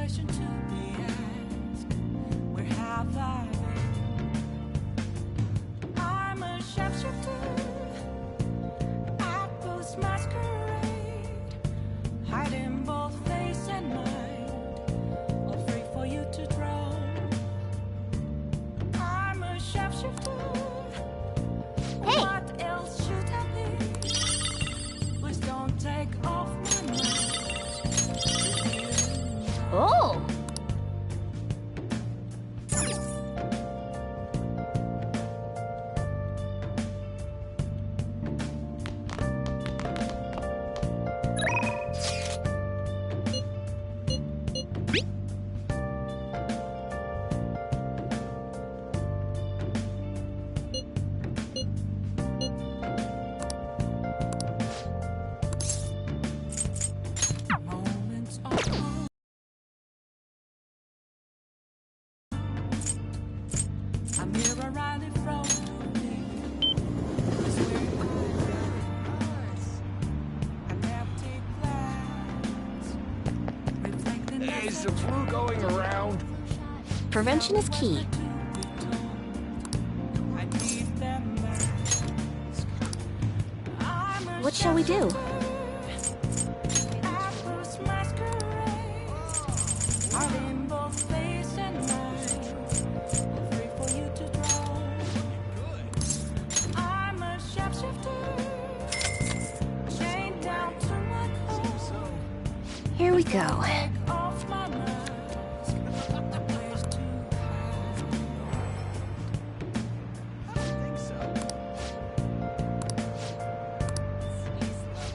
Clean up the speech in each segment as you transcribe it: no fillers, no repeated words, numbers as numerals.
question to be asked. Where have I been? I'm a shapeshifter at post masquerade, hiding both face and mind, all free for you to draw. I'm a shapeshifter. Hey. What else should I be? Please don't take off my mask. Oh! Moments of calm. A mirror right in front of me is where I was. An empty glass reflecting the Is the flu going around? Prevention is key. to be told. I need them mask. I'm a What shall we do? Apples masquerade, hiding both face and mind, all free for you to draw. I'm a shapeshifter, chained down to my core. Here we go. Take off my mask, no place to hide.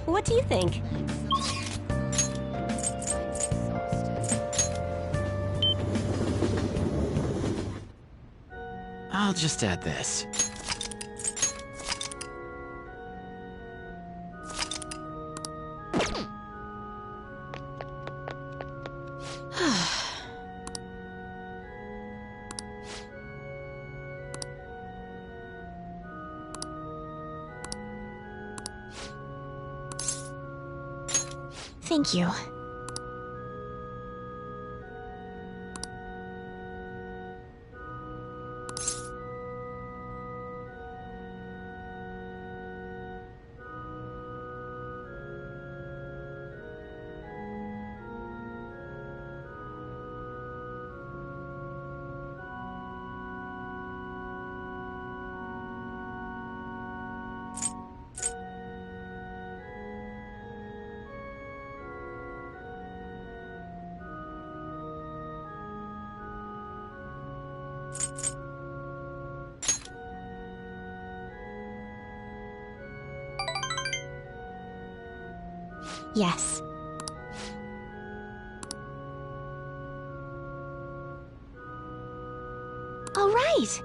What do you think? I'll just add this. Thank you. Yes. All right.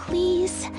please?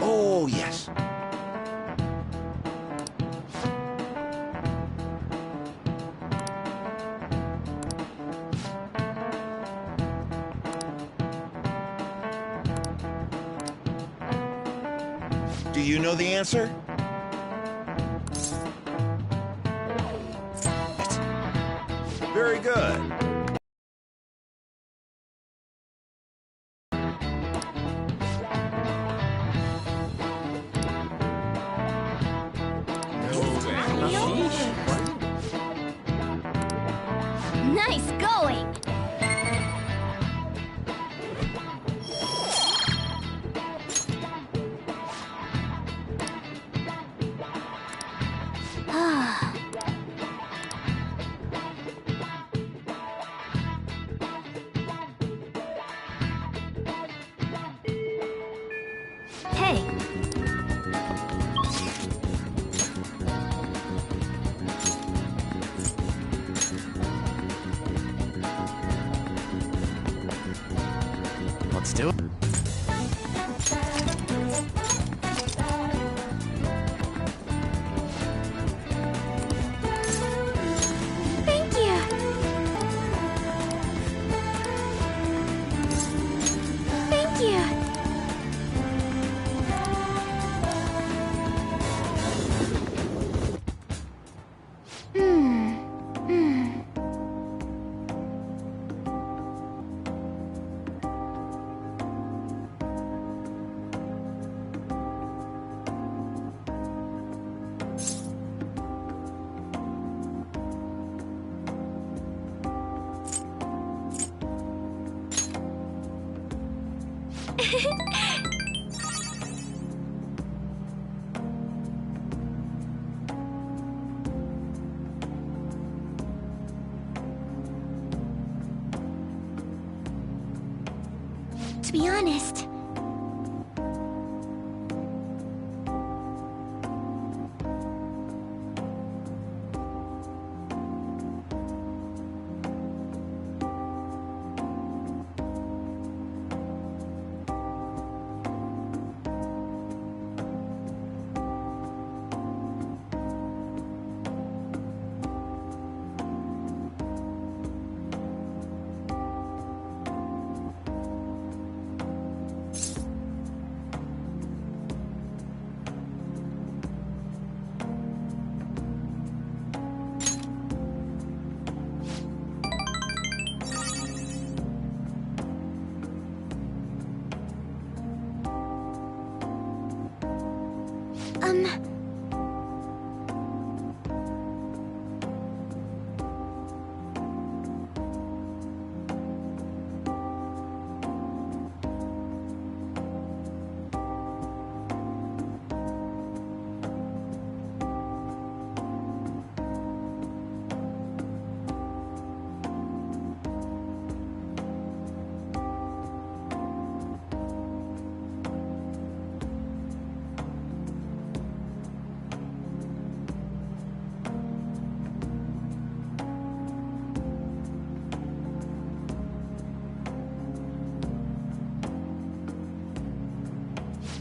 Oh, yes. Do you know the answer? Very good. Nice going! Hey! Let's do it. Thank you! Thank you! To be honest,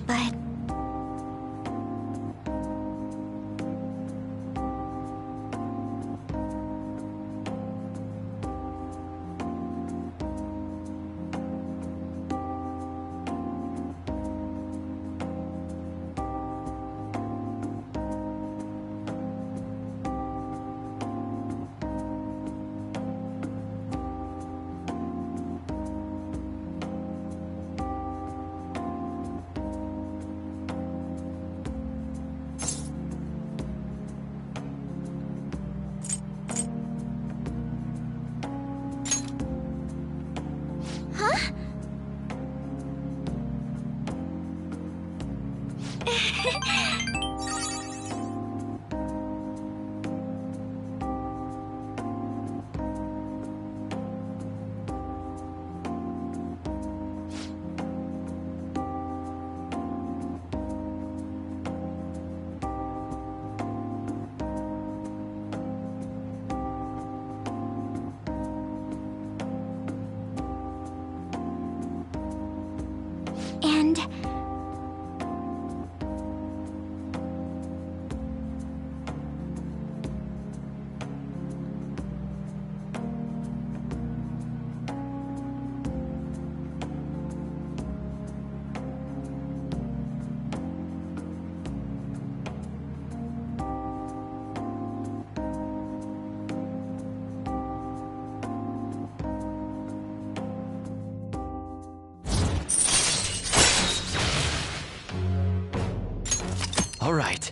But... And... All right.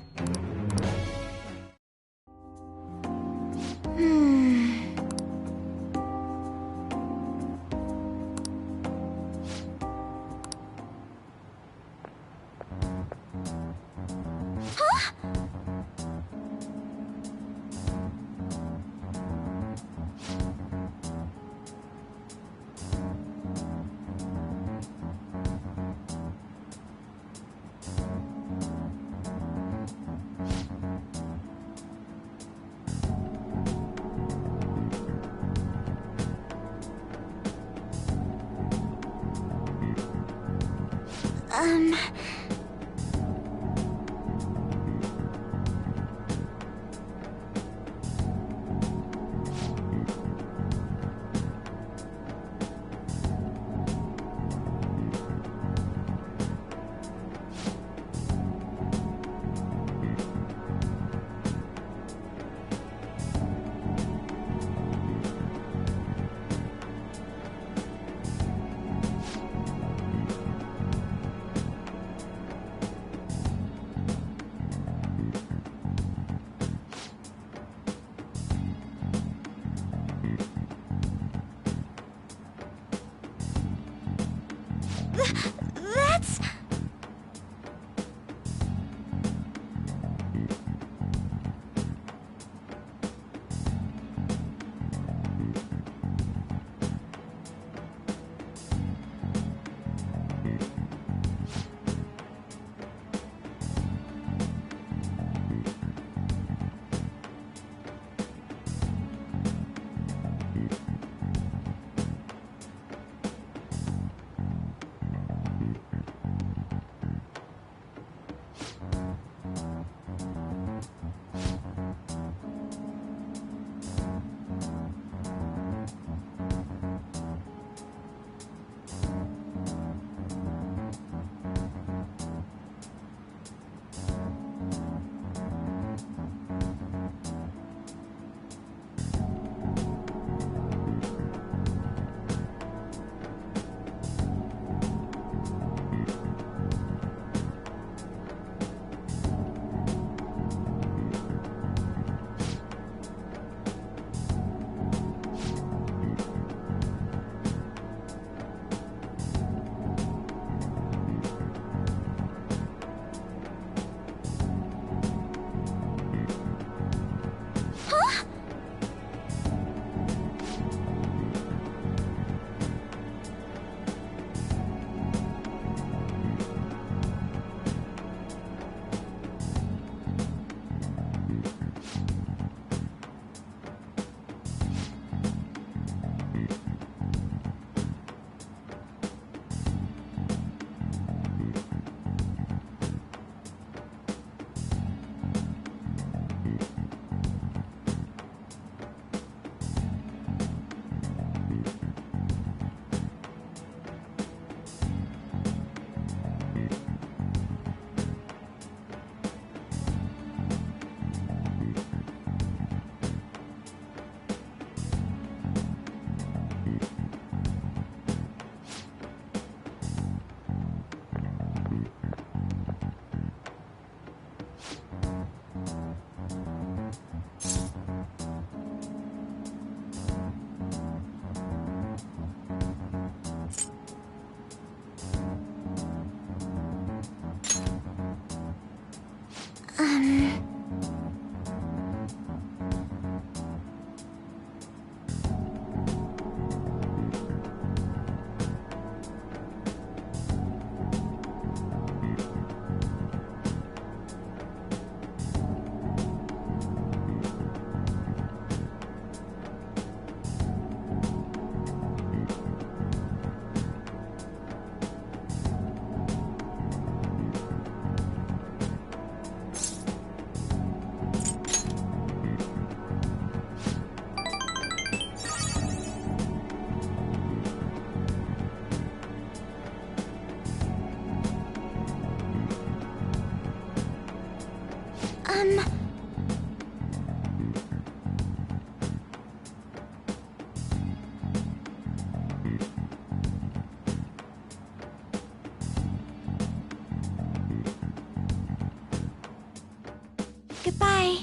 Goodbye.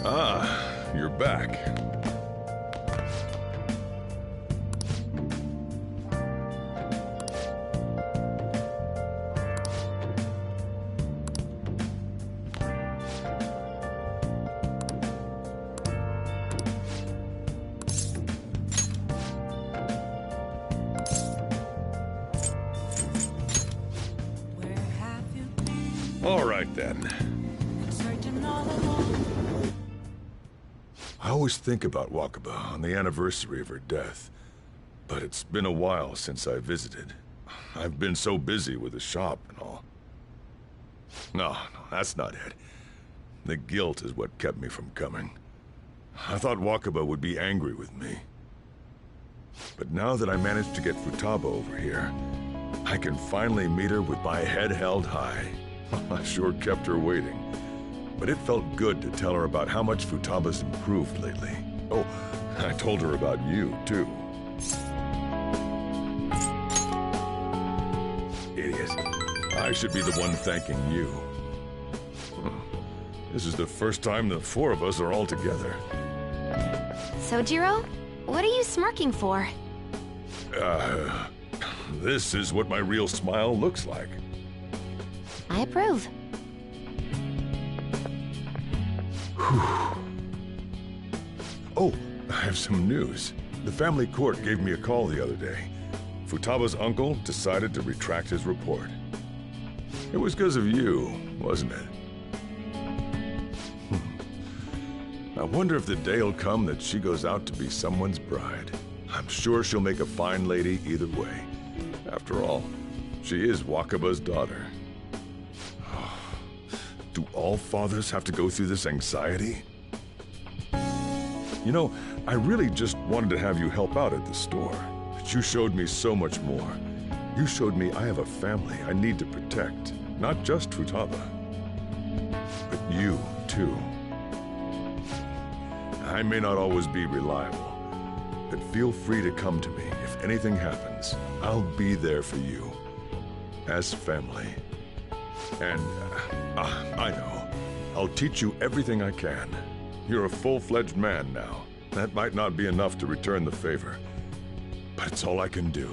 Ah, you're back. Where have you been? All right, then. Been searching all along. I always think about Wakaba on the anniversary of her death, but it's been a while since I visited. I've been so busy with the shop and all. No, that's not it. The guilt is what kept me from coming. I thought Wakaba would be angry with me. But now that I managed to get Futaba over here, I can finally meet her with my head held high. I sure kept her waiting. But it felt good to tell her about how much Futaba's improved lately. Oh, I told her about you, too. Idiot. I should be the one thanking you. This is the first time the four of us are all together. Sojiro, what are you smirking for? This is what my real smile looks like. I approve. Oh, I have some news. The family court gave me a call the other day. Futaba's uncle decided to retract his report. It was because of you, wasn't it? I wonder if the day will come that she goes out to be someone's bride. I'm sure she'll make a fine lady either way. After all, she is Wakaba's daughter. Do all fathers have to go through this anxiety? You know, I really just wanted to have you help out at the store. But you showed me so much more. You showed me I have a family I need to protect. Not just Futaba, but you, too. I may not always be reliable, but feel free to come to me if anything happens. I'll be there for you. As family. And, I know. I'll teach you everything I can. You're a full-fledged man now. That might not be enough to return the favor, but it's all I can do.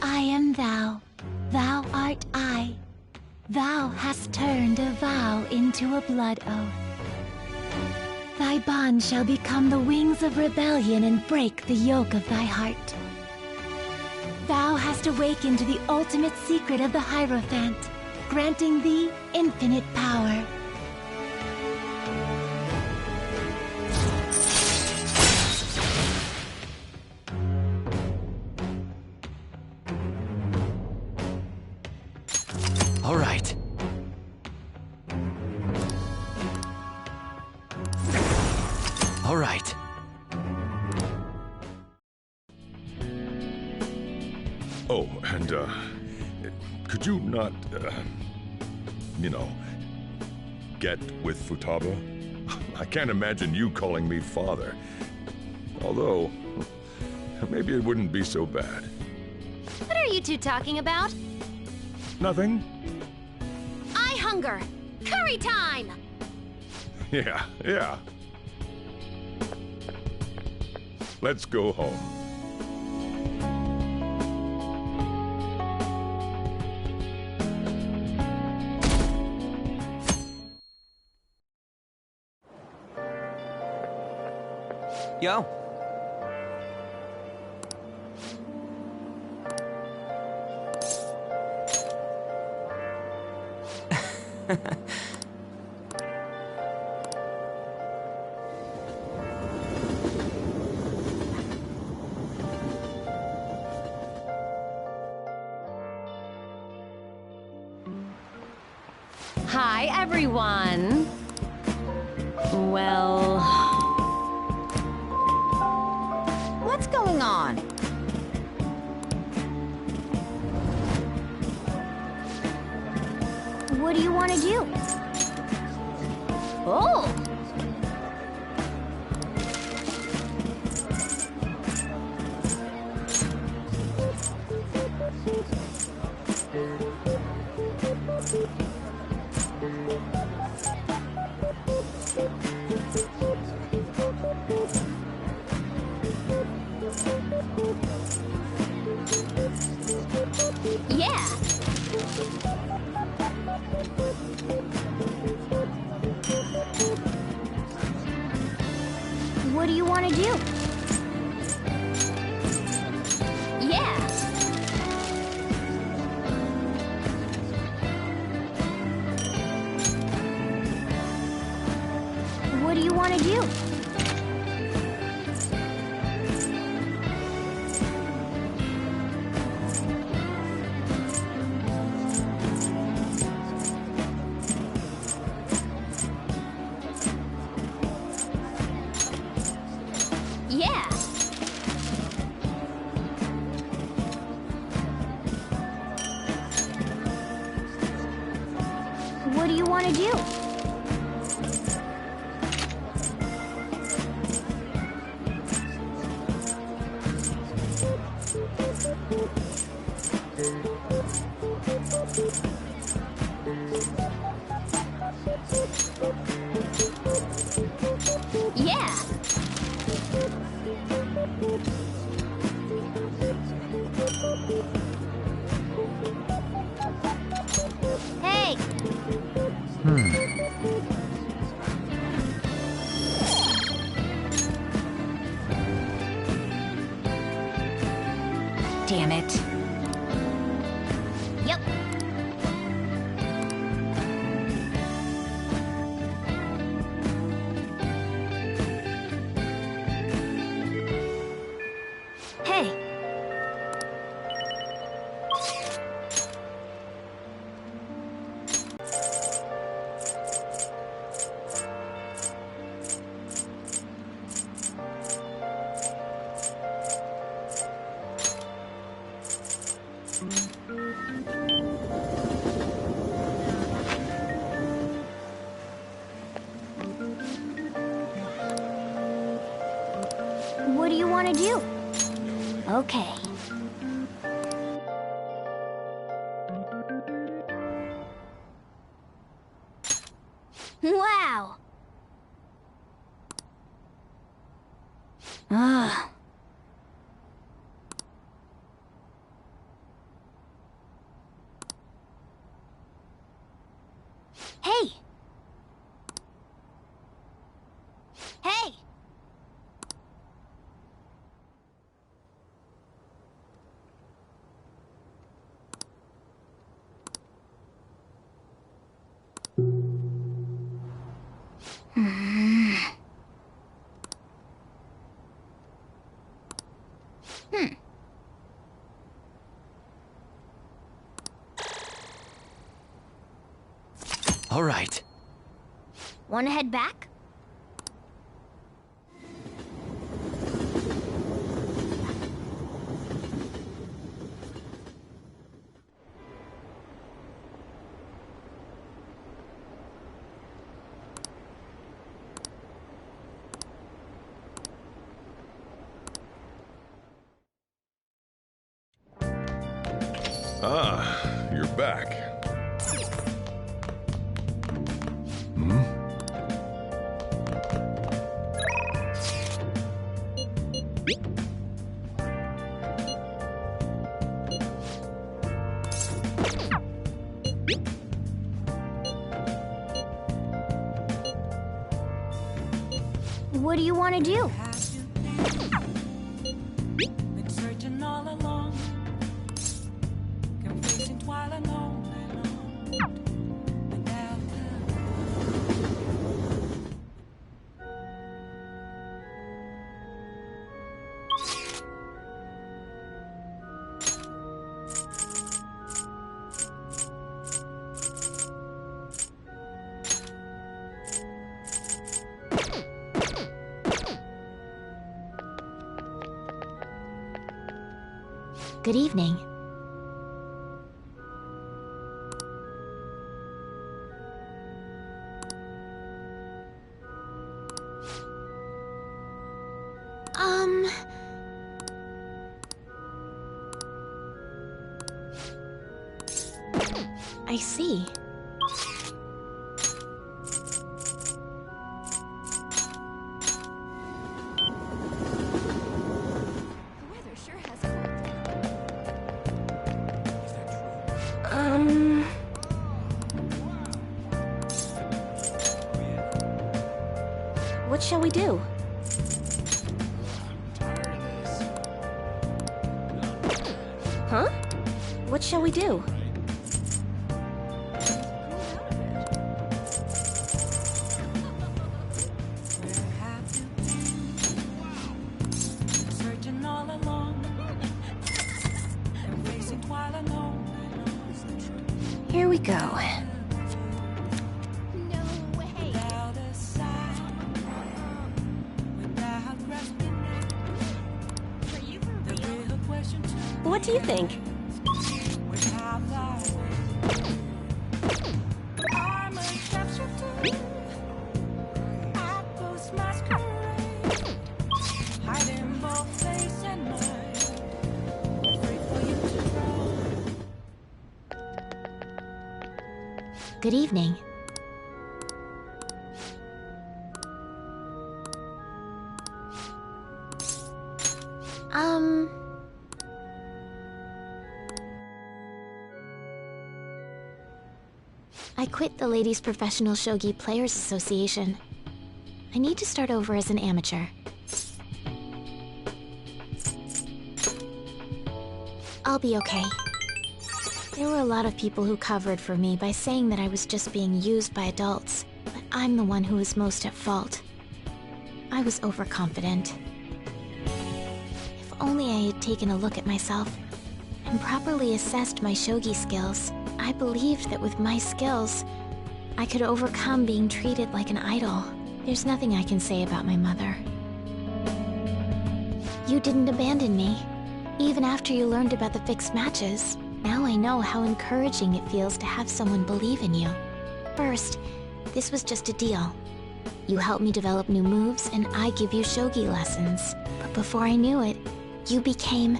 I am thou. Thou art I. Thou hast turned a vow into a blood oath. Thy bond shall become the wings of rebellion and break the yoke of thy heart. Thou hast awakened the ultimate secret of the Hierophant, granting thee infinite power. All right. Oh, and, could you not, you know, get with Futaba? I can't imagine you calling me father. Although, maybe it wouldn't be so bad. What are you two talking about? Nothing? I hunger! Curry time! Yeah. Let's go home. Yo. Hi, everyone. Well... What's going on? What do you want to do? Oh! Yeah! What do you want to do? Yeah! What do you want to do? Yeah! What do you want to do? Yeah! Hey! Damn it. Yep. Hey. What do you want to do? Okay. Wow! Ugh. Hey! Hey! All right. Want to head back? Ah, you're back. Hmm? What do you want to do? Been searching all along, confessing while alone and Good evening. I see. What shall we do? Huh? What shall we do? searching all along, confessing while alone. Here we go. Without a sigh, without resting, the real question too. What do you think? Without thy I'm a shapeshifter. I post masquerade, hiding both face and mind. Free for you to draw. Good evening. I quit the Ladies Professional Shogi Players Association. I need to start over as an amateur. I'll be okay. There were a lot of people who covered for me by saying that I was just being used by adults, but I'm the one who was most at fault. I was overconfident. If only I had taken a look at myself and properly assessed my shogi skills, I believed that with my skills, I could overcome being treated like an idol. There's nothing I can say about my mother. You didn't abandon me, even after you learned about the fixed matches. Now I know how encouraging it feels to have someone believe in you. First, this was just a deal. You help me develop new moves, and I give you shogi lessons. But before I knew it, you became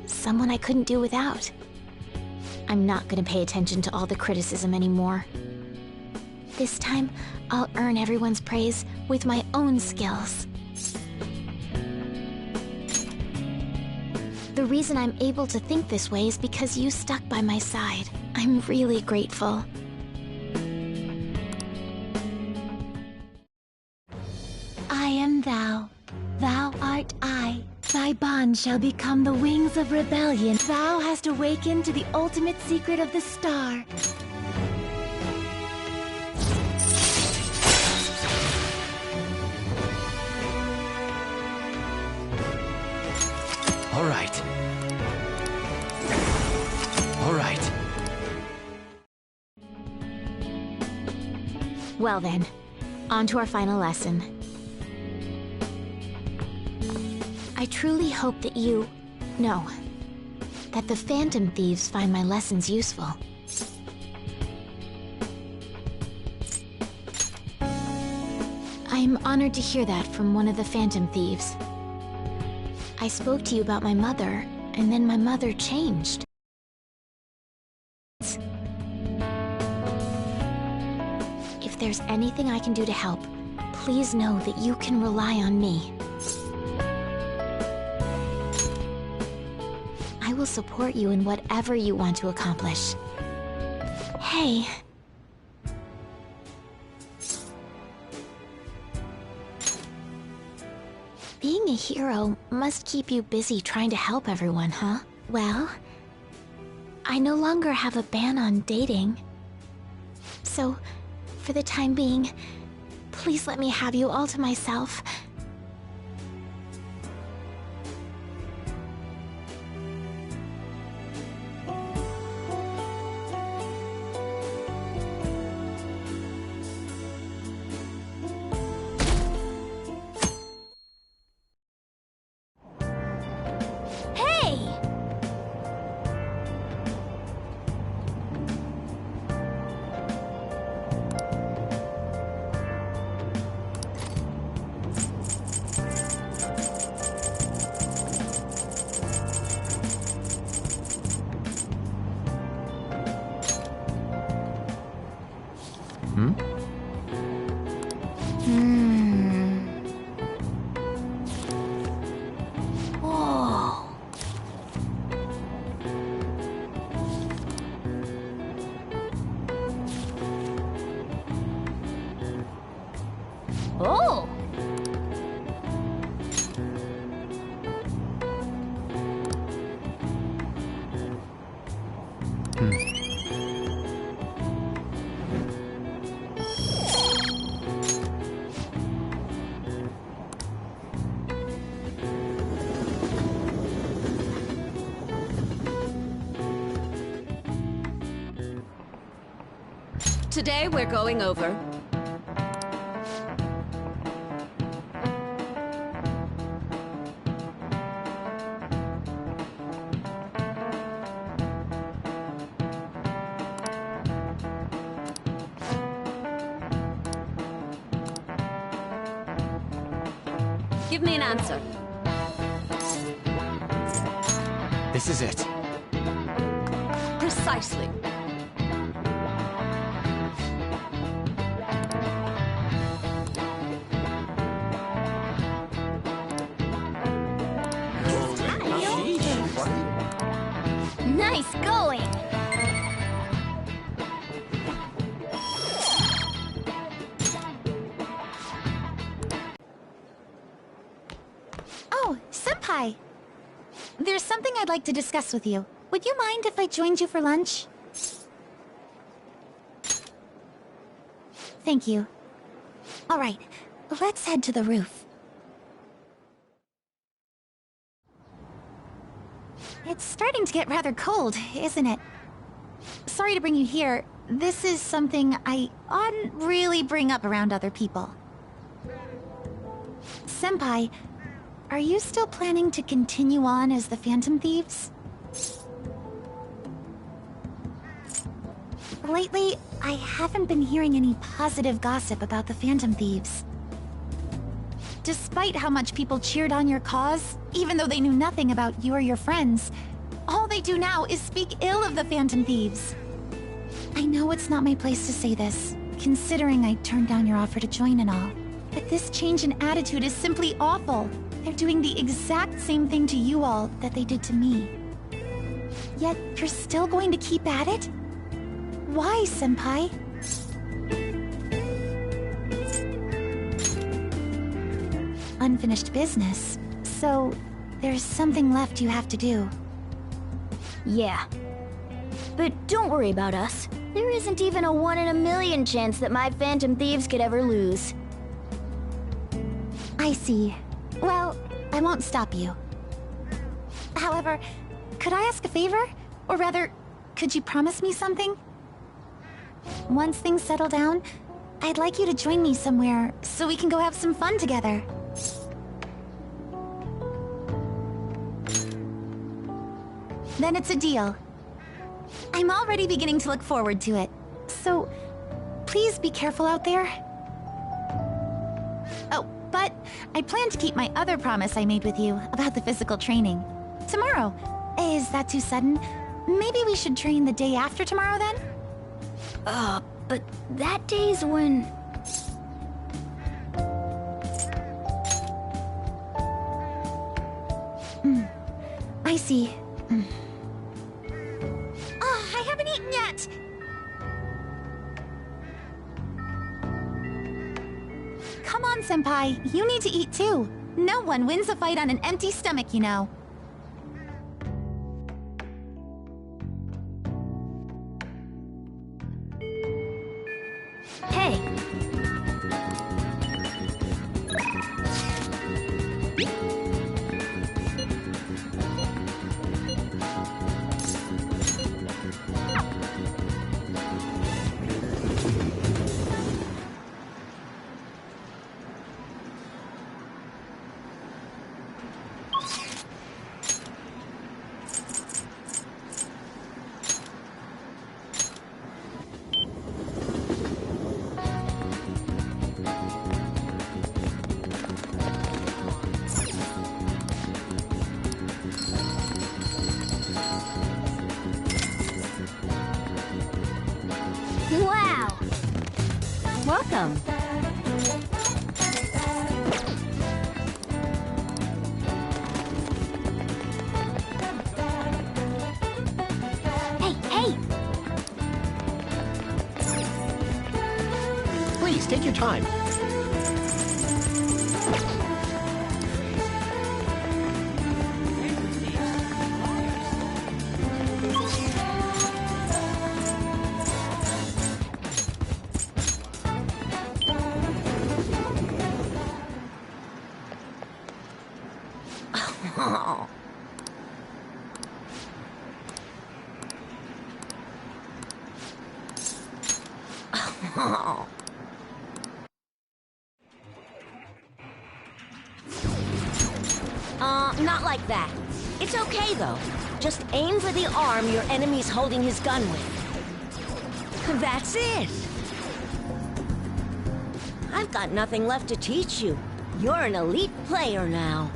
someone I couldn't do without. I'm not gonna pay attention to all the criticism anymore. This time, I'll earn everyone's praise with my own skills. The reason I'm able to think this way is because you stuck by my side. I'm really grateful. I am thou. Thou art I. Thy bond shall become the wings of rebellion. Thou hast awakened to the ultimate secret of the star. All right. All right. Well then, on to our final lesson. I truly hope that that the Phantom Thieves find my lessons useful. I'm honored to hear that from one of the Phantom Thieves. I spoke to you about my mother, and then my mother changed. there's anything I can do to help, please know that you can rely on me. I will support you in whatever you want to accomplish. Hey. Being a hero must keep you busy trying to help everyone, huh? Well, I no longer have a ban on dating. So, for the time being, please let me have you all to myself. Oh! Today we're going over Give me an answer. This is it. Precisely. Nice going! Oh, Senpai! There's something I'd like to discuss with you. Would you mind if I joined you for lunch? Thank you. Alright, let's head to the roof. It's starting to get rather cold, isn't it? Sorry to bring you here. This is something I oughtn't really bring up around other people. Senpai, are you still planning to continue on as the Phantom Thieves? Lately, I haven't been hearing any positive gossip about the Phantom Thieves. Despite how much people cheered on your cause, even though they knew nothing about you or your friends, all they do now is speak ill of the Phantom Thieves. I know it's not my place to say this, considering I turned down your offer to join and all, but this change in attitude is simply awful. They're doing the exact same thing to you all that they did to me. Yet, you're still going to keep at it? Why, Senpai? Unfinished business. So, there's something left you have to do. Yeah. But don't worry about us. There isn't even a 1 in a million chance that my Phantom Thieves could ever lose. I see. Well, I won't stop you. However, could I ask a favor? Or rather, could you promise me something? Once things settle down, I'd like you to join me somewhere so we can go have some fun together. Then it's a deal. I'm already beginning to look forward to it. So, please be careful out there. Oh, but I plan to keep my other promise I made with you about the physical training. Tomorrow. Is that too sudden? Maybe we should train the day after tomorrow then? but that day's when... I see. Oh, I haven't eaten yet! Come on, Senpai. You need to eat too. No one wins a fight on an empty stomach, you know. Hey, wow! Welcome. Hey, hey! Please, take your time. Not like that. It's okay, though. Just aim for the arm your enemy's holding his gun with. That's it! I've got nothing left to teach you. You're an elite player now.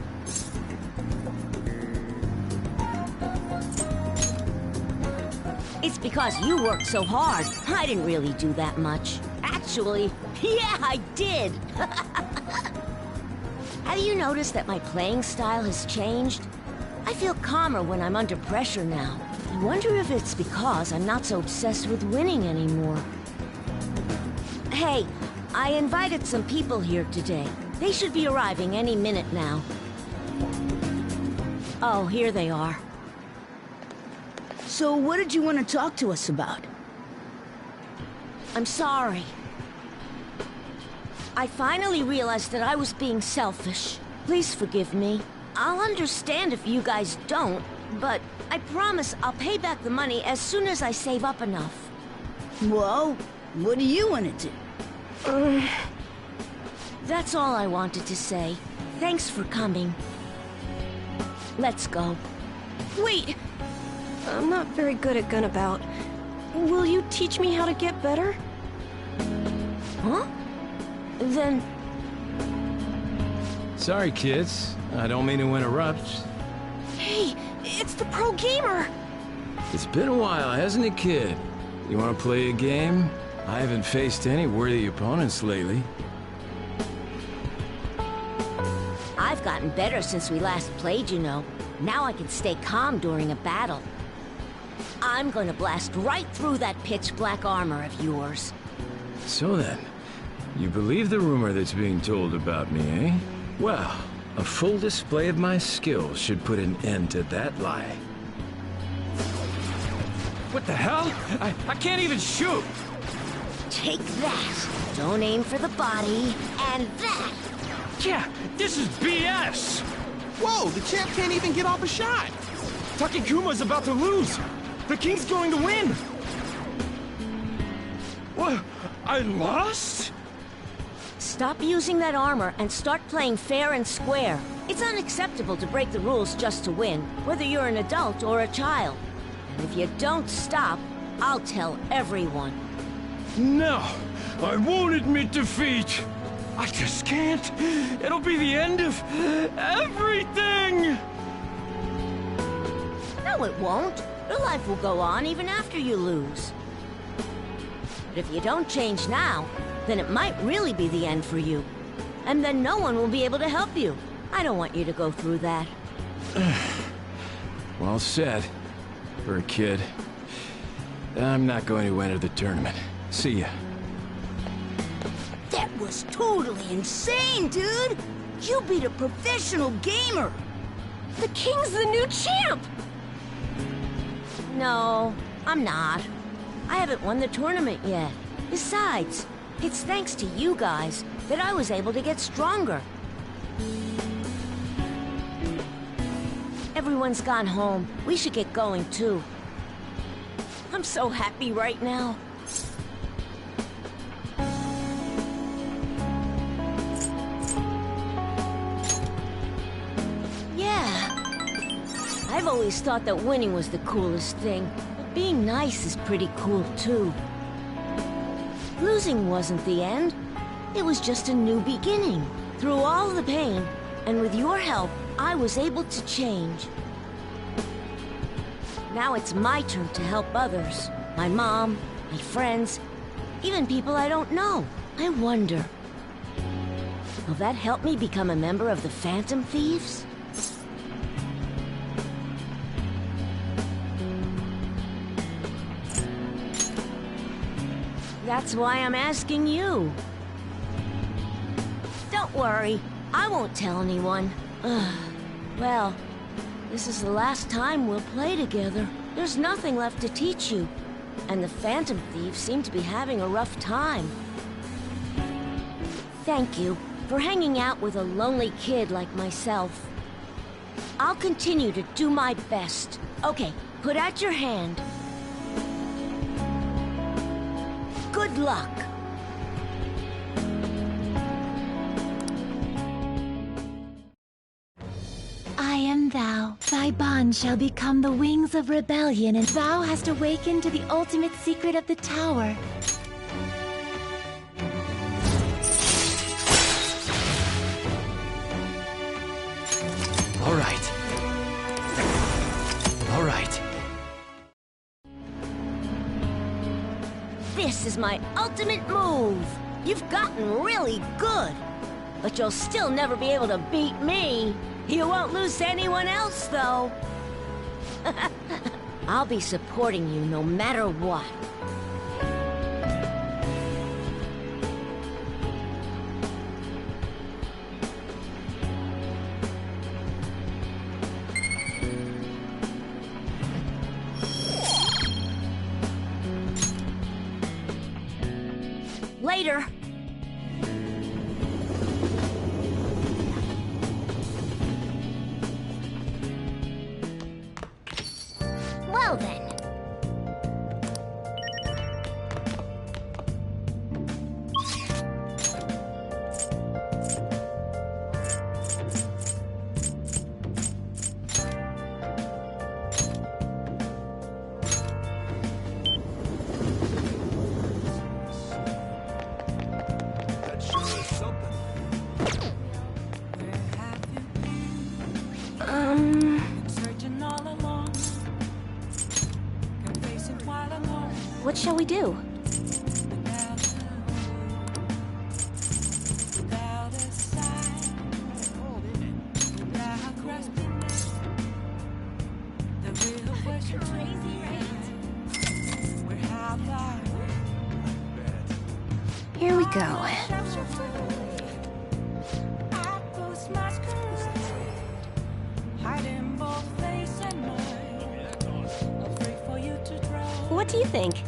It's because you worked so hard. I didn't really do that much. Actually, yeah, I did! Have you noticed that my playing style has changed? I feel calmer when I'm under pressure now. I wonder if it's because I'm not so obsessed with winning anymore. Hey, I invited some people here today. They should be arriving any minute now. Oh, here they are. So what did you want to talk to us about? I'm sorry. I finally realized that I was being selfish. Please forgive me. I'll understand if you guys don't, but I promise I'll pay back the money as soon as I save up enough. Well, what do you want to do? That's all I wanted to say. Thanks for coming. Let's go. Wait! I'm not very good at Gunabout. Will you teach me how to get better? Huh? Then... Sorry, kids. I don't mean to interrupt. Hey, it's the pro gamer! It's been a while, hasn't it, kid? You want to play a game? I haven't faced any worthy opponents lately. I've gotten better since we last played, you know. Now I can stay calm during a battle. I'm gonna blast right through that pitch-black armor of yours. So then, you believe the rumor that's being told about me, eh? Well, a full display of my skills should put an end to that lie. What the hell? I can't even shoot! Take that! Don't aim for the body, and that! Yeah, this is BS! Whoa, the champ can't even get off a shot! Takekuma's about to lose! The king's going to win! What? I lost? Stop using that armor and start playing fair and square. It's unacceptable to break the rules just to win, whether you're an adult or a child. And if you don't stop, I'll tell everyone. No, I won't admit defeat. I just can't. It'll be the end of everything. No, it won't. Your life will go on even after you lose. But if you don't change now, then it might really be the end for you. And then no one will be able to help you. I don't want you to go through that. Well said. For a kid. I'm not going to enter the tournament. See ya. That was totally insane, dude! You beat a professional gamer! The king's the new champ! No, I'm not. I haven't won the tournament yet. Besides, it's thanks to you guys that I was able to get stronger. Everyone's gone home. We should get going, too. I'm so happy right now. Yeah. I've always thought that winning was the coolest thing. But being nice is pretty cool, too. Losing wasn't the end. It was just a new beginning. Through all the pain, and with your help, I was able to change. Now it's my turn to help others. My mom, my friends, even people I don't know. I wonder, will that help me become a member of the Phantom Thieves? That's why I'm asking you. Don't worry, I won't tell anyone. Well, this is the last time we'll play together. There's nothing left to teach you. And the Phantom Thieves seem to be having a rough time. Thank you for hanging out with a lonely kid like myself. I'll continue to do my best. Okay, put out your hand. Good luck. I am thou. Thy bond shall become the wings of rebellion, and thou hast awakened to the ultimate secret of the tower. All right. All right. This is my ultimate move. You've gotten really good. But you'll still never be able to beat me. You won't lose to anyone else, though. I'll be supporting you no matter what. Later. Well then. That sure is something. Where have you been? Searching all along. Can face it while alone. What shall we do? Without a sign. Without grasping it. The real question crazy, right? Where have I? Here we go. What do you think?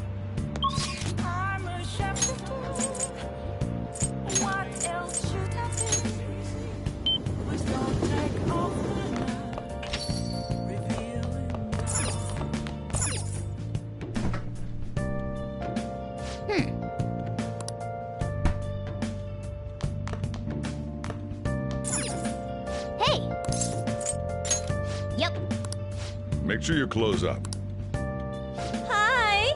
Hey! Yep. Make sure you close up. Hi!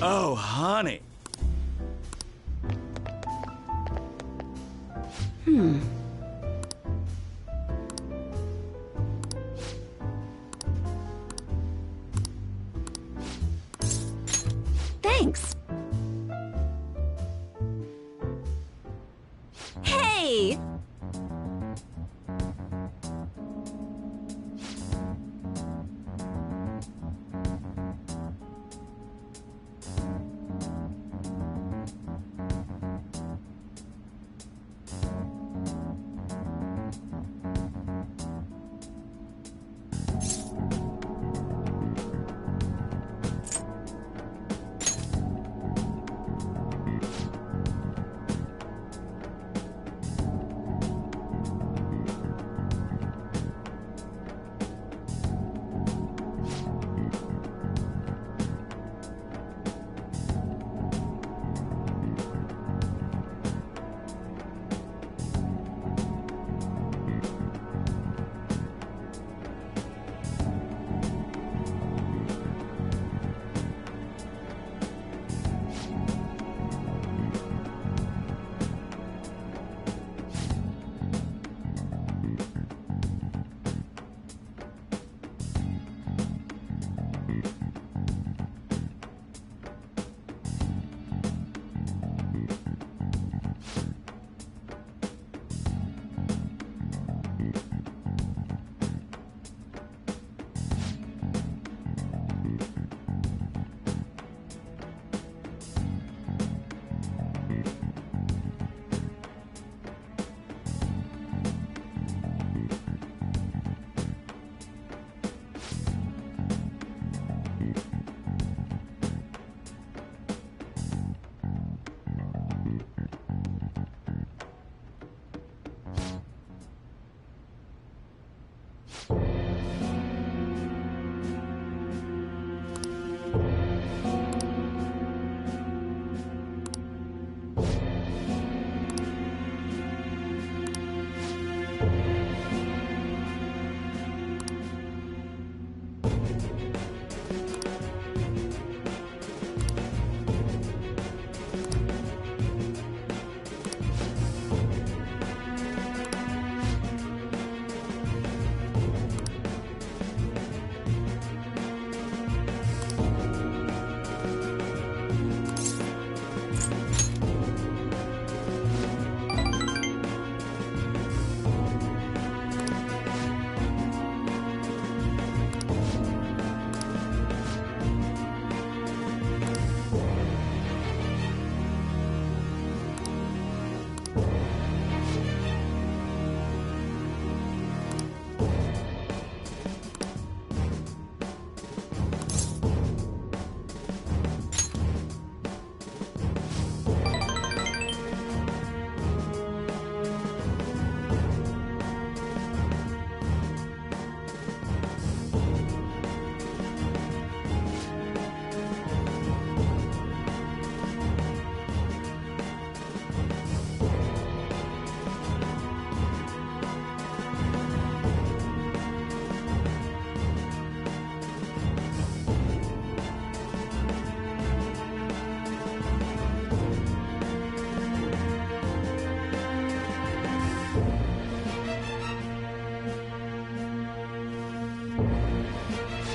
Oh, honey. Thanks. Hey!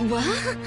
What?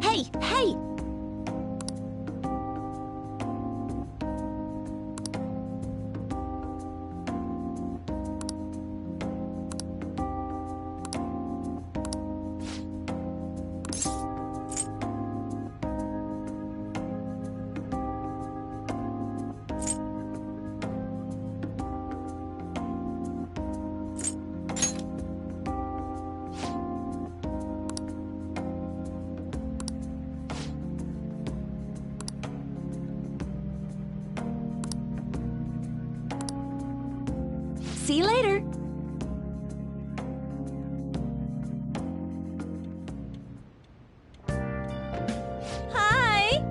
Hey, hey! See you later. Hi.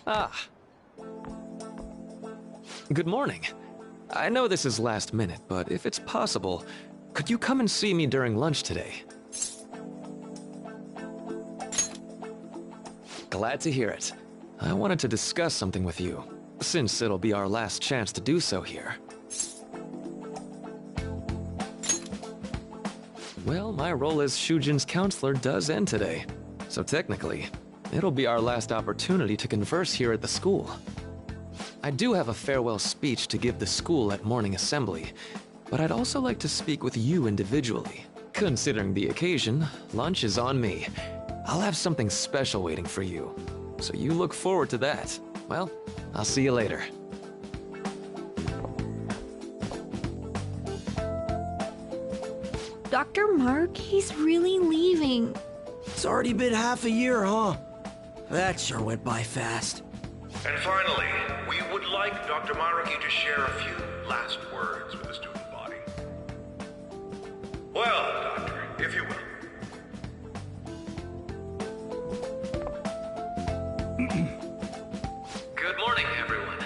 Ah. Good morning. I know this is last minute, but if it's possible, could you come and see me during lunch today? Glad to hear it. I wanted to discuss something with you, since it'll be our last chance to do so here. Well, my role as Shujin's counselor does end today, so technically, it'll be our last opportunity to converse here at the school. I do have a farewell speech to give the school at morning assembly, but I'd also like to speak with you individually. Considering the occasion, lunch is on me. I'll have something special waiting for you, so you look forward to that. Well, I'll see you later. Dr. Mark, he's really leaving. It's already been half a year, huh? That sure went by fast. And finally, we would like Dr. Maruki to share a few last words with the student body. Well, Doctor, if you will. Good morning, everyone.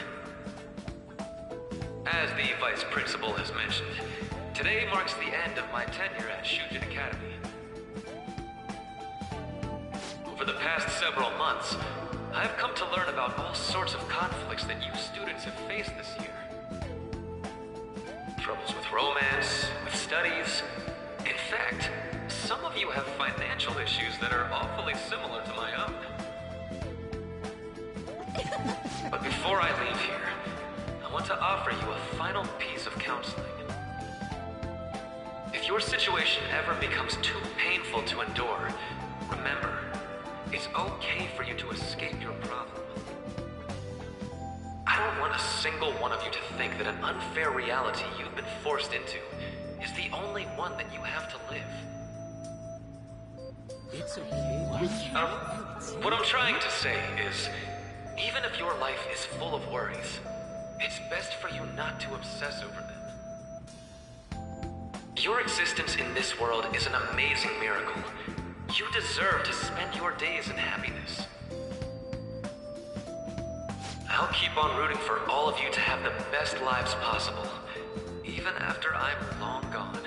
As the Vice Principal has mentioned, today marks the end of my tenure at Shujin Academy. Over the past several months, I've come to learn about all sorts of conflicts that you students have faced this year. Troubles with romance, with studies. In fact, some of you have financial issues that are awfully similar to my own. But before I leave here, I want to offer you a final piece of counseling. If your situation ever becomes too painful to endure, remember, it's okay for you to escape your problem. I don't want a single one of you to think that an unfair reality you've been forced into is the only one that you have to live. It's okay. What I'm trying to say is, even if your life is full of worries, it's best for you not to obsess over them. Your existence in this world is an amazing miracle. You deserve to spend your days in happiness. I'll keep on rooting for all of you to have the best lives possible, even after I'm long gone.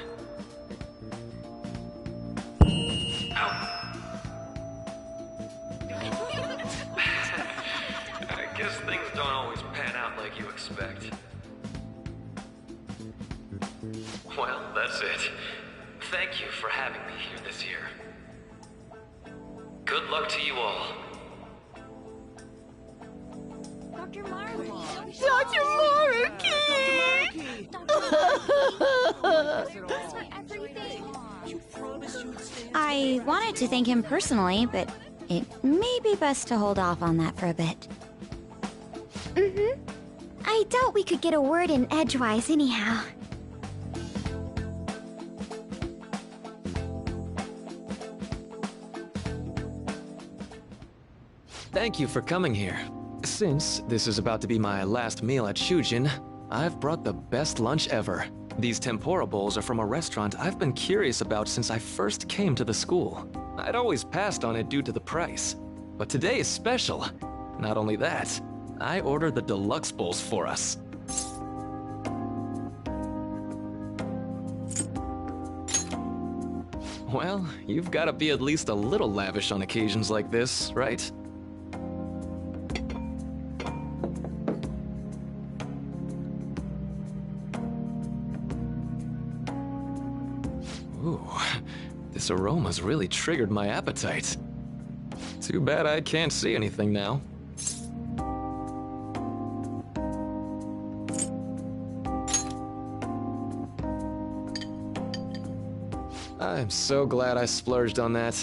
Ow. I guess things don't always pan out like you expect. Well, that's it. Thank you for having me here this year. Good luck to you all. Dr. Maruki! Dr. Maruki! I wanted to thank him personally, but it may be best to hold off on that for a bit. I doubt we could get a word in edgewise anyhow. Thank you for coming here. Since this is about to be my last meal at Shujin, I've brought the best lunch ever. These tempura bowls are from a restaurant I've been curious about since I first came to the school. I'd always passed on it due to the price. But today is special. Not only that, I ordered the deluxe bowls for us. Well, you've got to be at least a little lavish on occasions like this, right? Ooh, this aroma's really triggered my appetite. Too bad I can't see anything now. I'm so glad I splurged on that.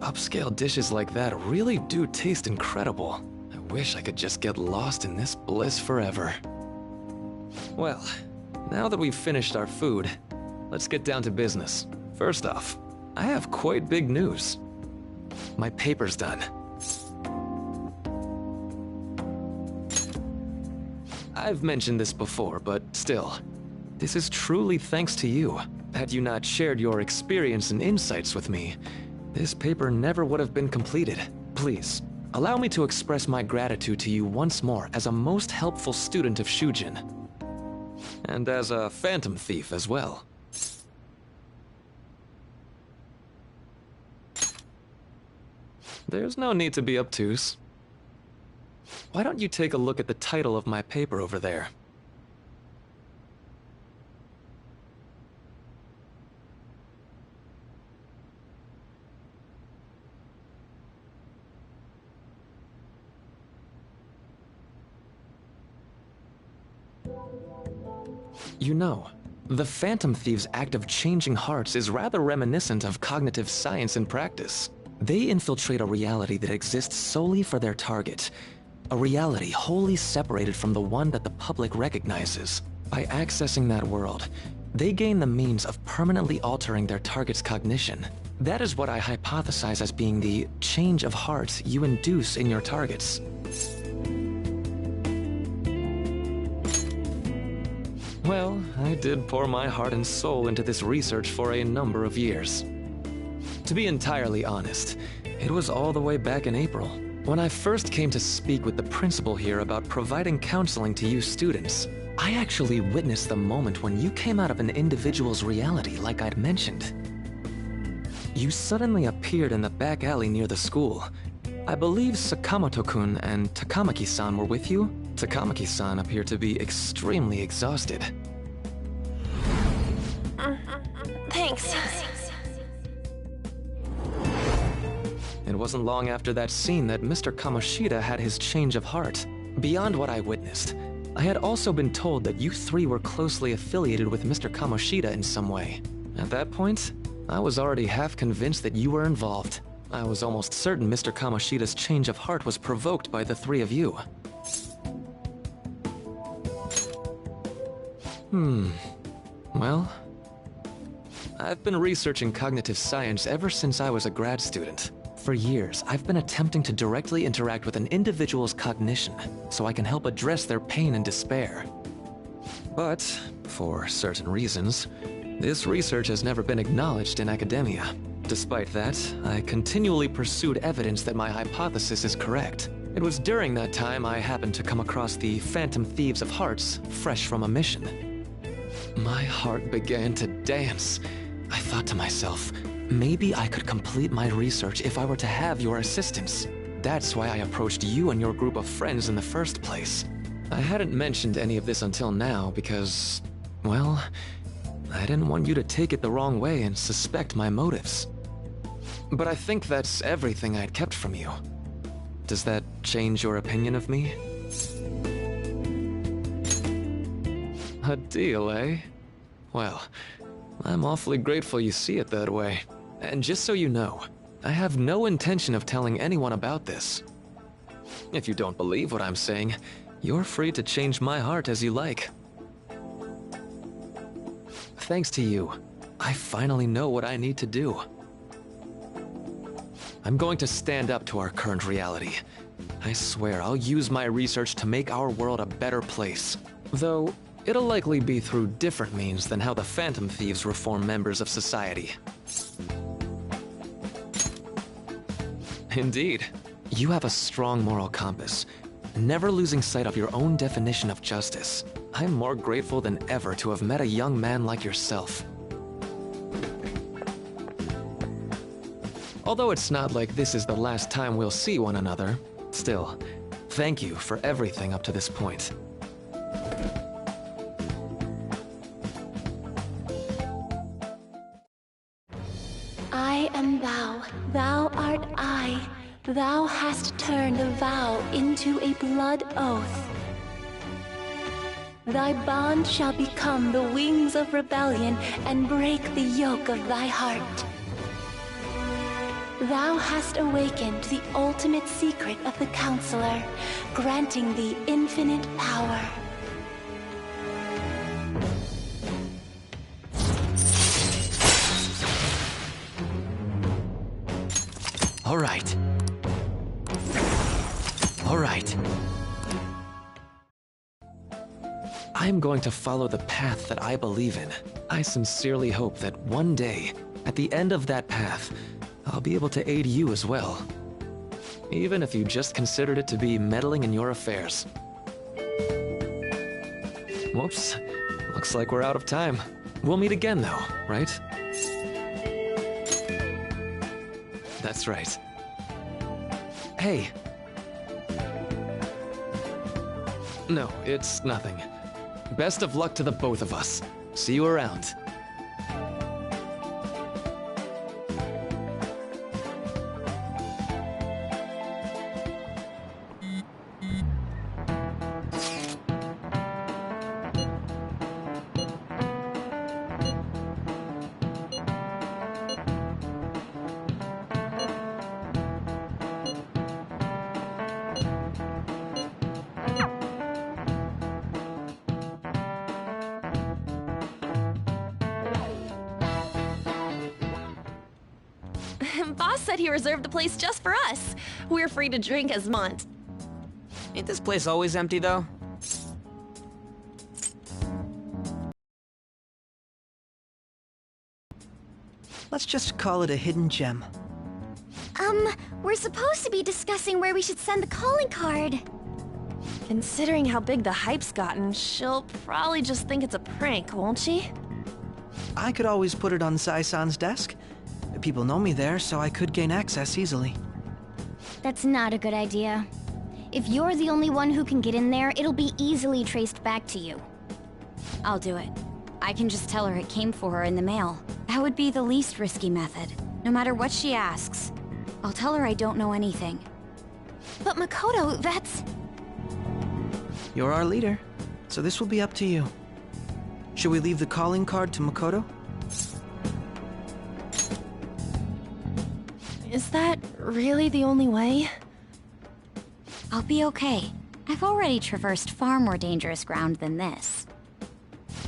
Upscale dishes like that really do taste incredible. I wish I could just get lost in this bliss forever. Well, now that we've finished our food, let's get down to business. First off, I have quite big news. My paper's done. I've mentioned this before, but still, this is truly thanks to you. Had you not shared your experience and insights with me, this paper never would have been completed. Please, allow me to express my gratitude to you once more as a most helpful student of Shujin. And as a phantom thief as well. There's no need to be obtuse. Why don't you take a look at the title of my paper over there? You know, the Phantom Thieves' act of changing hearts is rather reminiscent of cognitive science in practice. They infiltrate a reality that exists solely for their target. A reality wholly separated from the one that the public recognizes. By accessing that world, they gain the means of permanently altering their target's cognition. That is what I hypothesize as being the change of heart you induce in your targets. Well, I did pour my heart and soul into this research for a number of years. To be entirely honest, it was all the way back in April, when I first came to speak with the principal here about providing counseling to you students. I actually witnessed the moment when you came out of an individual's reality like I'd mentioned. You suddenly appeared in the back alley near the school. I believe Sakamoto-kun and Takamaki-san were with you? Takamaki-san appeared to be extremely exhausted. Thanks. It wasn't long after that scene that Mr. Kamoshida had his change of heart. Beyond what I witnessed, I had also been told that you three were closely affiliated with Mr. Kamoshida in some way. At that point, I was already half convinced that you were involved. I was almost certain Mr. Kamoshida's change of heart was provoked by the three of you. Well, I've been researching cognitive science ever since I was a grad student. For years, I've been attempting to directly interact with an individual's cognition so I can help address their pain and despair. But, for certain reasons, this research has never been acknowledged in academia. Despite that, I continually pursued evidence that my hypothesis is correct. It was during that time I happened to come across the Phantom Thieves of Hearts, fresh from a mission. My heart began to dance. I thought to myself, maybe I could complete my research if I were to have your assistance. That's why I approached you and your group of friends in the first place. I hadn't mentioned any of this until now because, well, I didn't want you to take it the wrong way and suspect my motives. But I think that's everything I'd kept from you. Does that change your opinion of me? A deal, eh? Well, I'm awfully grateful you see it that way. And just so you know, I have no intention of telling anyone about this. If you don't believe what I'm saying, you're free to change my heart as you like. Thanks to you, I finally know what I need to do. I'm going to stand up to our current reality. I swear I'll use my research to make our world a better place. Though, it'll likely be through different means than how the Phantom Thieves reform members of society. Indeed. You have a strong moral compass, never losing sight of your own definition of justice. I'm more grateful than ever to have met a young man like yourself. Although it's not like this is the last time we'll see one another, still, thank you for everything up to this point. I am thou, thou art I. Thou hast turned a vow into a blood oath. Thy bond shall become the wings of rebellion and break the yoke of thy heart. Thou hast awakened the ultimate secret of the Counselor, granting thee infinite power. All right. All right. I'm going to follow the path that I believe in. I sincerely hope that one day, at the end of that path, I'll be able to aid you as well. Even if you just considered it to be meddling in your affairs. Whoops. Looks like we're out of time. We'll meet again though, right? That's right. Hey. No, it's nothing. Best of luck to the both of us. See you around. Boss said he reserved the place just for us. We're free to drink as Mont. Ain't this place always empty, though? Let's just call it a hidden gem. We're supposed to be discussing where we should send the calling card. Considering how big the hype's gotten, she'll probably just think it's a prank, won't she? I could always put it on Sae-san's desk. People know me there, so I could gain access easily. That's not a good idea. If you're the only one who can get in there, it'll be easily traced back to you. I'll do it. I can just tell her it came for her in the mail. That would be the least risky method. No matter what she asks, I'll tell her I don't know anything. But Makoto, that's... You're our leader, so this will be up to you. Should we leave the calling card to Makoto? Is that really the only way? I'll be okay. I've already traversed far more dangerous ground than this.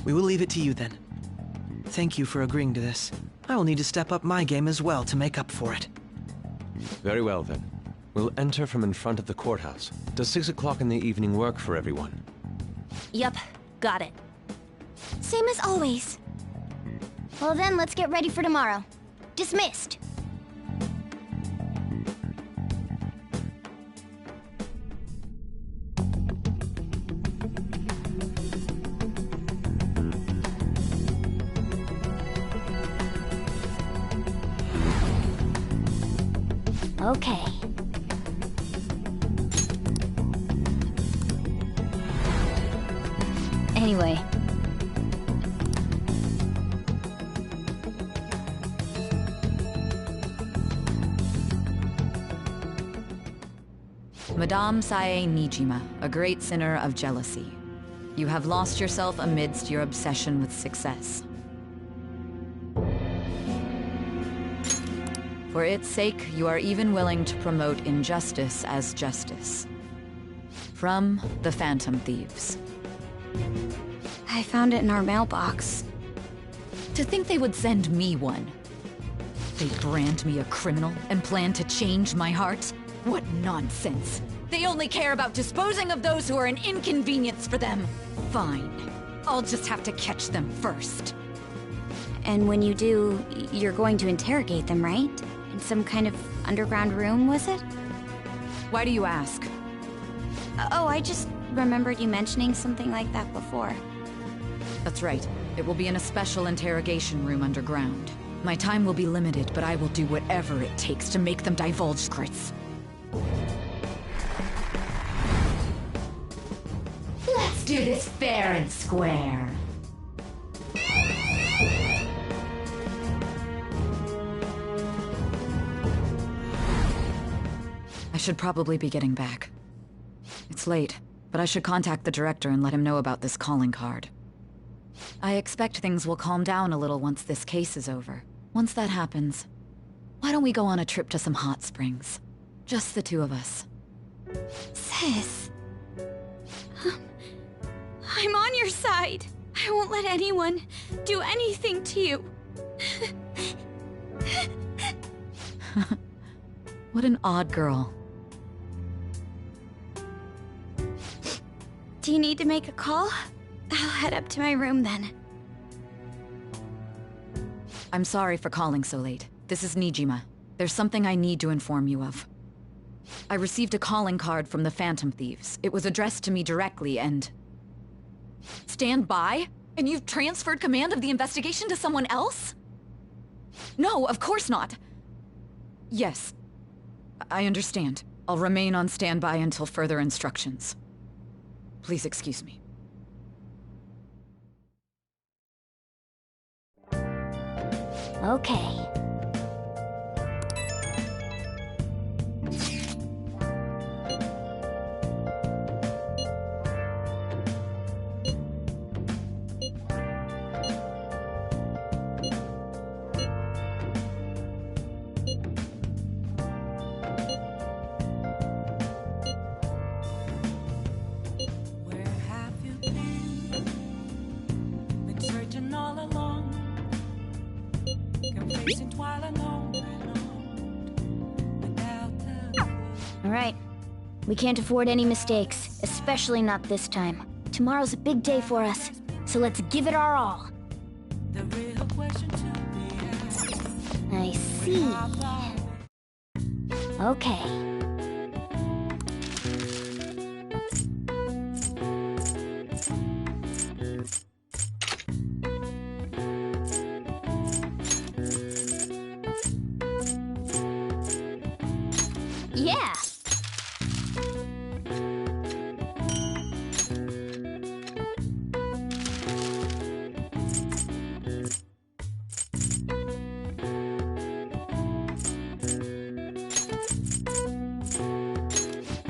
We will leave it to you then. Thank you for agreeing to this. I will need to step up my game as well to make up for it. Very well then. We'll enter from in front of the courthouse. Does 6 o'clock in the evening work for everyone? Yep, got it. Same as always. Well then, let's get ready for tomorrow. Dismissed. Okay. Anyway. Madame Sae Nijima, a great sinner of jealousy. You have lost yourself amidst your obsession with success. For its sake, you are even willing to promote injustice as justice. From the Phantom Thieves. I found it in our mailbox. To think they would send me one. They brand me a criminal and plan to change my heart? What nonsense! They only care about disposing of those who are an inconvenience for them. Fine. I'll just have to catch them first. And when you do, you're going to interrogate them, right? In some kind of underground room, was it? Why do you ask? Oh, I just remembered you mentioning something like that before. That's right. It will be in a special interrogation room underground. My time will be limited, but I will do whatever it takes to make them divulge secrets. Let's do this fair and square. I should probably be getting back. It's late, but I should contact the director and let him know about this calling card. I expect things will calm down a little once this case is over. Once that happens, why don't we go on a trip to some hot springs? Just the two of us. Sis. I'm on your side. I won't let anyone do anything to you. What an odd girl. Do you need to make a call? I'll head up to my room then. I'm sorry for calling so late. This is Nijima. There's something I need to inform you of. I received a calling card from the Phantom Thieves. It was addressed to me directly and... Stand by? And you've transferred command of the investigation to someone else? No, of course not. Yes. I understand. I'll remain on standby until further instructions. Please excuse me. Okay. Where have you been? Been searching all along. Confusing twilight on and on. Without a All right. We can't afford any mistakes, especially not this time. Tomorrow's a big day for us, so let's give it our all. the real question to be asked. I see. Okay. Yeah.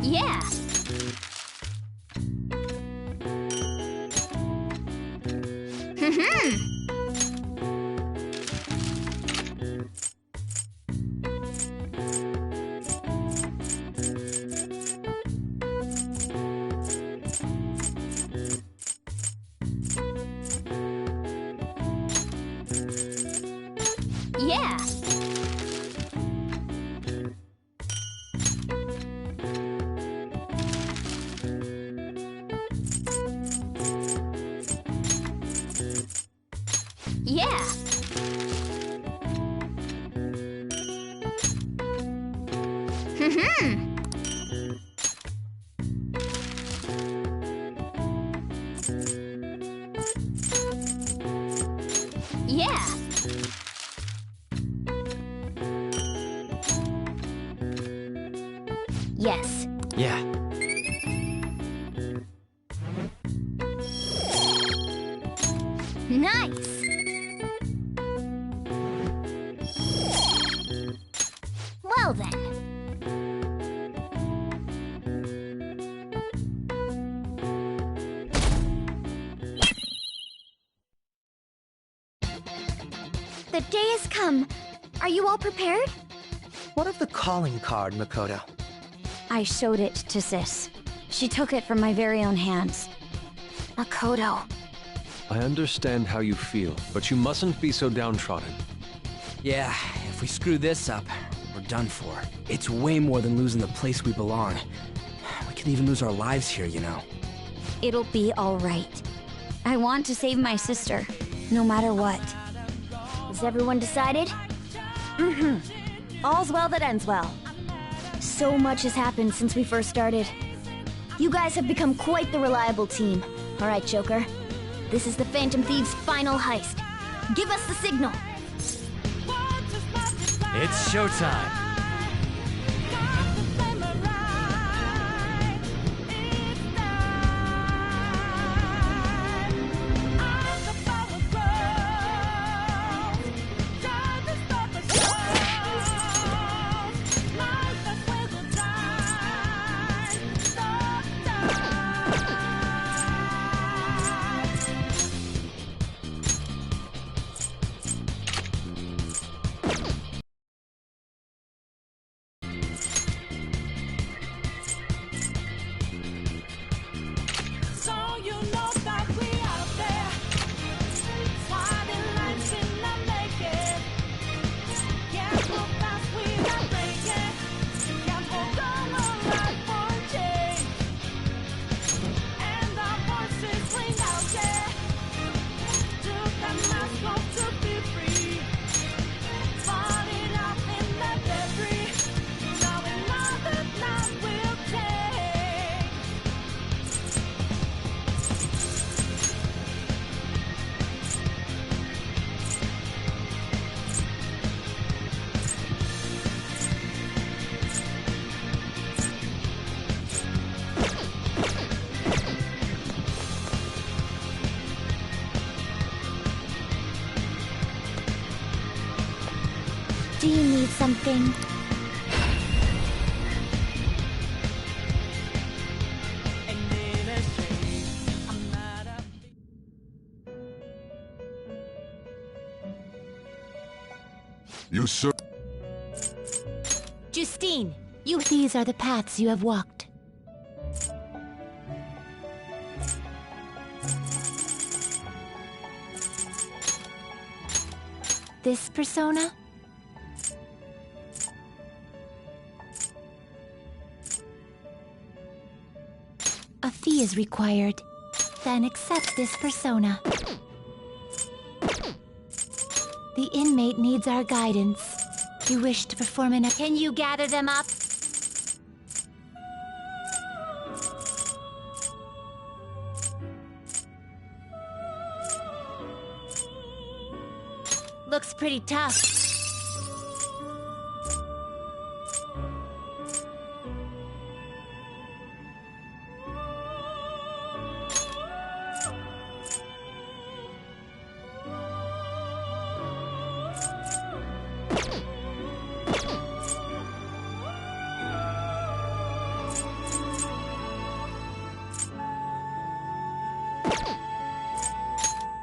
Yeah. Yeah. Yeah. Yeah. Yes. Yeah. Nice. Well then. The day has come. Are you all prepared? What of the calling card, Makoto? I showed it to Sis. She took it from my very own hands. Makoto. I understand how you feel, but you mustn't be so downtrodden. Yeah, if we screw this up, we're done for. It's way more than losing the place we belong. We could even lose our lives here, you know. It'll be all right. I want to save my sister, no matter what. Is everyone decided? All's well that ends well. So much has happened since we first started. You guys have become quite the reliable team. All right, Joker. This is the Phantom Thieves' final heist. Give us the signal. It's showtime. Do you need something? You sir. Justine, these are the paths you have walked. This persona? A fee is required. Then accept this persona. The inmate needs our guidance. You wish to perform an... Can you gather them up? Looks pretty tough.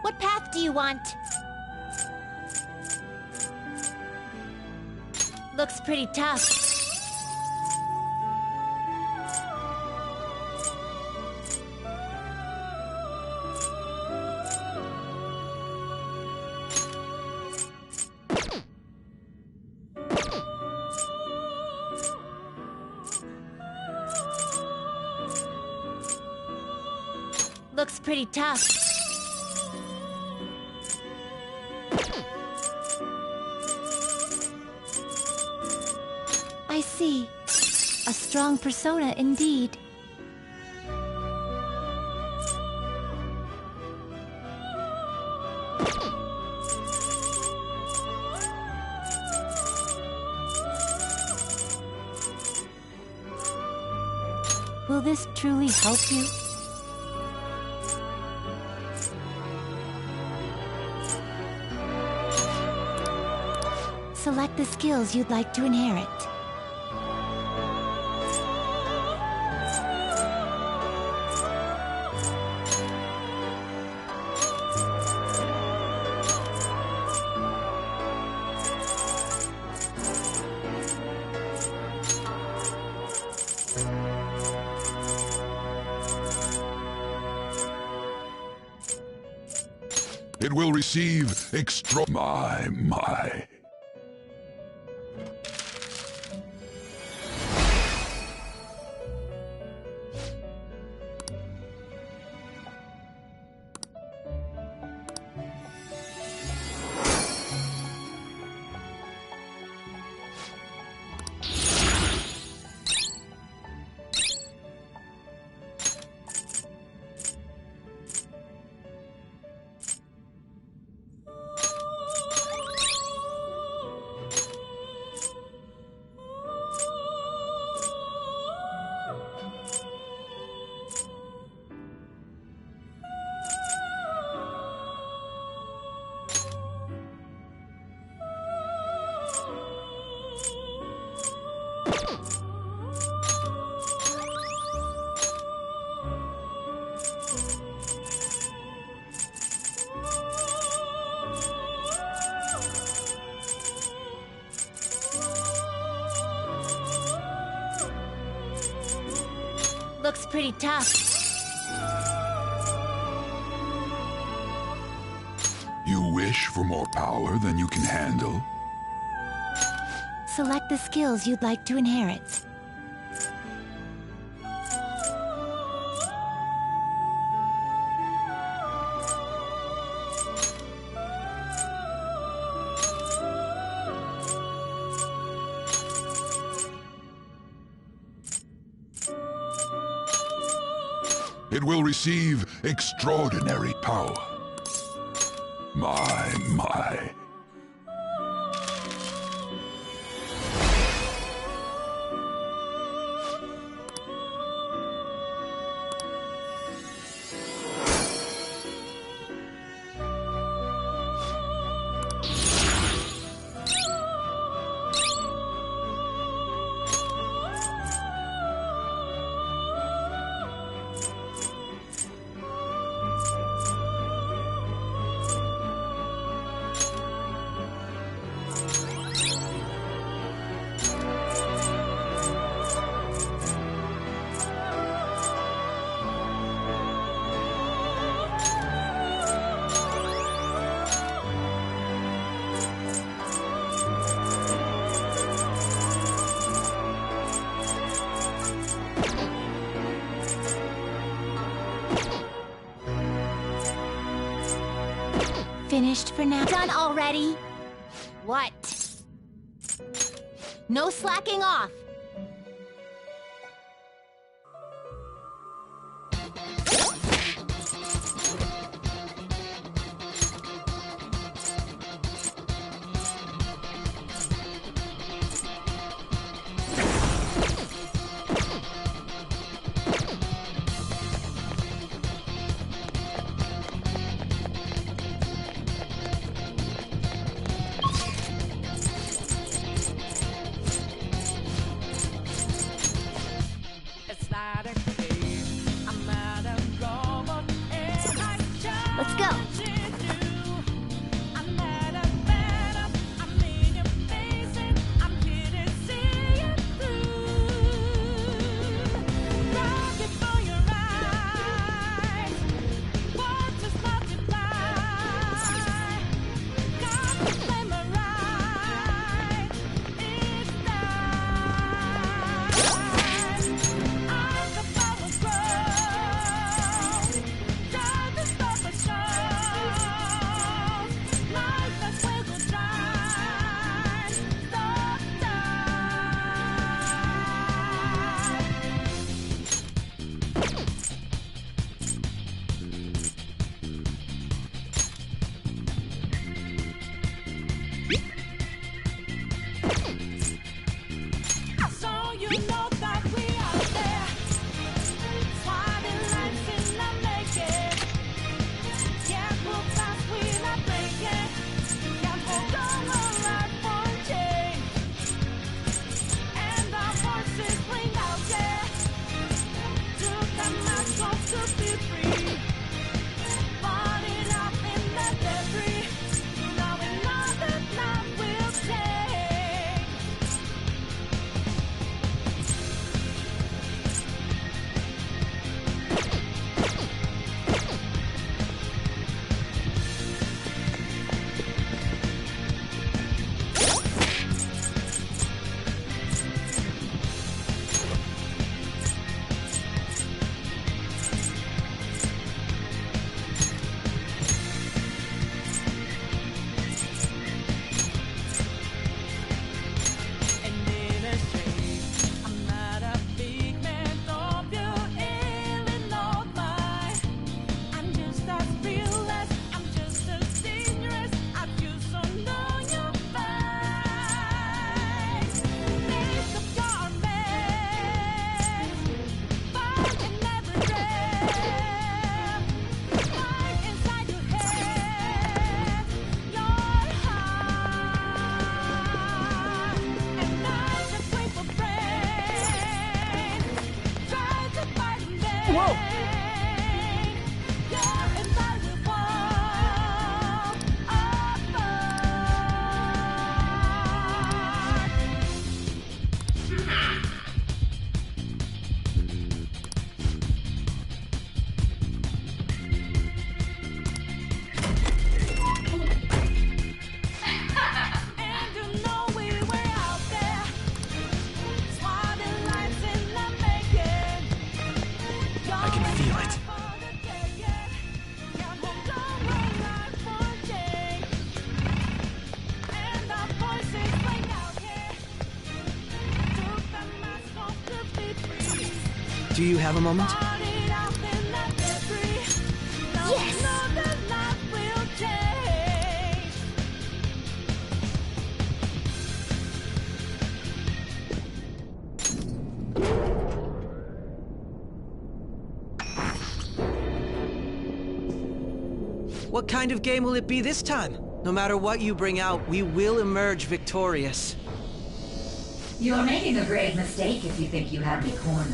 What path do you want? Looks pretty tough. Looks pretty tough. I see. A strong persona indeed. Will this truly help you? Select the skills you'd like to inherit. It will receive extra... My. looks pretty tough. You wish for more power than you can handle? Select the skills you'd like to inherit. It will receive extraordinary power. My. Finished for now. Done already? What? No slacking off. Let's go. Do you have a moment? Yes! What kind of game will it be this time? No matter what you bring out, we will emerge victorious. You're making a grave mistake if you think you have me cornered.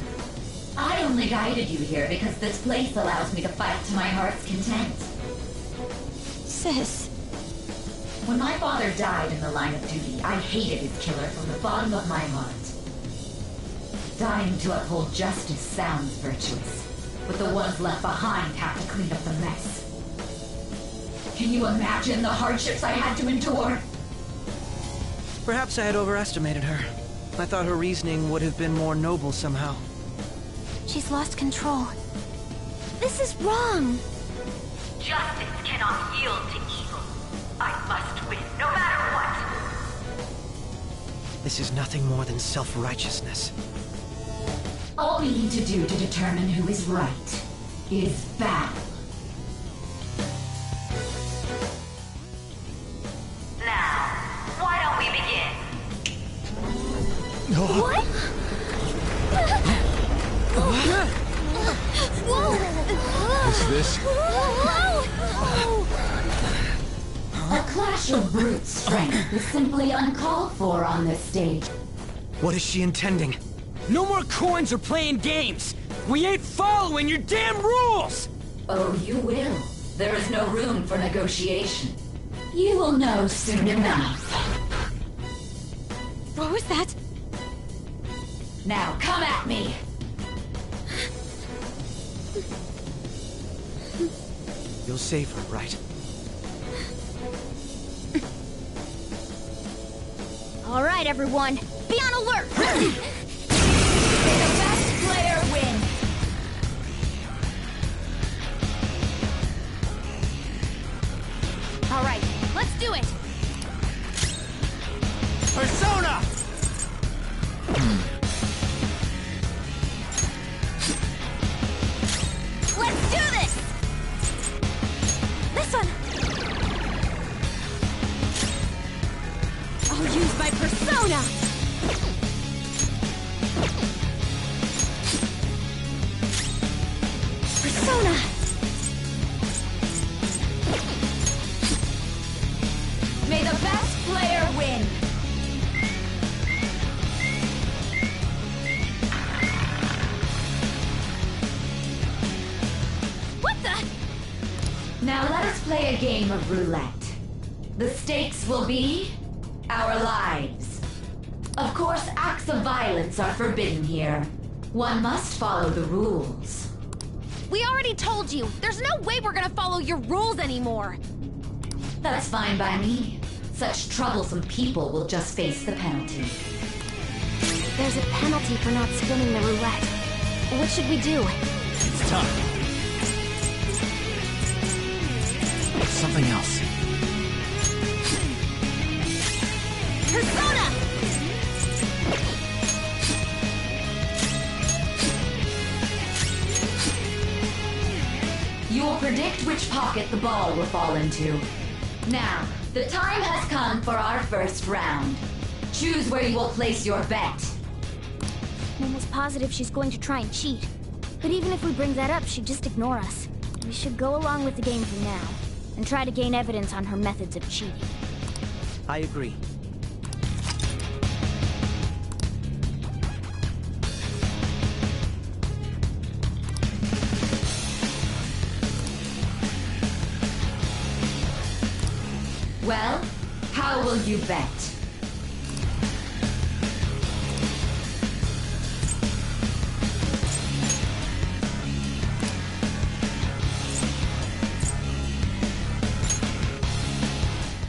I only guided you here because this place allows me to fight to my heart's content. Sis. When my father died in the line of duty, I hated his killer from the bottom of my heart. Dying to uphold justice sounds virtuous, but the ones left behind have to clean up the mess. Can you imagine the hardships I had to endure? Perhaps I had overestimated her. I thought her reasoning would have been more noble somehow. She's lost control. This is wrong. Justice cannot yield to evil. I must win, no matter what. This is nothing more than self-righteousness. All we need to do to determine who is right is battle. Now, why don't we begin? What? Is this? A clash of brute strength is simply uncalled for on this stage. What is she intending? No more coins or playing games! We ain't following your damn rules! Oh, you will. There is no room for negotiation. You will know soon enough. What was that? Now come at me! You'll save her, right? All right, everyone. Be on alert! May the best player win! All right, let's do it! Persona! Let's do this! This one! I'll use my persona! Persona! May the best player win! What the? Now let us play a game of roulette. The stakes will be our lives. Of course, acts of violence are forbidden here. One must follow the rules. We already told you. There's no way we're gonna follow your rules anymore. That's fine by me. Such troublesome people will just face the penalty. There's a penalty for not spinning the roulette. What should we do? It's time. Something else. Persona! You will predict which pocket the ball will fall into. Now, the time has come for our first round. Choose where you will place your bet. I'm almost positive she's going to try and cheat. But even if we bring that up, she'd just ignore us. We should go along with the game for now, and try to gain evidence on her methods of cheating. I agree. Well, how will you bet?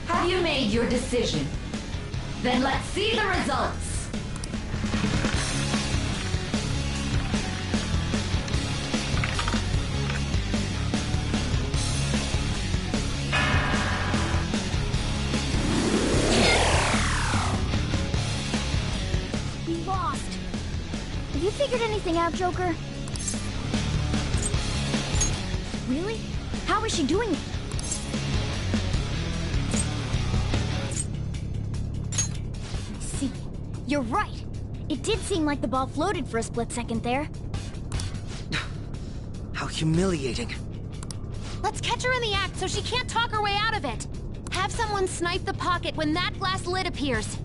Have you made your decision? Then let's see the results. We lost. Have you figured anything out, Joker? Really? How is she doing it? See, you're right. It did seem like the ball floated for a split second there. How humiliating. Let's catch her in the act so she can't talk her way out of it. Have someone snipe the pocket when that glass lid appears.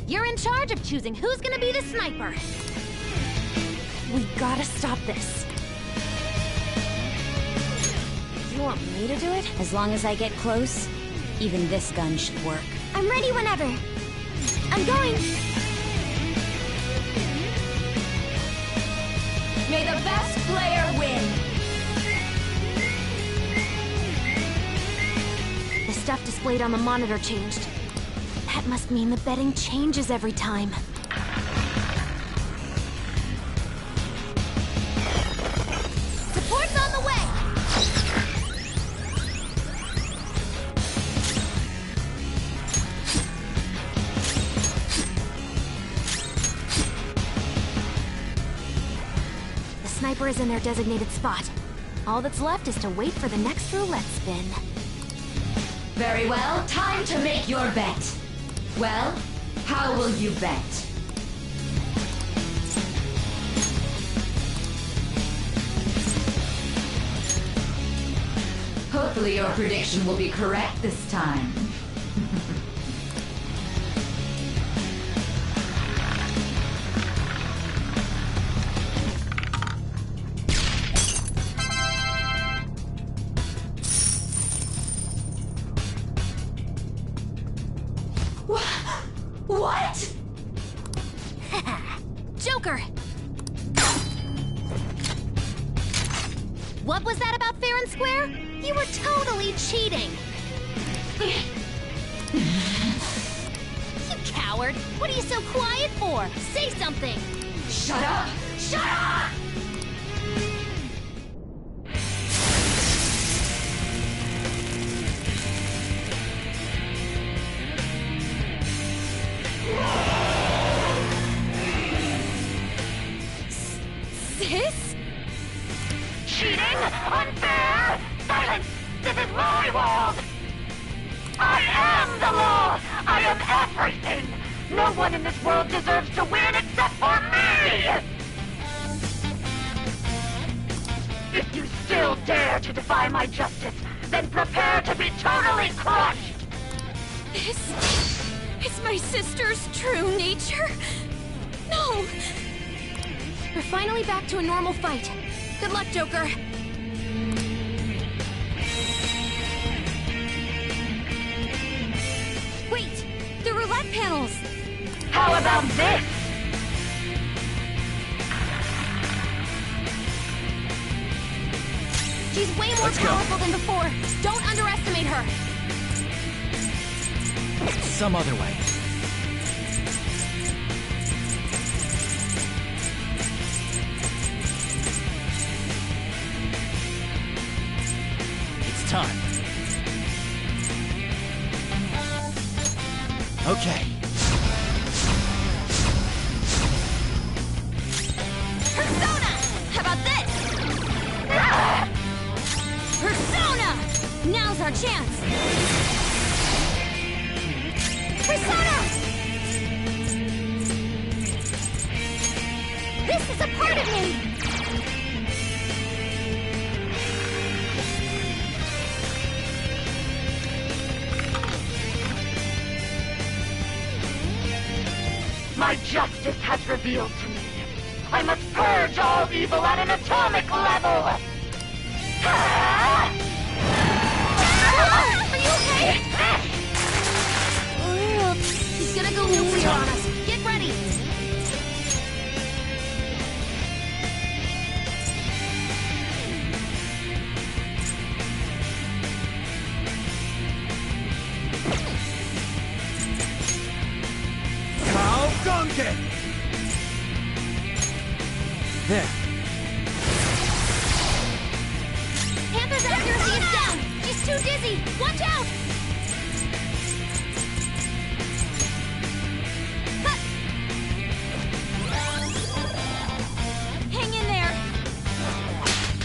You're in charge of choosing who's gonna be the sniper. We gotta stop this. You want me to do it? As long as I get close, even this gun should work. I'm ready whenever. I'm going. May the best player win! The stuff displayed on the monitor changed. That must mean the betting changes every time. Support's on the way! The sniper is in their designated spot. All that's left is to wait for the next roulette spin. Very well, time to make your bet. Well, how will you bet? Hopefully your prediction will be correct this time. What? Joker! What was that about fair and square? You were totally cheating! You coward! What are you so quiet for? Say something! Shut up! Shut up! Sis? Cheating? Unfair? Silence! This is my world! I am the law! I am everything! No one in this world deserves to win except for me! If you still dare to defy my justice, then prepare to be totally crushed! This is my sister's true nature? No! We're finally back to a normal fight. Good luck, Joker. Wait! The roulette panels! How about this? She's way more powerful than before. Don't underestimate her. Some other way. It's time. Okay. Persona! How about this? Persona! Now's our chance. Persona! This is a part of me! My justice has revealed to me. I must purge all evil at an atomic level! Are you okay? He's gonna go nuclear on us. Get ready! Donkey! There. Panther's accuracy is down! She's too dizzy! Watch out! Hang in there!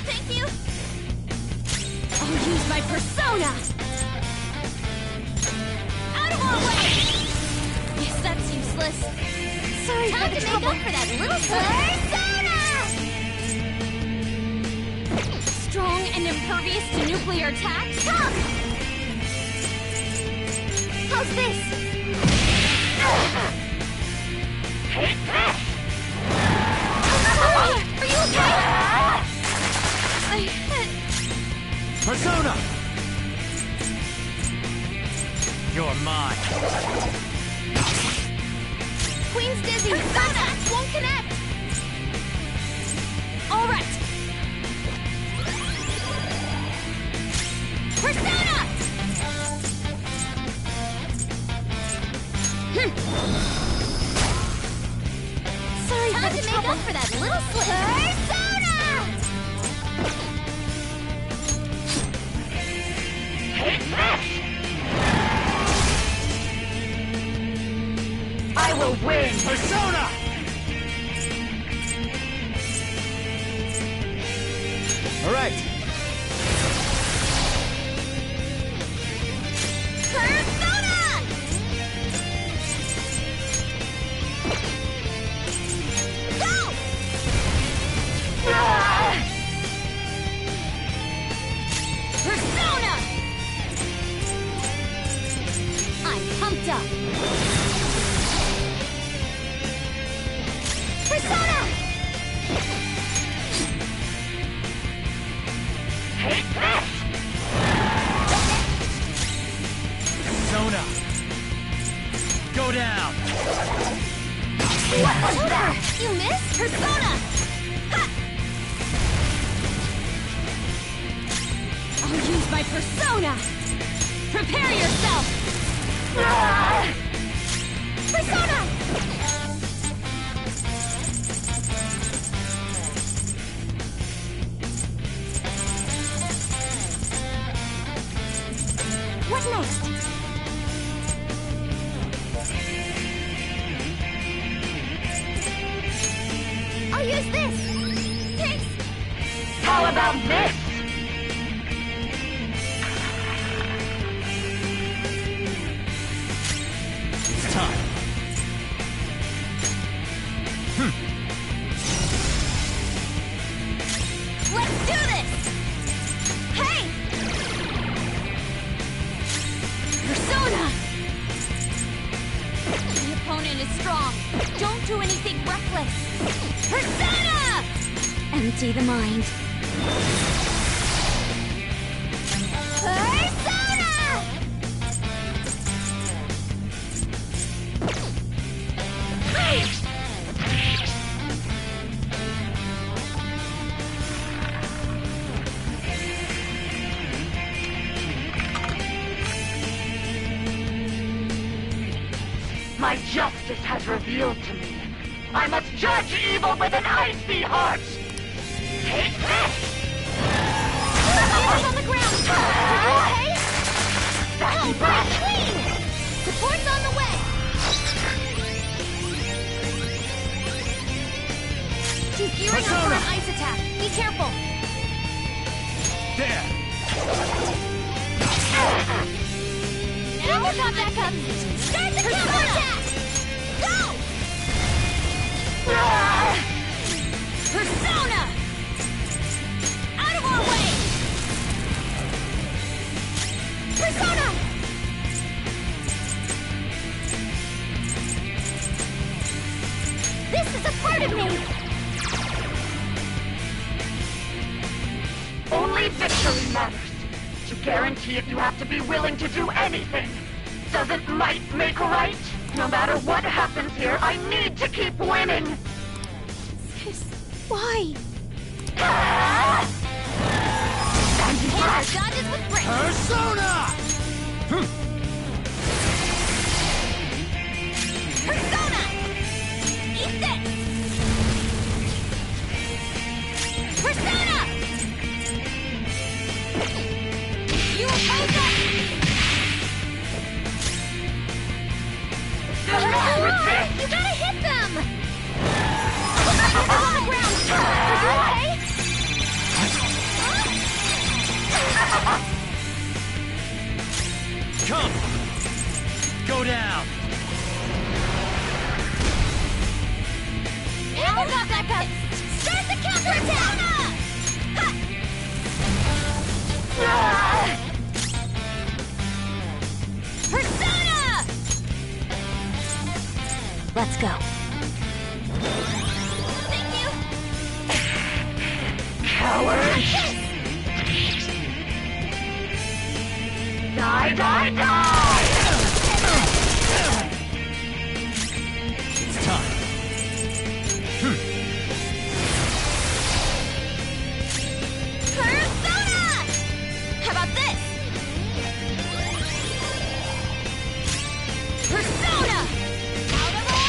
Thank you! useless. Sorry for the trouble. For that little persona! Strong and impervious to nuclear attacks? Come! How's this? Take this! Sorry! Are you okay? Persona! You're mine. Queen's dizzy. That won't connect. All right. Persona! Sorry for the trouble. Make up for that little slip. Persona! Take this! I will win! Persona! All right. Persona! Go! Persona! I'm pumped up. Persona! Take this! Persona! Go down! What was that? You missed? Persona! Ha! I'll use my persona! Prepare yourself! Persona! What next? I'll use this! Thanks! How about this? It's time. Let's do this! Hey! Persona! The opponent is strong. Don't do anything reckless. Persona! Empty the mind. Persona! My justice has revealed to me. I must judge evil with an icy heart. Take this! He's on the ground! Are you okay? Sassy brat! Queen! Support's on the way! She's gearing up for an ice attack. Be careful! There! Now we've got back up! Start the counterattack! Go! Persona! Out of our way! Persona! This is a part of me! Only victory matters. To guarantee it, you have to be willing to do anything. Doesn't might make right? No matter what happens here, I need to keep winning! Why? Sassy brat! Dodges with grace! Persona! Persona! Eat this! Persona! You oppose that! You gotta hit them! You're on the ground! Are you okay? Come! Go down! Let's go. Thank you! Coward! Die, die, die! It's time. Persona! How about this? Persona! Out of our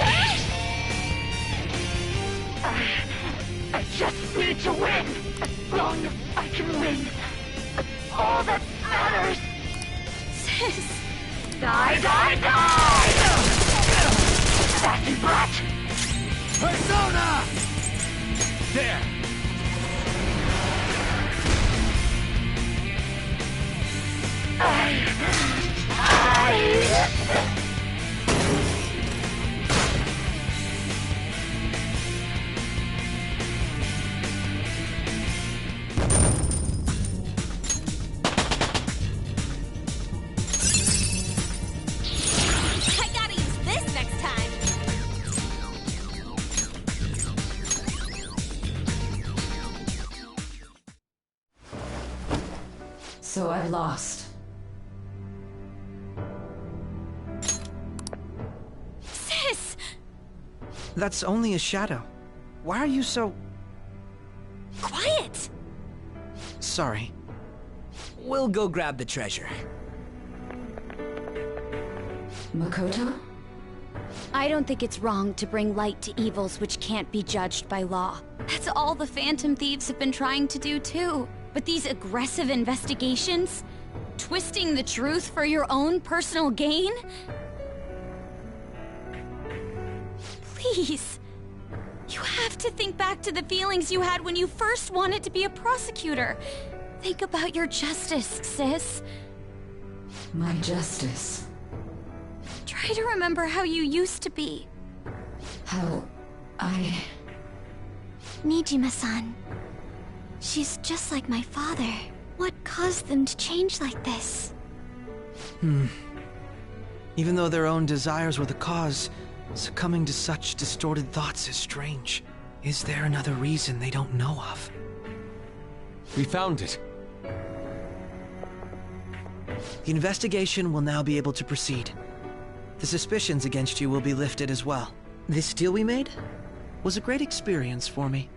way! I just need to win. As long as I can win. That's all that matters. Sis! Die, die, die! Sassy brat! Persona! There! I gotta use this next time! So I've lost. Sis! That's only a shadow. Why are you so... Quiet! Sorry. We'll go grab the treasure. Makoto? I don't think it's wrong to bring light to evils which can't be judged by law. That's all the Phantom Thieves have been trying to do too. But these aggressive investigations? Twisting the truth for your own personal gain? Please. You have to think back to the feelings you had when you first wanted to be a prosecutor. Think about your justice, sis. My justice. Try to remember how you used to be. How I... Nijima-san. She's just like my father. What caused them to change like this? Even though their own desires were the cause, succumbing to such distorted thoughts is strange. Is there another reason they don't know of? We found it. The investigation will now be able to proceed. The suspicions against you will be lifted as well. This deal we made was a great experience for me.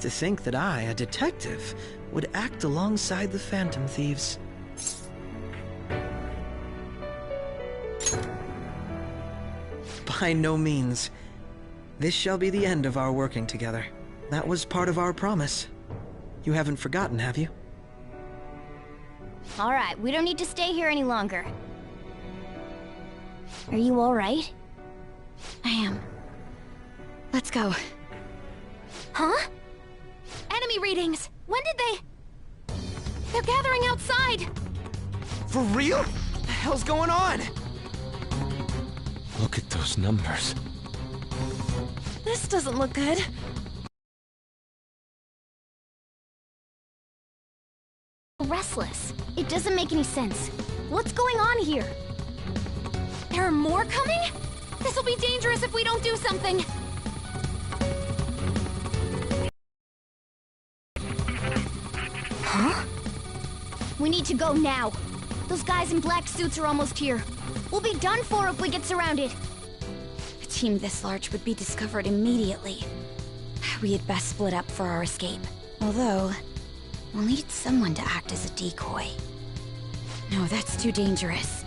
To think that I, a detective, would act alongside the Phantom Thieves. By no means. This shall be the end of our working together. That was part of our promise. You haven't forgotten, have you? All right, we don't need to stay here any longer. Are you all right? I am. Let's go. Huh? Enemy readings! When did they... They're gathering outside! For real? What the hell's going on? Look at those numbers. This doesn't look good. Restless. It doesn't make any sense. What's going on here? There are more coming? This'll be dangerous if we don't do something! Huh? We need to go now. Those guys in black suits are almost here. We'll be done for if we get surrounded. A team this large would be discovered immediately. We had best split up for our escape. Although, we'll need someone to act as a decoy. No, that's too dangerous.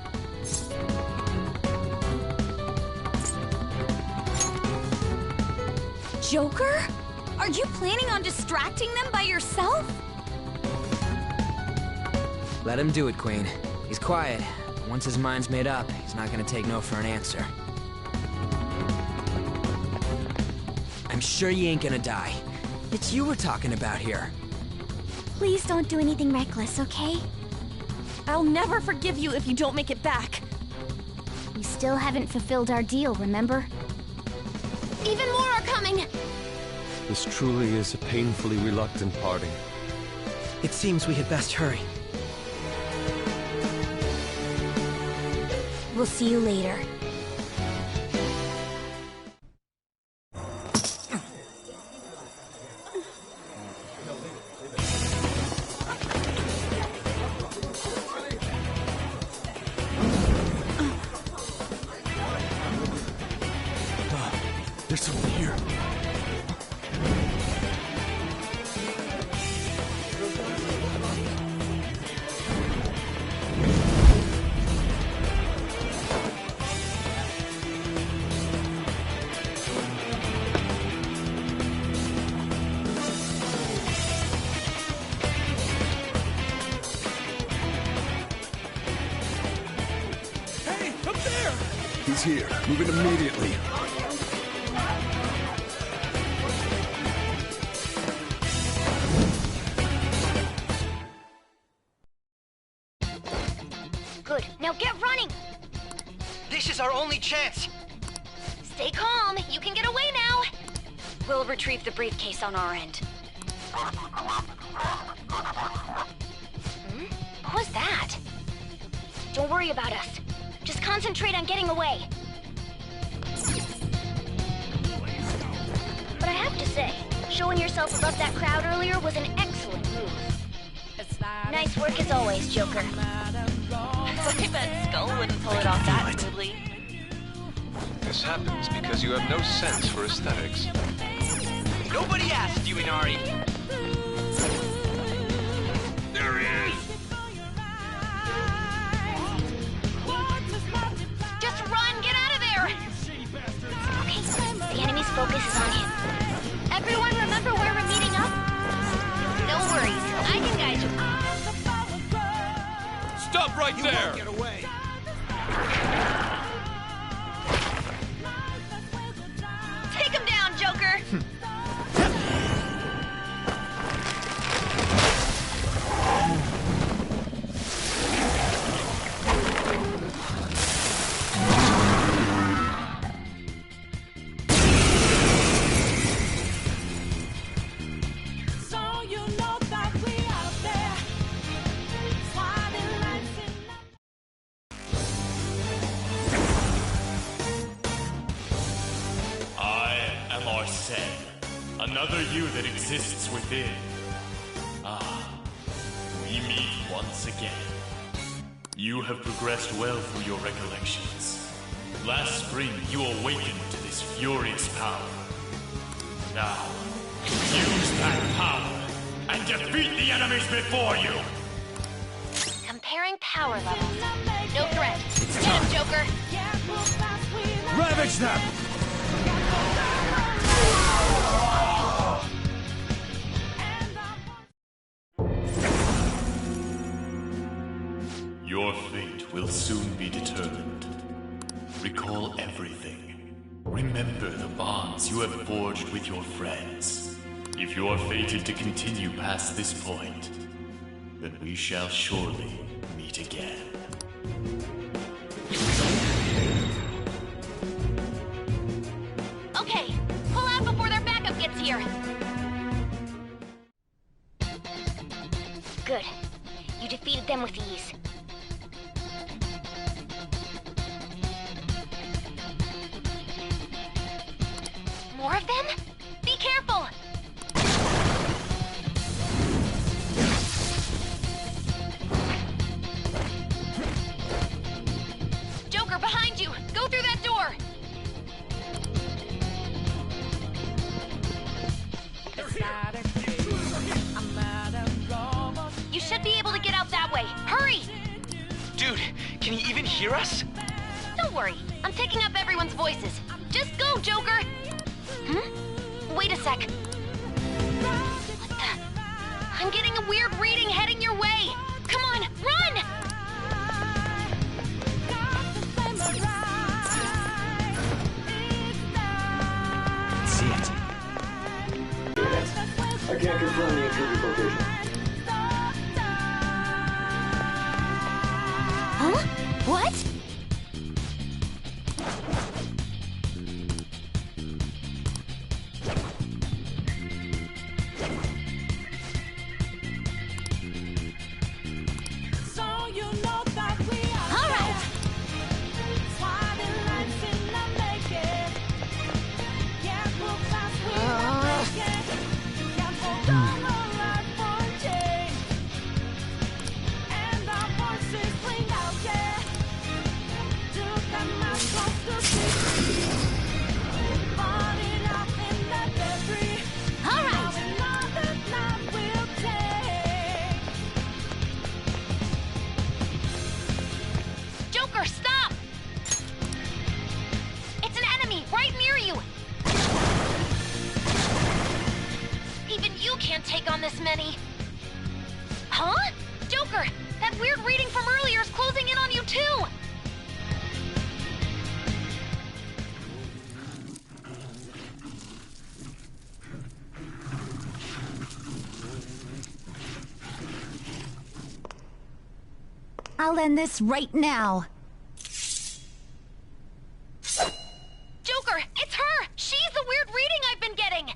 Joker? Are you planning on distracting them by yourself? Let him do it, Queen. He's quiet. Once his mind's made up, he's not gonna take no for an answer. I'm sure you ain't gonna die. It's you we're talking about here. Please don't do anything reckless, okay? I'll never forgive you if you don't make it back. We still haven't fulfilled our deal, remember? Even more are coming! This truly is a painfully reluctant parting. It seems we had best hurry. We'll see you later. There's someone here. Hey, up there! He's here. Move it immediately. Good. Now get running! This is our only chance! Stay calm. You can get away now. We'll retrieve the briefcase on our end. What was that? Don't worry about us. Just concentrate on getting away. But I have to say, showing yourself above that crowd earlier was an excellent move. Nice work as always, Joker. I bet Skull wouldn't pull it off that smoothly. This happens because you have no sense for aesthetics. Nobody asked you, Inari! There he is! Just run! Get out of there! Okay, the enemy's focus is on him. Everyone remember where we're meeting up? No worries. I can guide you. Stop right there! Get away! Take him down, Joker! So you know that we out there, sliding lights in I am Arsene, another you that exists within. Ah, we meet once again. You have progressed well through your recollections. Last spring, you awakened to this furious power. Now, use that power and defeat the enemies before you! Comparing power levels. No threat. It's Get him, time. Joker! Ravage them! Your fate will soon be determined. Recall everything. Remember the bonds you have forged with your friends. If you are fated to continue past this point, then we shall surely meet again. Okay, pull out before their backup gets here. Good. You defeated them with ease. More of them? Be careful! Joker, behind you! Go through that door! You should be able to get out that way. Hurry! Dude, can he even hear us? Don't worry. I'm picking up everyone's voices. Just go, Joker! Wait a sec. What the? I'm getting a weird reading heading your way. Come on, run! See it. I can't confirm the intruder's location. Huh? What? any. Huh? Joker, that weird reading from earlier is closing in on you too! I'll end this right now. Joker, it's her! She's the weird reading I've been getting!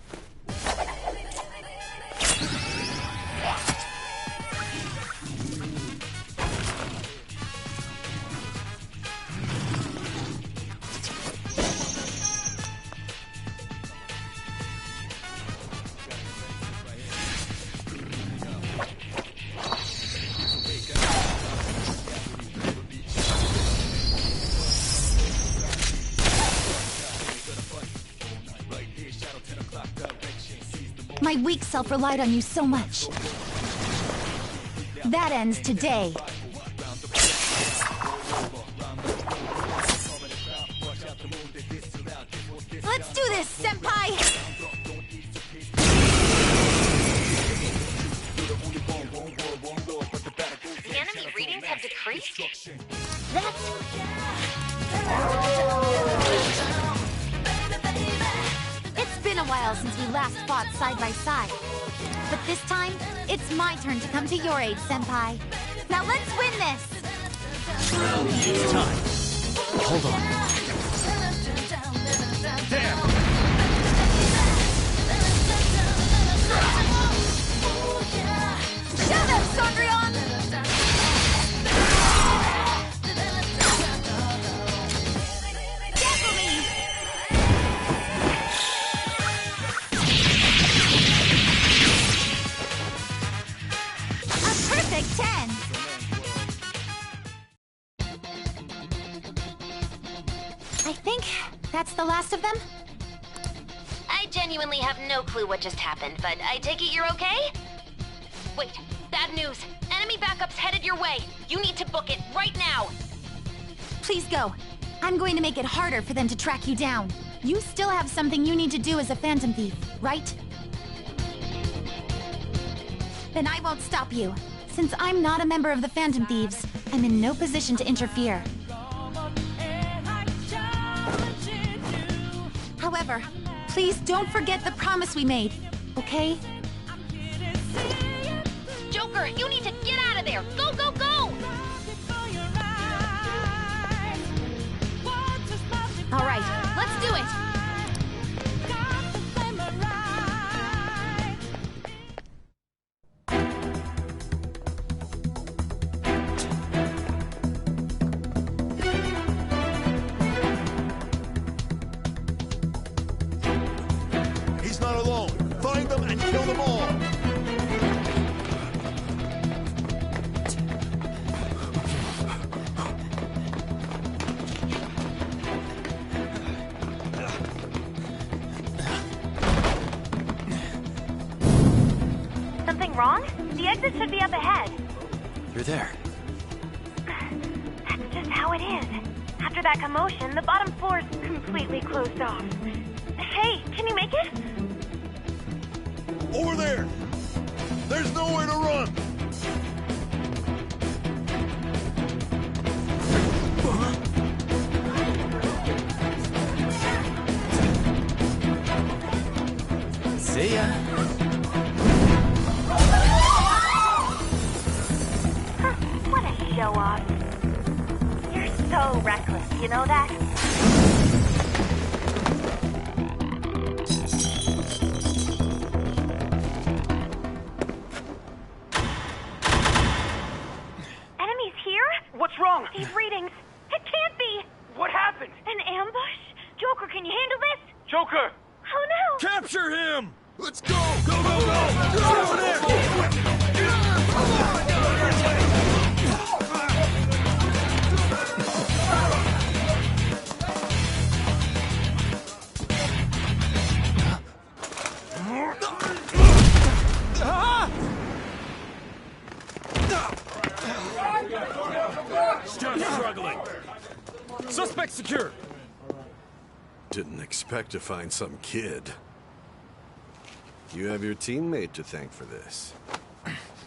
My weak self relied on you so much. That ends today. Let's do this, Senpai! The enemy readings have decreased? It's been a while since we last fought side by side. But this time, it's my turn to come to your aid, Senpai. Now let's win this! It's time. Hold on. Damn! Shut up, Sondrion! Tackle me! A perfect 10! I think that's the last of them? I genuinely have no clue what just happened, but I take it you're okay? Wait, bad news. Enemy backup's headed your way. You need to book it right now. Please go. I'm going to make it harder for them to track you down. You still have something you need to do as a Phantom Thief, right? Then I won't stop you. Since I'm not a member of the Phantom Thieves, I'm in no position to interfere. However, please don't forget the promise we made, okay? Joker, you need to get out of there! Go, go, go! All right, let's do it! He's not alone. Find them and kill them all. Something wrong? The exit should be up ahead. You're there. That's just how it is. After that commotion, the bottom floor's completely closed off. Hey, can you make it? Over there. There's nowhere to run. See ya. What a show-off. You're so reckless, you know that? Enemies here? What's wrong? These readings. It can't be. What happened? An ambush? Joker, can you handle this? Joker! Oh no! Capture him! Let's go! Go, go, go! Over there! Still struggling. Suspect secure. Didn't expect to find some kid. You have your teammate to thank for this.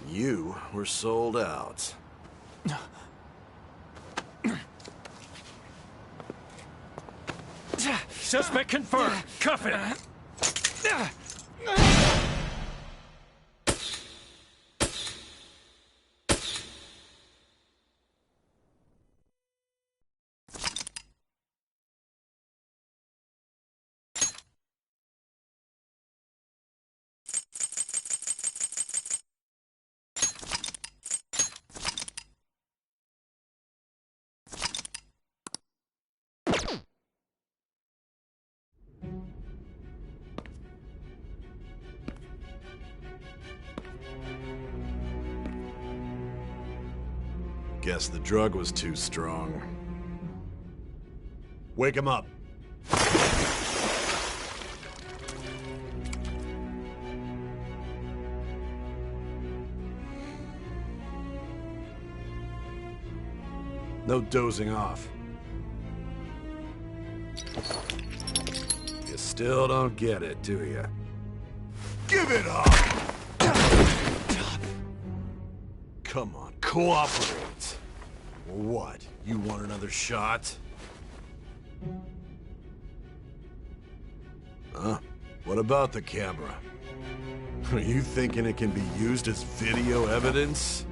You were sold out. Suspect confirmed. Cuff him. Guess the drug was too strong. Wake him up. No dozing off. You still don't get it, do you? Give it up! Come on, cooperate. What? You want another shot? Huh? What about the camera? Are you thinking it can be used as video evidence?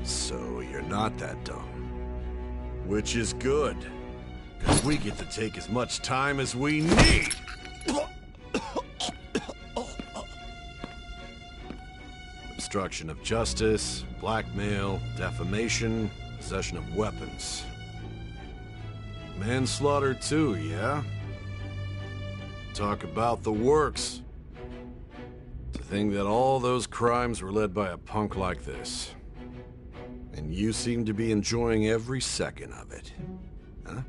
So you're not that dumb. Which is good. Because we get to take as much time as we need. Obstruction of justice, blackmail, defamation, possession of weapons. Manslaughter too, yeah? Talk about the works. To think that all those crimes were led by a punk like this. And you seem to be enjoying every second of it. Huh?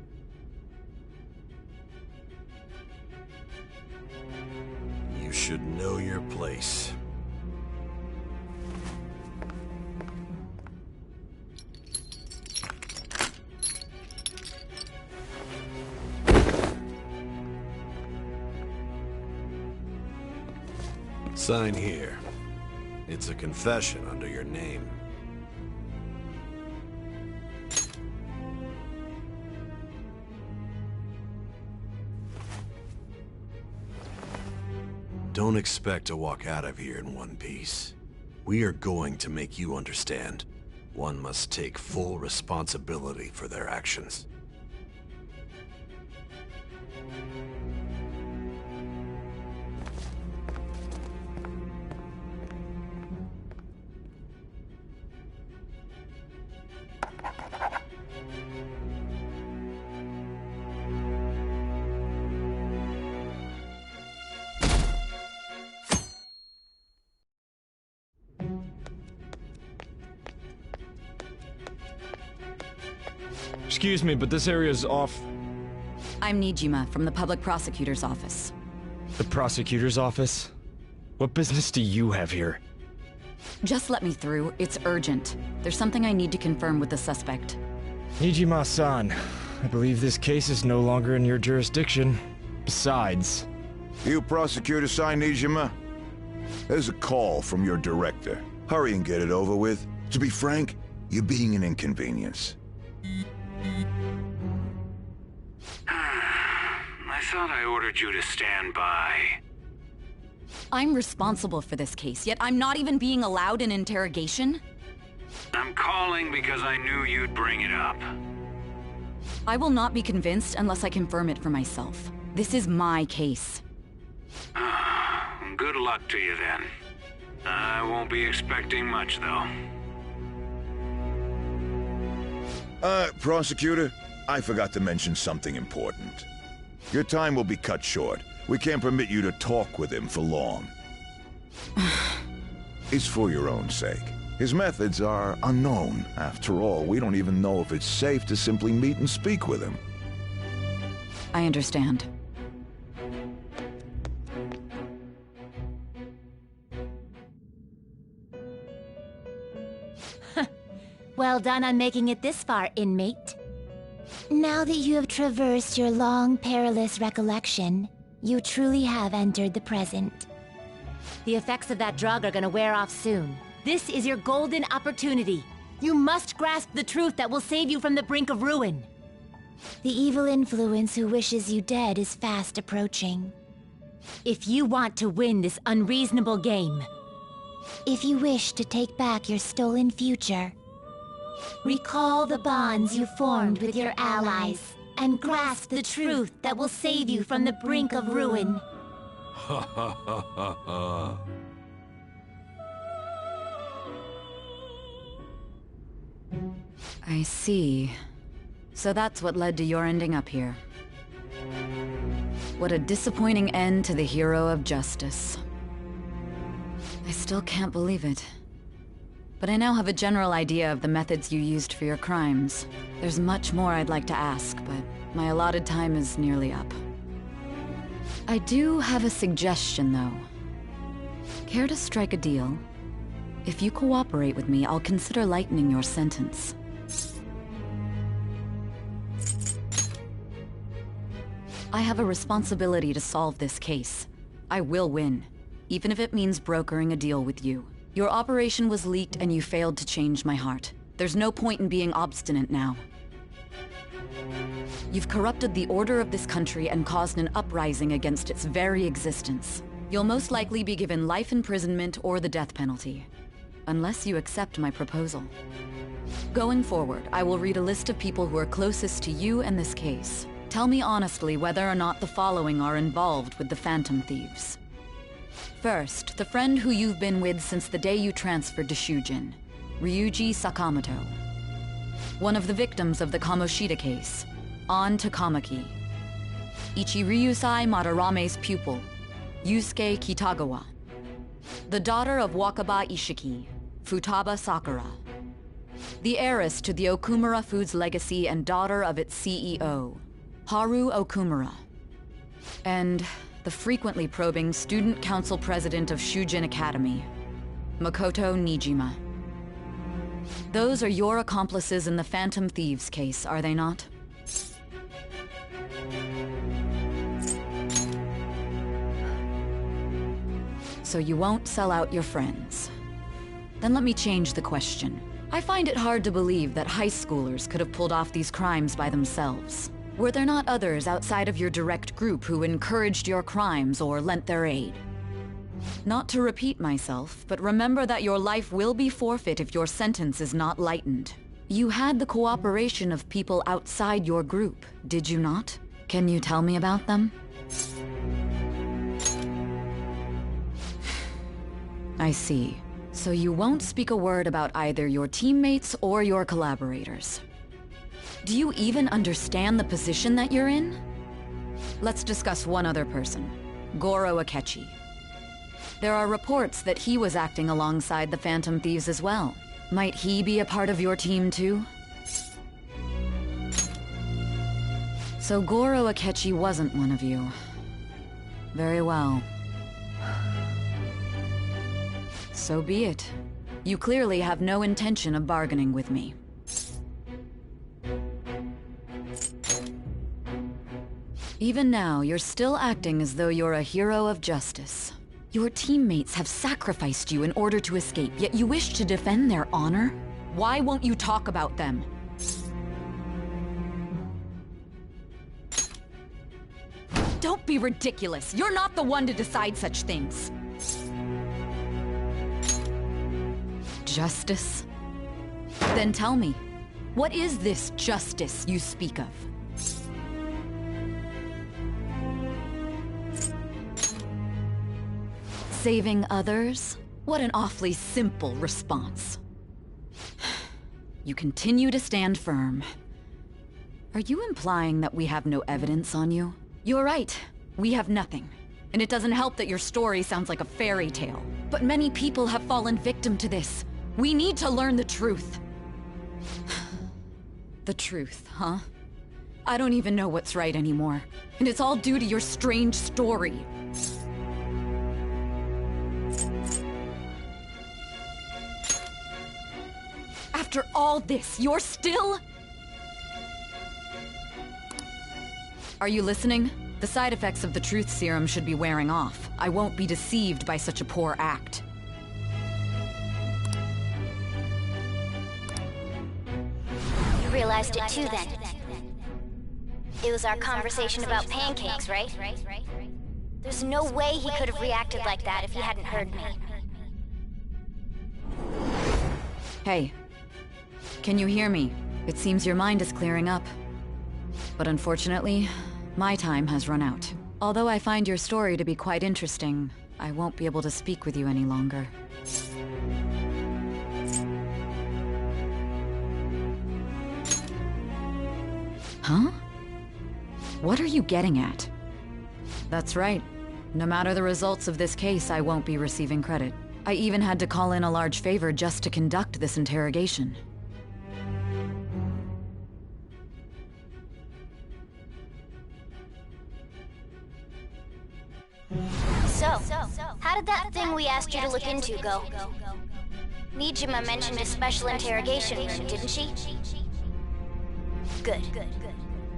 You should know your place. Sign here. It's a confession under your name. Don't expect to walk out of here in one piece. We are going to make you understand. One must take full responsibility for their actions. Excuse me, but this area's off. I'm Nijima from the public prosecutor's office. The prosecutor's office? What business do you have here? Just let me through. It's urgent. There's something I need to confirm with the suspect. Nijima-san, I believe this case is no longer in your jurisdiction. Besides... You Prosecutor Sae Nijima? There's a call from your director. Hurry and get it over with. To be frank, you're being an inconvenience. I thought I ordered you to stand by. I'm responsible for this case, yet I'm not even being allowed an interrogation? I'm calling because I knew you'd bring it up. I will not be convinced unless I confirm it for myself. This is my case. Good luck to you then. I won't be expecting much, though. Prosecutor, I forgot to mention something important. Your time will be cut short. We can't permit you to talk with him for long. It's for your own sake. His methods are unknown. After all, we don't even know if it's safe to simply meet and speak with him. I understand. Well done on making it this far, inmate. Now that you have traversed your long, perilous recollection, you truly have entered the present. The effects of that drug are gonna wear off soon. This is your golden opportunity. You must grasp the truth that will save you from the brink of ruin. The evil influence who wishes you dead is fast approaching. If you want to win this unreasonable game, if you wish to take back your stolen future, recall the bonds you formed with your allies and grasp the truth that will save you from the brink of ruin. Ha ha ha ha ha. I see. So that's what led to your ending up here. What a disappointing end to the hero of justice. I still can't believe it. But I now have a general idea of the methods you used for your crimes. There's much more I'd like to ask, but my allotted time is nearly up. I do have a suggestion, though. Care to strike a deal? If you cooperate with me, I'll consider lightening your sentence. I have a responsibility to solve this case. I will win, even if it means brokering a deal with you. Your operation was leaked and you failed to change my heart. There's no point in being obstinate now. You've corrupted the order of this country and caused an uprising against its very existence. You'll most likely be given life imprisonment or the death penalty, unless you accept my proposal. Going forward, I will read a list of people who are closest to you and this case. Tell me honestly whether or not the following are involved with the Phantom Thieves. First, the friend who you've been with since the day you transferred to Shujin, Ryuji Sakamoto. One of the victims of the Kamoshida case, An Takamaki. Ichiryusai Madarame's pupil, Yusuke Kitagawa. The daughter of Wakaba Ishiki, Futaba Sakura. The heiress to the Okumura Foods legacy and daughter of its CEO, Haru Okumura. And the frequently probing student council president of Shujin Academy, Makoto Nijima. Those are your accomplices in the Phantom Thieves case, are they not? So you won't sell out your friends. Then let me change the question. I find it hard to believe that high schoolers could have pulled off these crimes by themselves. Were there not others outside of your direct group who encouraged your crimes or lent their aid? Not to repeat myself, but remember that your life will be forfeit if your sentence is not lightened. You had the cooperation of people outside your group, did you not? Can you tell me about them? I see. So you won't speak a word about either your teammates or your collaborators. Do you even understand the position that you're in? Let's discuss one other person, Goro Akechi. There are reports that he was acting alongside the Phantom Thieves as well. Might he be a part of your team too? So Goro Akechi wasn't one of you. Very well. So be it. You clearly have no intention of bargaining with me. Even now, you're still acting as though you're a hero of justice. Your teammates have sacrificed you in order to escape, yet you wish to defend their honor? Why won't you talk about them? Don't be ridiculous. You're not the one to decide such things. Justice? Then tell me, what is this justice you speak of? Saving others? What an awfully simple response. You continue to stand firm. Are you implying that we have no evidence on you? You're right. We have nothing. And it doesn't help that your story sounds like a fairy tale. But many people have fallen victim to this. We need to learn the truth. The truth, huh? I don't even know what's right anymore. And it's all due to your strange story. After all this, you're still... Are you listening? The side effects of the truth serum should be wearing off. I won't be deceived by such a poor act. You realized it too then. It was our conversation about pancakes, right? There's no way he could have reacted like that if he hadn't heard me. Hey. Can you hear me? It seems your mind is clearing up. But unfortunately, my time has run out. Although I find your story to be quite interesting, I won't be able to speak with you any longer. Huh? What are you getting at? That's right. No matter the results of this case, I won't be receiving credit. I even had to call in a large favor just to conduct this interrogation. So, how did that thing we asked you to look into go? Nijima mentioned a special interrogation room, didn't she? Good.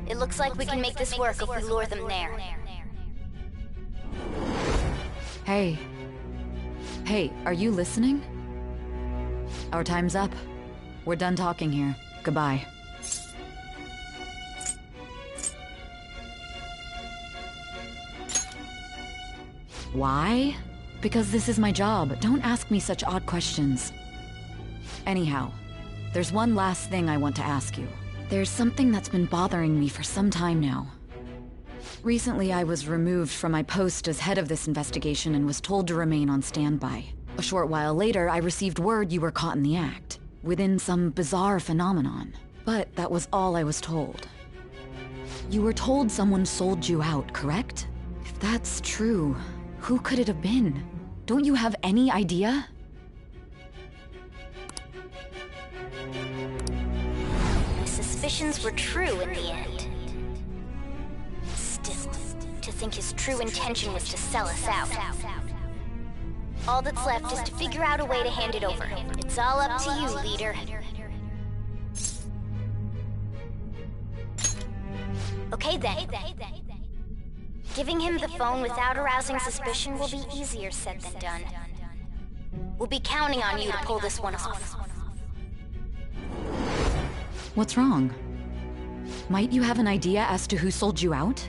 It looks like we can make this work if we lure them there. Hey. Hey, are you listening? Our time's up. We're done talking here. Goodbye. Why? Because this is my job. Don't ask me such odd questions. Anyhow, there's one last thing I want to ask you. There's something that's been bothering me for some time now. Recently, I was removed from my post as head of this investigation and was told to remain on standby. A short while later, I received word you were caught in the act, within some bizarre phenomenon. But that was all I was told. You were told someone sold you out, correct? If that's true, who could it have been? Don't you have any idea? My suspicions were true in the end. Still, to think his true intention was to sell us out. All that's left is to figure out a way to hand it over. It's all up to you, leader. Okay then. Giving him the phone without arousing suspicion will be easier said than done. We'll be counting on you to pull this one off. What's wrong? Might you have an idea as to who sold you out?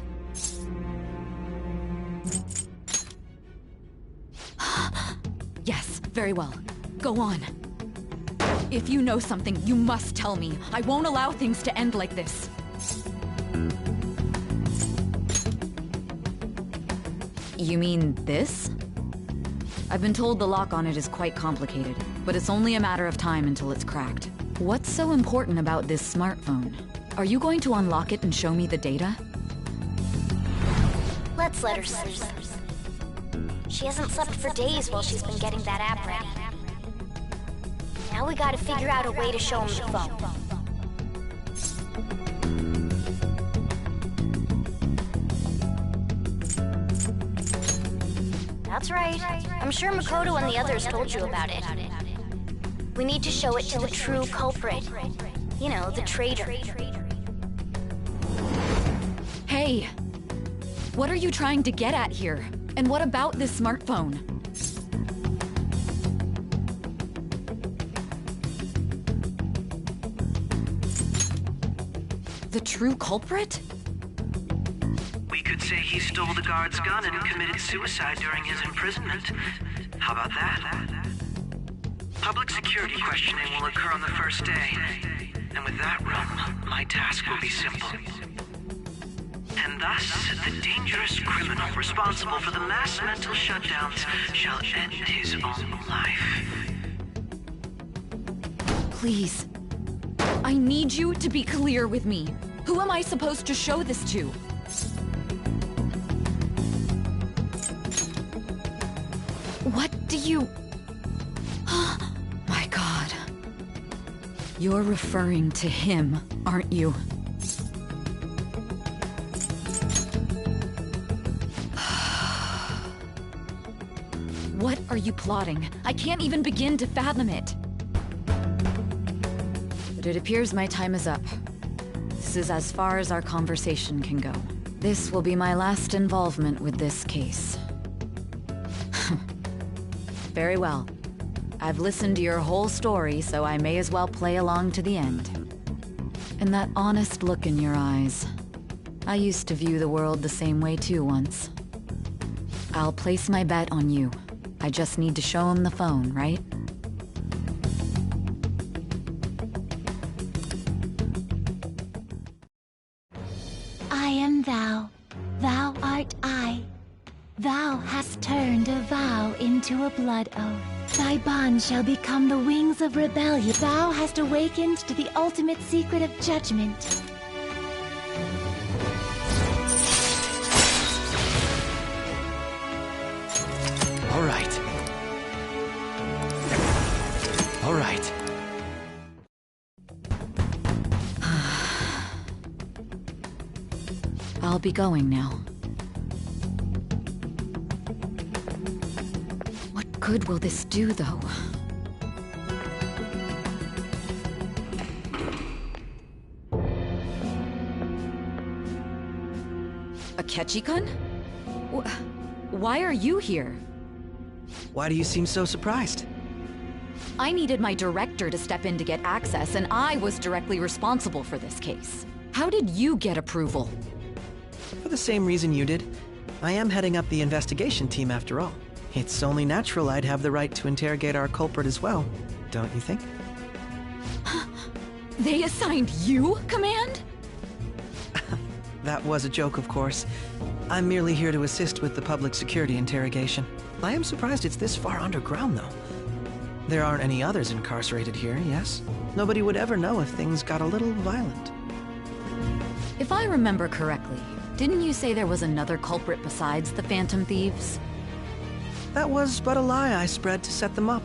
Yes, very well. Go on. If you know something, you must tell me. I won't allow things to end like this. You mean this? I've been told the lock on it is quite complicated, but it's only a matter of time until it's cracked. What's so important about this smartphone? Are you going to unlock it and show me the data? Let's let her sleep. She hasn't slept for days while she's been getting that app ready. Now we gotta figure out a way to show him the phone. That's right. I'm sure Makoto and the others told you about it. We need to show it to the true culprit. You know, the traitor. Hey! What are you trying to get at here? And what about this smartphone? The true culprit? We could say he stole the guard's gun and committed suicide during his imprisonment. How about that? Public security questioning will occur on the first day. And with that room, my task will be simple. And thus, the dangerous criminal responsible for the mass mental shutdowns shall end his own life. Please. I need you to be clear with me. Who am I supposed to show this to? What do you... My God. You're referring to him, aren't you? What are you plotting? I can't even begin to fathom it. But it appears my time is up. This is as far as our conversation can go. This will be my last involvement with this case. Very well. I've listened to your whole story, so I may as well play along to the end. And that honest look in your eyes. I used to view the world the same way too once. I'll place my bet on you. I just need to show him the phone, right? I am thou, thou art I. Thou hast turned a vow into a blood oath. Thy bond shall become the wings of rebellion. Thou hast awakened to the ultimate secret of judgment. All right. All right. I'll be going now. What good will this do, though? Akechi-kun? Why are you here? Why do you seem so surprised? I needed my director to step in to get access, and I was directly responsible for this case. How did you get approval? For the same reason you did. I am heading up the investigation team after all. It's only natural I'd have the right to interrogate our culprit as well, don't you think? They assigned you command? That was a joke, of course. I'm merely here to assist with the public security interrogation. I am surprised it's this far underground, though. There aren't any others incarcerated here, yes? Nobody would ever know if things got a little violent. If I remember correctly, didn't you say there was another culprit besides the Phantom Thieves? That was but a lie I spread to set them up.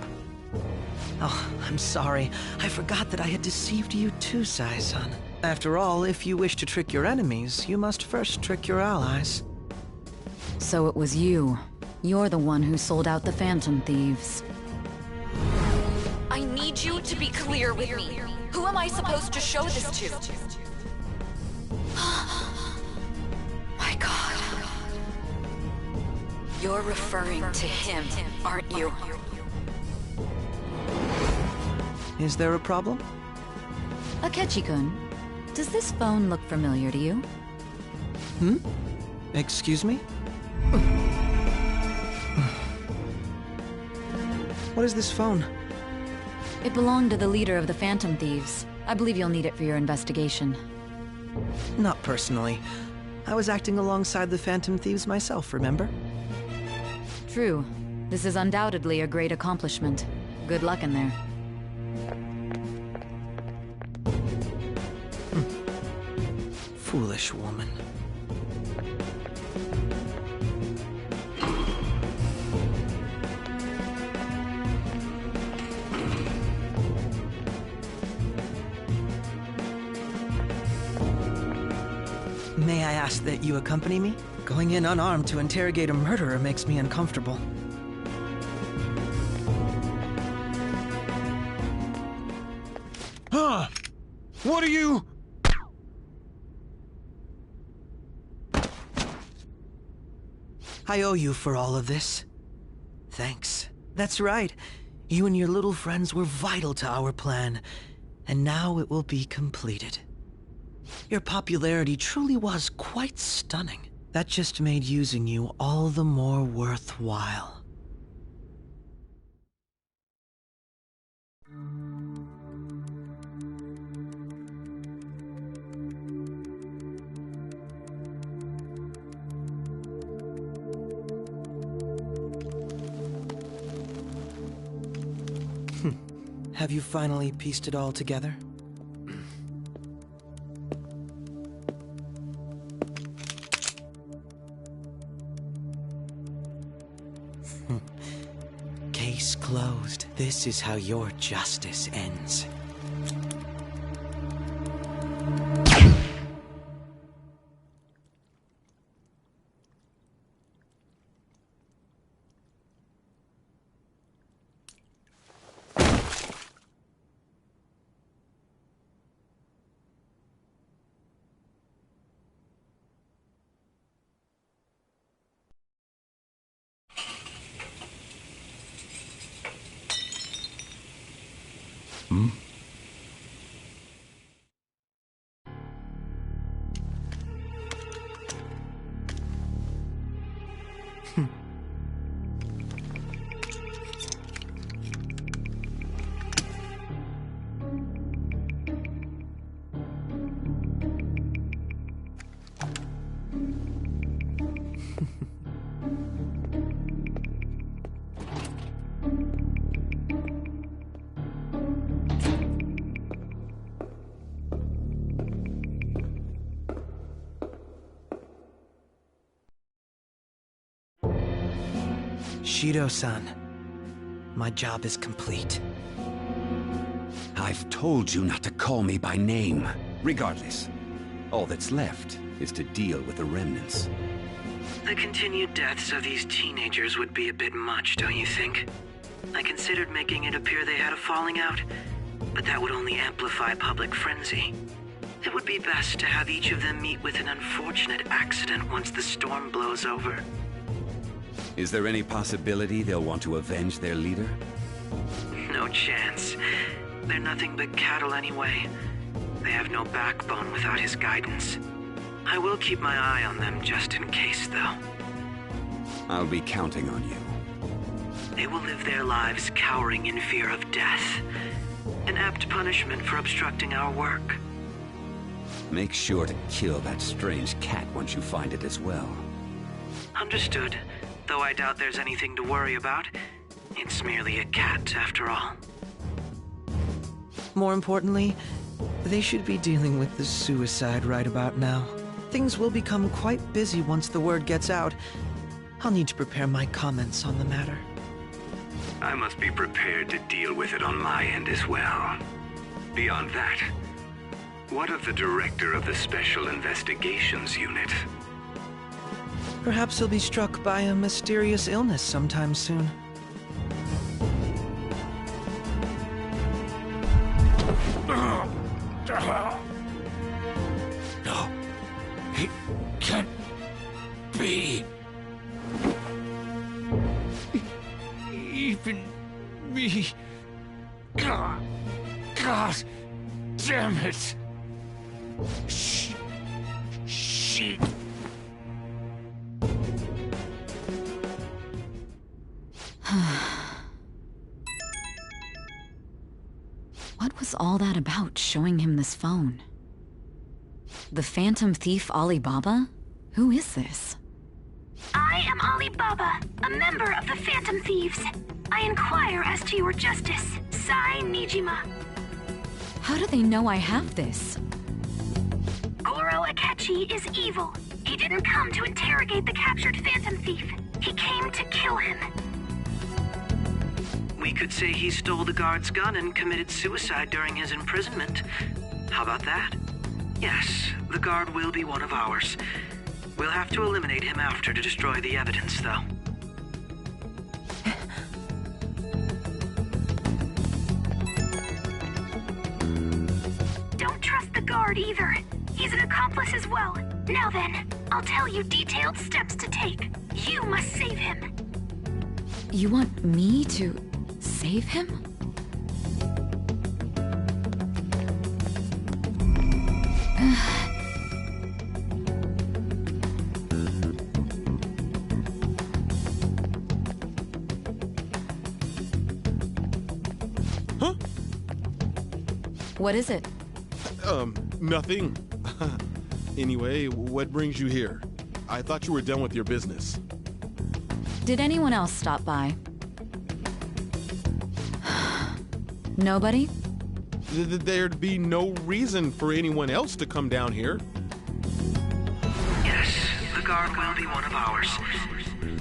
Oh, I'm sorry. I forgot that I had deceived you too, Sae-san. After all, if you wish to trick your enemies, you must first trick your allies. So it was you. You're the one who sold out the Phantom Thieves. I need you to be clear with me. Who am I supposed to show this to? My God. You're referring to him, aren't you? Is there a problem? Akechi-kun, does this phone look familiar to you? Hmm? Excuse me? What is this phone? It belonged to the leader of the Phantom Thieves. I believe you'll need it for your investigation. Not personally. I was acting alongside the Phantom Thieves myself, remember? True. This is undoubtedly a great accomplishment. Good luck in there. Foolish woman. May I ask that you accompany me? Going in unarmed to interrogate a murderer makes me uncomfortable. Huh? What are you... I owe you for all of this. Thanks. That's right. You and your little friends were vital to our plan, and now it will be completed. Your popularity truly was quite stunning. That just made using you all the more worthwhile. Have you finally pieced it all together? Case closed. This is how your justice ends. Hmm? Shido-san, my job is complete. I've told you not to call me by name. Regardless, all that's left is to deal with the remnants. The continued deaths of these teenagers would be a bit much, don't you think? I considered making it appear they had a falling out, but that would only amplify public frenzy. It would be best to have each of them meet with an unfortunate accident once the storm blows over. Is there any possibility they'll want to avenge their leader? No chance. They're nothing but cattle anyway. They have no backbone without his guidance. I will keep my eye on them just in case, though. I'll be counting on you. They will live their lives cowering in fear of death. An apt punishment for obstructing our work. Make sure to kill that strange cat once you find it as well. Understood. Though I doubt there's anything to worry about. It's merely a cat, after all. More importantly, they should be dealing with the suicide right about now. Things will become quite busy once the word gets out. I'll need to prepare my comments on the matter. I must be prepared to deal with it on my end as well. Beyond that, what of the director of the Special Investigations Unit? Perhaps he'll be struck by a mysterious illness sometime soon. No, it can't be. Even me. God damn it. Shit. What was all that about, showing him this phone? The Phantom Thief Alibaba? Who is this? I am Alibaba, a member of the Phantom Thieves. I inquire as to your justice, Sae Nijima. How do they know I have this? Goro Akechi is evil. He didn't come to interrogate the captured Phantom Thief. He came to kill him. We could say he stole the guard's gun and committed suicide during his imprisonment. How about that? Yes, the guard will be one of ours. We'll have to eliminate him after to destroy the evidence, though. Don't trust the guard either. He's an accomplice as well. Now then, I'll tell you detailed steps to take. You must save him. You want me to save him? Huh? What is it? Nothing. Anyway, what brings you here? I thought you were done with your business. Did anyone else stop by? Nobody? There'd be no reason for anyone else to come down here. Yes, the guard will be one of ours.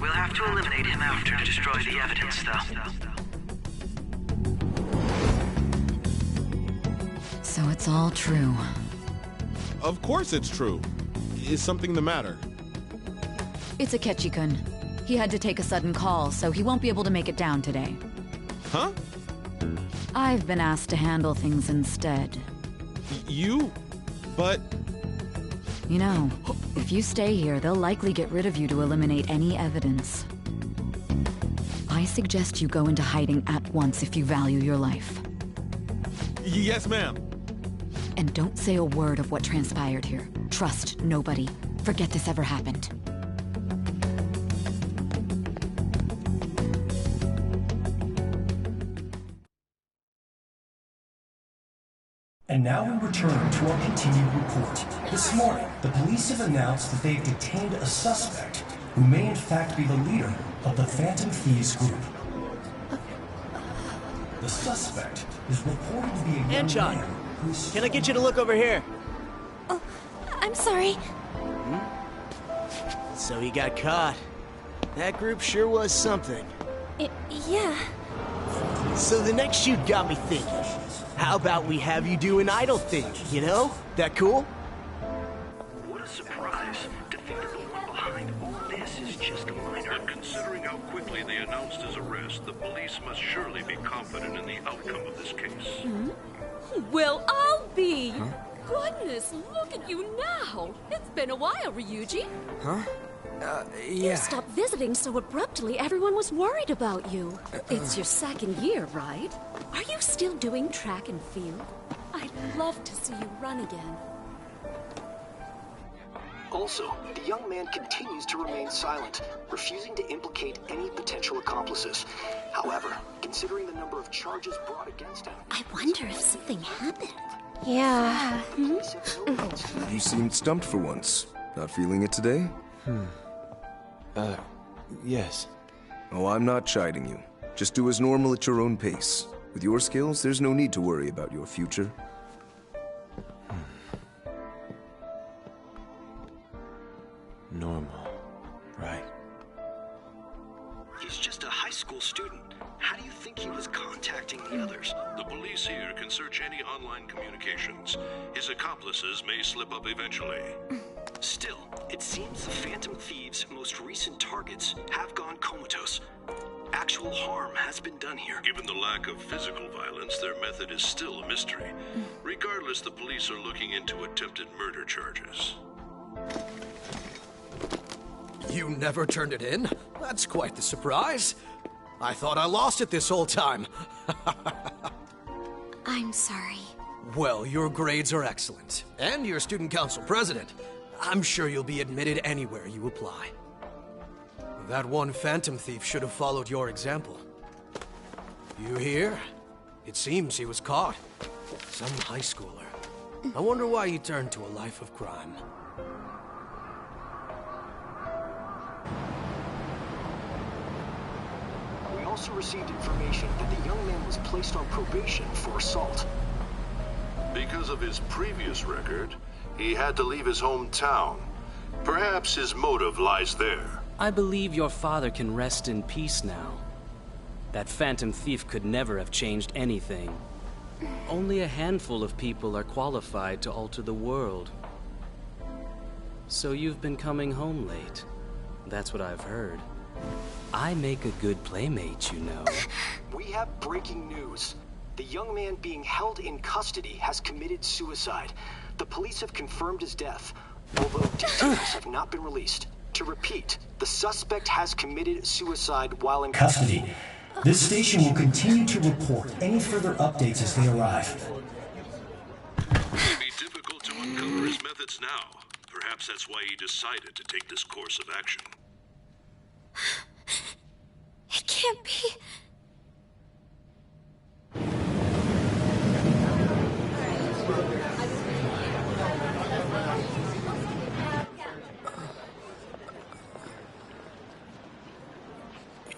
We'll have to eliminate him after to destroy the evidence, though. So it's all true. Of course it's true. Is something the matter? It's Akechi-kun. He had to take a sudden call, so he won't be able to make it down today. Huh? I've been asked to handle things instead. You? But... You know, if you stay here, they'll likely get rid of you to eliminate any evidence. I suggest you go into hiding at once if you value your life. Yes, ma'am. And don't say a word of what transpired here. Trust nobody. Forget this ever happened. And now we return to our continued report. This morning, the police have announced that they've detained a suspect who may in fact be the leader of the Phantom Thieves group. The suspect is reported to be a young man who's... Can I get you to look over here? Oh, I'm sorry. So he got caught. That group sure was something. Yeah. So the next shoot got me thinking. How about we have you do an idol thing, you know? That cool? What a surprise to think that the one behind all this is just a minor. But considering how quickly they announced his arrest, the police must surely be confident in the outcome of this case. Well, I'll be. Goodness, look at you now. It's been a while, Ryuji. Huh? You Yeah. stopped visiting so abruptly, everyone was worried about you. It's your second year, right? Are you still doing track and field? I'd love to see you run again. Also, the young man continues to remain silent, refusing to implicate any potential accomplices. However, considering the number of charges brought against him... I wonder if something happened. Yeah. You seemed stumped for once. Not feeling it today? Yes. Oh, I'm not chiding you. Just do as normal at your own pace. With your skills, there's no need to worry about your future. Normal. Right. He's just a high school student. How do you think he was contacting the others? The police here can search any online communications. His accomplices may slip up eventually. Still, it seems the Phantom Thieves' most recent targets have gone comatose. Actual harm has been done here. Given the lack of physical violence, their method is still a mystery. Regardless, the police are looking into attempted murder charges. You never turned it in? That's quite the surprise. I thought I lost it this whole time. I'm sorry. Well, your grades are excellent. And you're student council president. I'm sure you'll be admitted anywhere you apply. That one Phantom Thief should have followed your example. You hear? It seems he was caught. Some high schooler. I wonder why he turned to a life of crime. We also received information that the young man was placed on probation for assault. Because of his previous record, he had to leave his hometown. Perhaps his motive lies there. I believe your father can rest in peace now. That Phantom Thief could never have changed anything. Only a handful of people are qualified to alter the world. So you've been coming home late. That's what I've heard. I make a good playmate, you know. We have breaking news. The young man being held in custody has committed suicide. The police have confirmed his death, although details have not been released. To repeat, the suspect has committed suicide while in Custody. This station will continue to report any further updates as they arrive. It may be difficult to uncover his methods now. Perhaps that's why he decided to take this course of action. It can't be.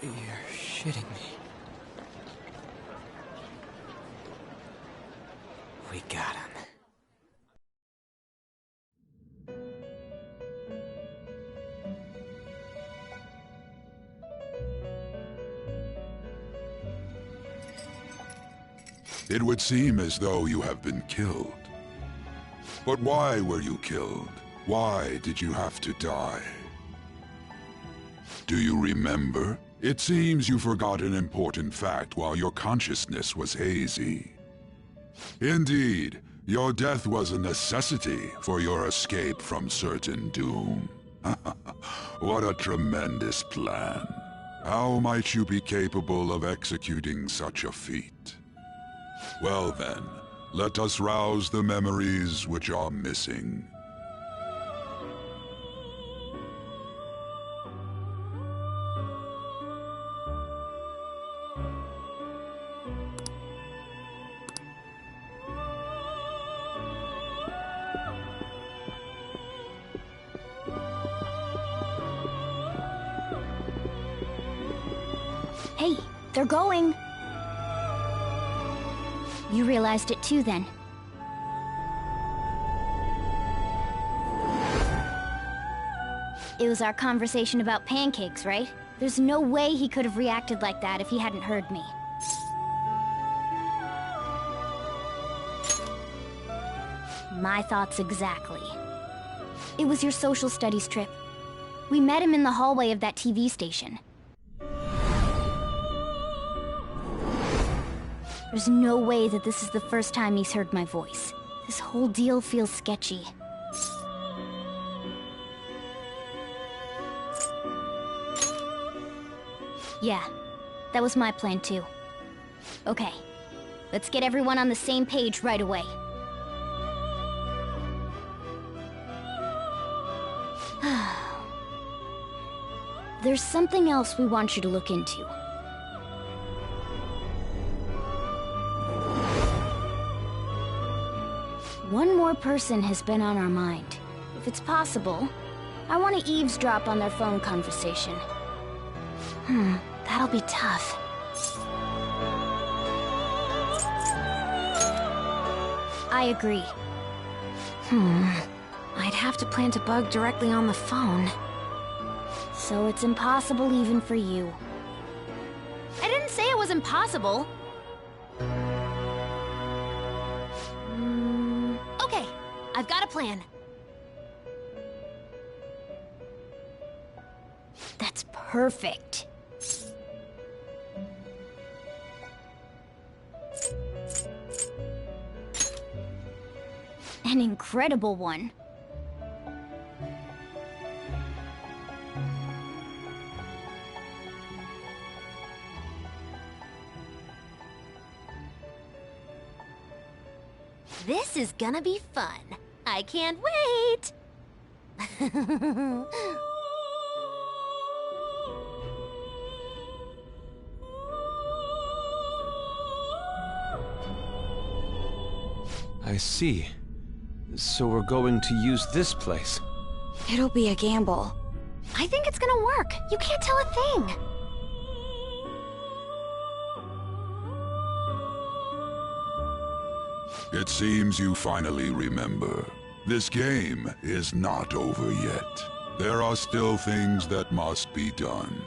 You're shitting me. We got him. It would seem as though you have been killed. But why were you killed? Why did you have to die? Do you remember? It seems you forgot an important fact while your consciousness was hazy. Indeed, your death was a necessity for your escape from certain doom. What a tremendous plan. How might you be capable of executing such a feat? Well then, Let us rouse the memories which are missing. Hey, they're going. You realized it too, then. It was our conversation about pancakes, right? There's no way he could have reacted like that if he hadn't heard me. My thoughts exactly. It was your social studies trip. We met him in the hallway of that TV station. There's no way that this is the first time he's heard my voice. This whole deal feels sketchy. Yeah, that was my plan too. Okay, let's get everyone on the same page right away. There's something else we want you to look into. One more person has been on our mind. If it's possible, I want to eavesdrop on their phone conversation. That'll be tough. I agree. I'd have to plant a bug directly on the phone. So it's impossible even for you. I didn't say it was impossible. Okay, I've got a plan. That's perfect. An incredible one. This is gonna be fun. I can't wait! I see. So we're going to use this place. It'll be a gamble. I think it's gonna work. You can't tell a thing. It seems you finally remember. This game is not over yet. There are still things that must be done.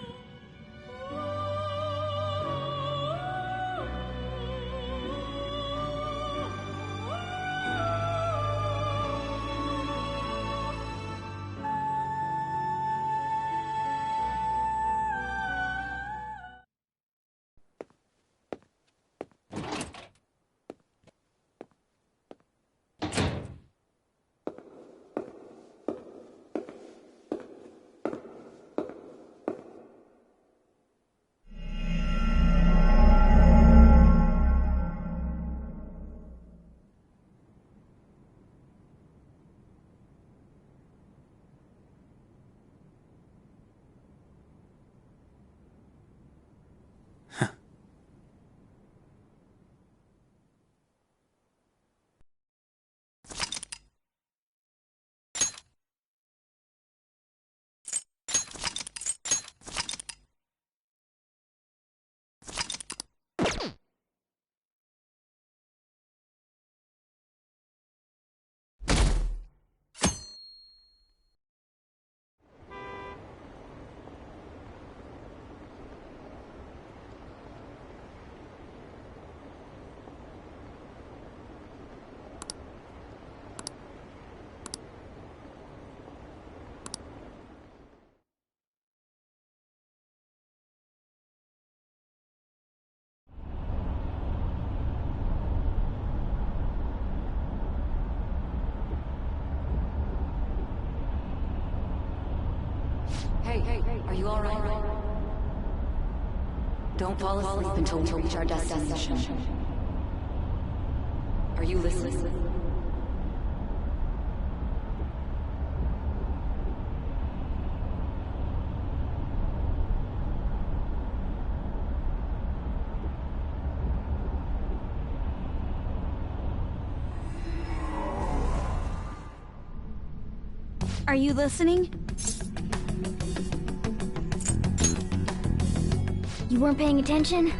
Hey, are you all right? Don't fall asleep until we reach our destination. Are you listening? Are you listening? You weren't paying attention?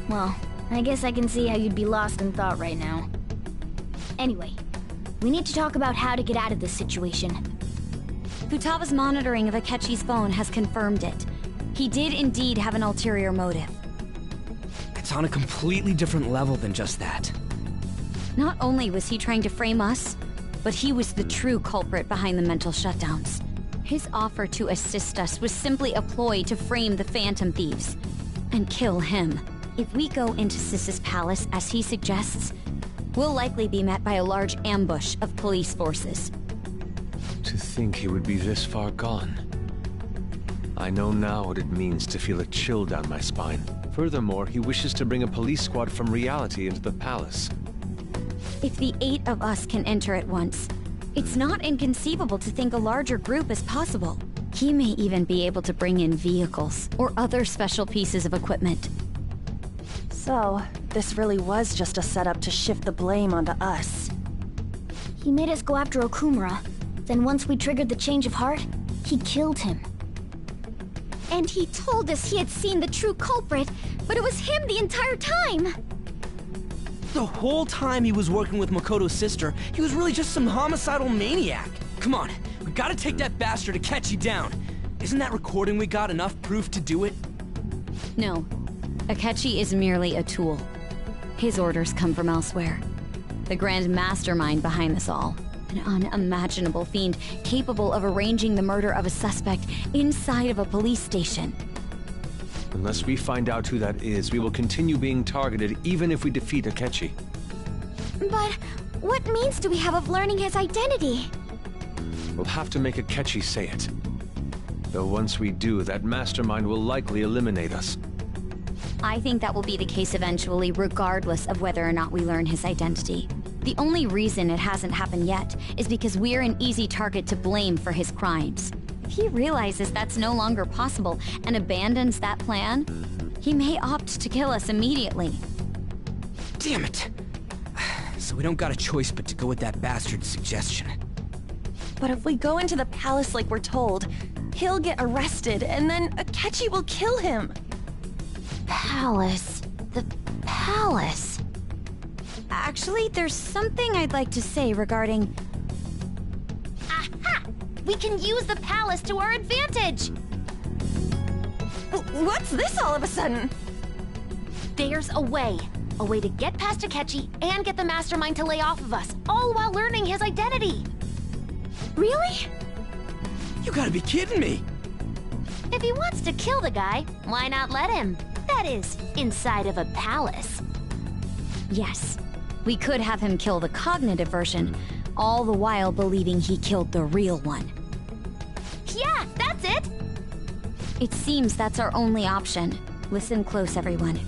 Well, I guess I can see how you'd be lost in thought right now. Anyway, we need to talk about how to get out of this situation. Futaba's monitoring of Akechi's phone has confirmed it. He did indeed have an ulterior motive. It's on a completely different level than just that. Not only was he trying to frame us, but he was the true culprit behind the mental shutdowns. His offer to assist us was simply a ploy to frame the Phantom Thieves and kill him. If we go into Sis's palace as he suggests, we'll likely be met by a large ambush of police forces. To think he would be this far gone. I know now what it means to feel a chill down my spine. Furthermore, he wishes to bring a police squad from reality into the palace. If the 8 of us can enter at once, it's not inconceivable to think a larger group is possible. He may even be able to bring in vehicles or other special pieces of equipment. So, this really was just a setup to shift the blame onto us. He made us go after Okumura. Then once we triggered the change of heart, he killed him. And he told us he had seen the true culprit, but it was him the entire time! The whole time he was working with Makoto's sister, he was really just some homicidal maniac. Come on, we gotta take that bastard Akechi down. Isn't that recording we got enough proof to do it? No. Akechi is merely a tool. His orders come from elsewhere. The grand mastermind behind this all. An unimaginable fiend capable of arranging the murder of a suspect inside of a police station. Unless we find out who that is, we will continue being targeted even if we defeat Akechi. But what means do we have of learning his identity? We'll have to make Akechi say it. Though once we do, that mastermind will likely eliminate us. I think that will be the case eventually, regardless of whether or not we learn his identity. The only reason it hasn't happened yet is because we're an easy target to blame for his crimes. If he realizes that's no longer possible and abandons that plan, he may opt to kill us immediately. Damn it! So we don't got a choice but to go with that bastard's suggestion. But if we go into the palace like we're told, he'll get arrested and then Akechi will kill him. Palace. The palace. Actually, there's something I'd like to say regarding... Aha! We can use the palace to our advantage! What's this all of a sudden? There's a way. A way to get past Akechi and get the mastermind to lay off of us, all while learning his identity. Really? You gotta be kidding me! If he wants to kill the guy, why not let him? That is, inside of a palace. Yes. We could have him kill the cognitive version, all the while believing he killed the real one. Yeah, that's it! It seems that's our only option. Listen close, everyone.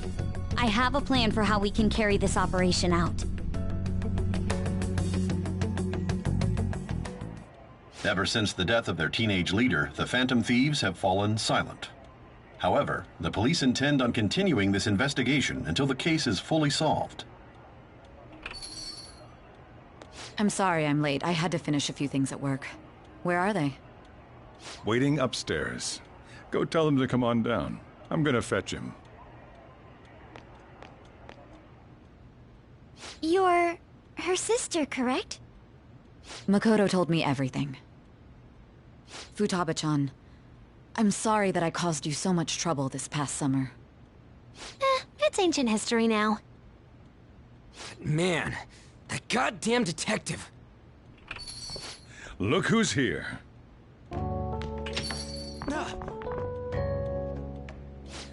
I have a plan for how we can carry this operation out. Ever since the death of their teenage leader, the Phantom Thieves have fallen silent. However, the police intend on continuing this investigation until the case is fully solved. I'm sorry I'm late. I had to finish a few things at work. Where are they? Waiting upstairs. Go tell them to come on down. I'm gonna fetch him. You're her sister, correct? Makoto told me everything. Futaba-chan, I'm sorry that I caused you so much trouble this past summer. It's ancient history now. Man, that goddamn detective. Look who's here.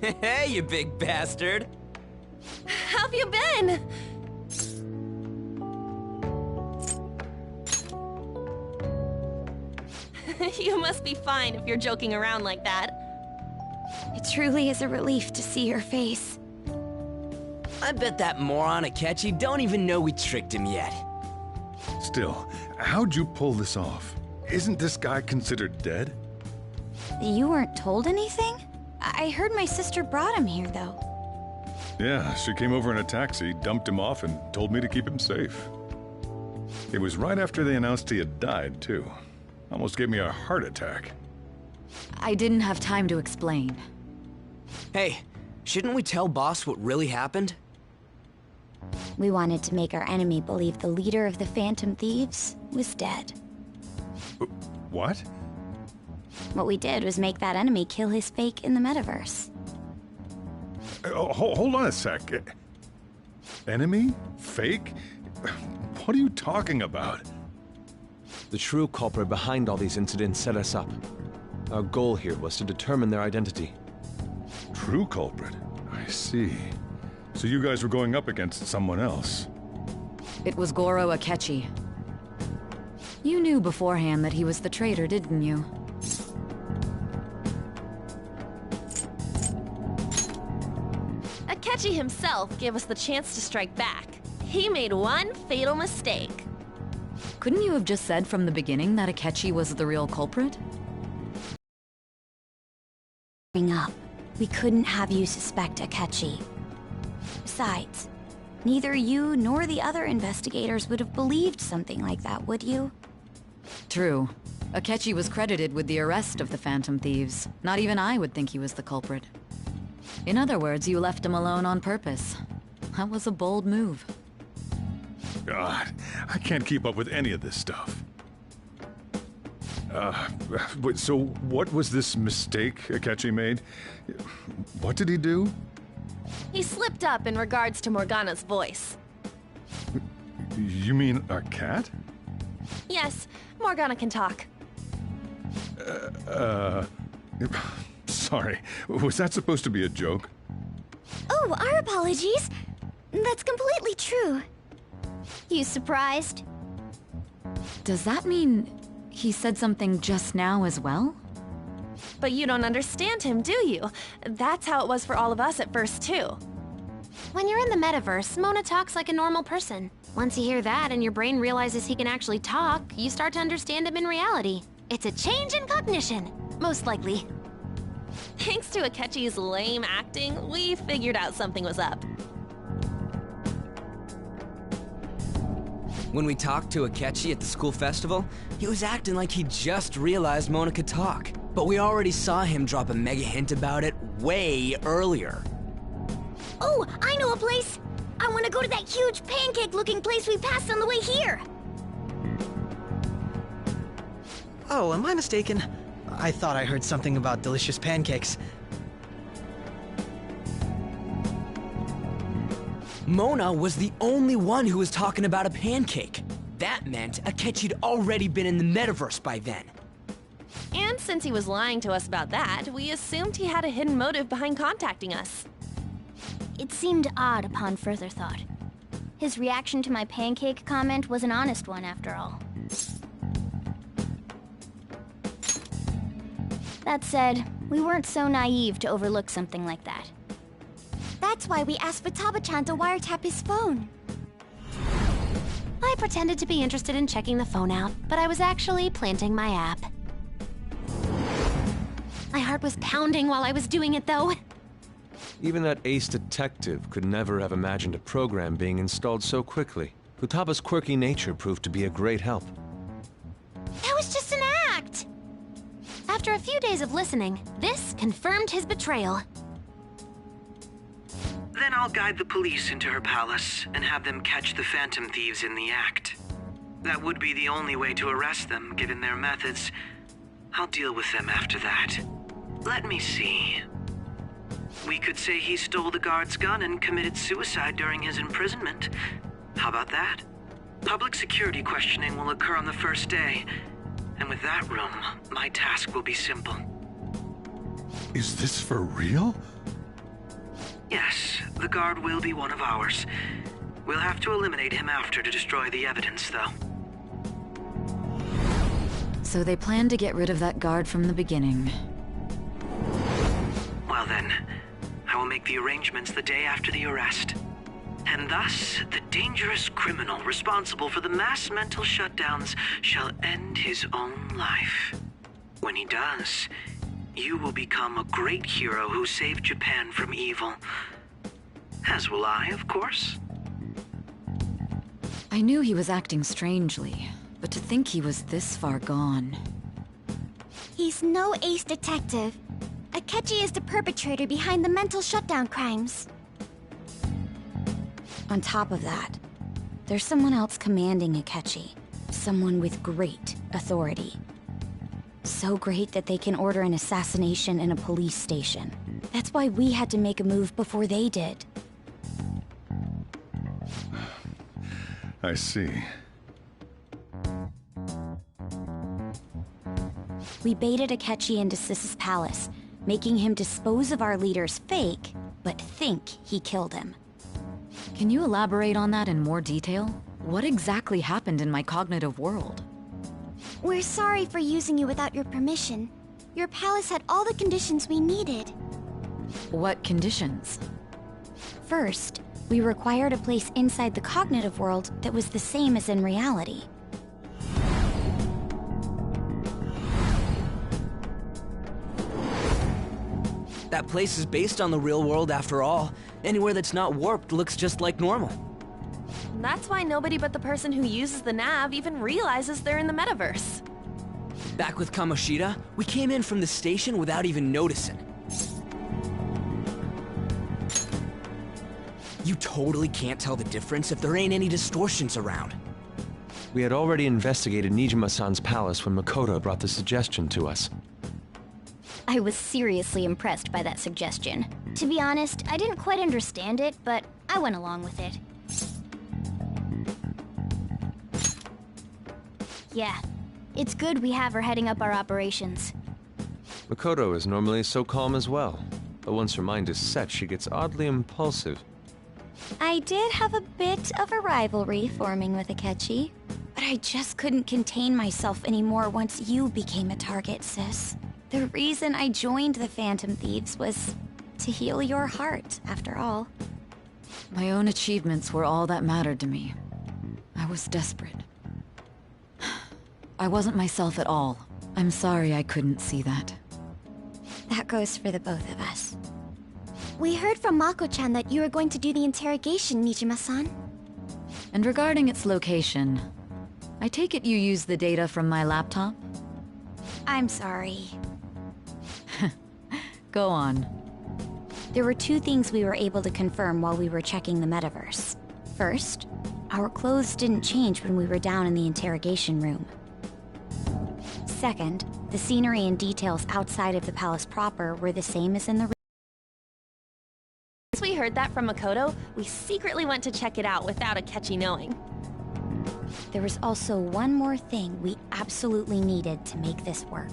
Hey, you big bastard. How've you been? You must be fine if you're joking around like that. It truly is a relief to see your face. I bet that moron Akechi don't even know we tricked him yet. Still, how'd you pull this off? Isn't this guy considered dead? You weren't told anything? I heard my sister brought him here, though. Yeah, she came over in a taxi, dumped him off, and told me to keep him safe. It was right after they announced he had died, too. Almost gave me a heart attack. I didn't have time to explain. Hey, shouldn't we tell boss what really happened? We wanted to make our enemy believe the leader of the Phantom Thieves was dead. What? What we did was make that enemy kill his fake in the metaverse. Hold on a sec. Enemy? Fake? What are you talking about? The true culprit behind all these incidents set us up. Our goal here was to determine their identity. True culprit? I see. So you guys were going up against someone else? It was Goro Akechi. You knew beforehand that he was the traitor, didn't you? Akechi himself gave us the chance to strike back. He made one fatal mistake. Couldn't you have just said from the beginning that Akechi was the real culprit? Bring up. We couldn't have you suspect Akechi. Besides, neither you nor the other investigators would have believed something like that, would you? True. Akechi was credited with the arrest of the Phantom Thieves. Not even I would think he was the culprit. In other words, you left him alone on purpose. That was a bold move. God, I can't keep up with any of this stuff. So what was this mistake Akechi made? What did he do? He slipped up in regards to Morgana's voice. You mean a cat? Yes, Morgana can talk. Sorry, was that supposed to be a joke? Oh, our apologies. That's completely true. You surprised? Does that mean he said something just now as well? But you don't understand him, do you? That's how it was for all of us at first, too. When you're in the metaverse, Mona talks like a normal person. Once you hear that and your brain realizes he can actually talk, you start to understand him in reality. It's a change in cognition, most likely. Thanks to Akechi's lame acting, we figured out something was up. When we talked to Akechi at the school festival, he was acting like he just realized Mona could talk. But we already saw him drop a mega hint about it way earlier. Oh, I know a place! I want to go to that huge pancake-looking place we passed on the way here! Oh, am I mistaken? I thought I heard something about delicious pancakes. Mona was the only one who was talking about a pancake. That meant Akechi'd already been in the metaverse by then. And since he was lying to us about that, we assumed he had a hidden motive behind contacting us. It seemed odd upon further thought. His reaction to my pancake comment was an honest one, after all. That said, we weren't so naive to overlook something like that. That's why we asked Futaba-chan to wiretap his phone. I pretended to be interested in checking the phone out, but I was actually planting my app. My heart was pounding while I was doing it, though. Even that ace detective could never have imagined a program being installed so quickly. Futaba's quirky nature proved to be a great help. That was just an act! After a few days of listening, this confirmed his betrayal. Then I'll guide the police into her palace and have them catch the Phantom Thieves in the act. That would be the only way to arrest them, given their methods. I'll deal with them after that. Let me see. We could say he stole the guard's gun and committed suicide during his imprisonment. How about that? Public security questioning will occur on the first day. And with that room, my task will be simple. Is this for real? Yes, the guard will be one of ours. We'll have to eliminate him after to destroy the evidence, though. So they planned to get rid of that guard from the beginning. Well then, I will make the arrangements the day after the arrest. And thus, the dangerous criminal responsible for the mass mental shutdowns shall end his own life. When he does, you will become a great hero who saved Japan from evil. As will I, of course. I knew he was acting strangely, but to think he was this far gone. He's no ace detective. Akechi is the perpetrator behind the mental shutdown crimes. On top of that, there's someone else commanding Akechi. Someone with great authority. So great that they can order an assassination in a police station. That's why we had to make a move before they did. I see. We baited Akechi into Sis's palace, making him dispose of our leader's fake, but think he killed him. Can you elaborate on that in more detail? What exactly happened in my cognitive world? We're sorry for using you without your permission. Your palace had all the conditions we needed. What conditions? First, we required a place inside the cognitive world that was the same as in reality. That place is based on the real world after all. Anywhere that's not warped looks just like normal. That's why nobody but the person who uses the nav even realizes they're in the metaverse. Back with Kamoshida, we came in from the station without even noticing. You totally can't tell the difference if there ain't any distortions around. We had already investigated Nijima-san's palace when Makoto brought the suggestion to us. I was seriously impressed by that suggestion. To be honest, I didn't quite understand it, but I went along with it. Yeah, it's good we have her heading up our operations. Makoto is normally so calm as well, but once her mind is set, she gets oddly impulsive. I did have a bit of a rivalry forming with Akechi, but I just couldn't contain myself anymore once you became a target, sis. The reason I joined the Phantom Thieves was to heal your heart, after all. My own achievements were all that mattered to me. I was desperate. I wasn't myself at all. I'm sorry I couldn't see that. That goes for the both of us. We heard from Mako-chan that you were going to do the interrogation, Nijima-san. And regarding its location, I take it you used the data from my laptop? I'm sorry. Go on. There were two things we were able to confirm while we were checking the metaverse. First, our clothes didn't change when we were down in the interrogation room. Second, the scenery and details outside of the palace proper were the same as in the Once we heard that from Makoto, we secretly went to check it out without Akechi knowing. There was also one more thing we absolutely needed to make this work.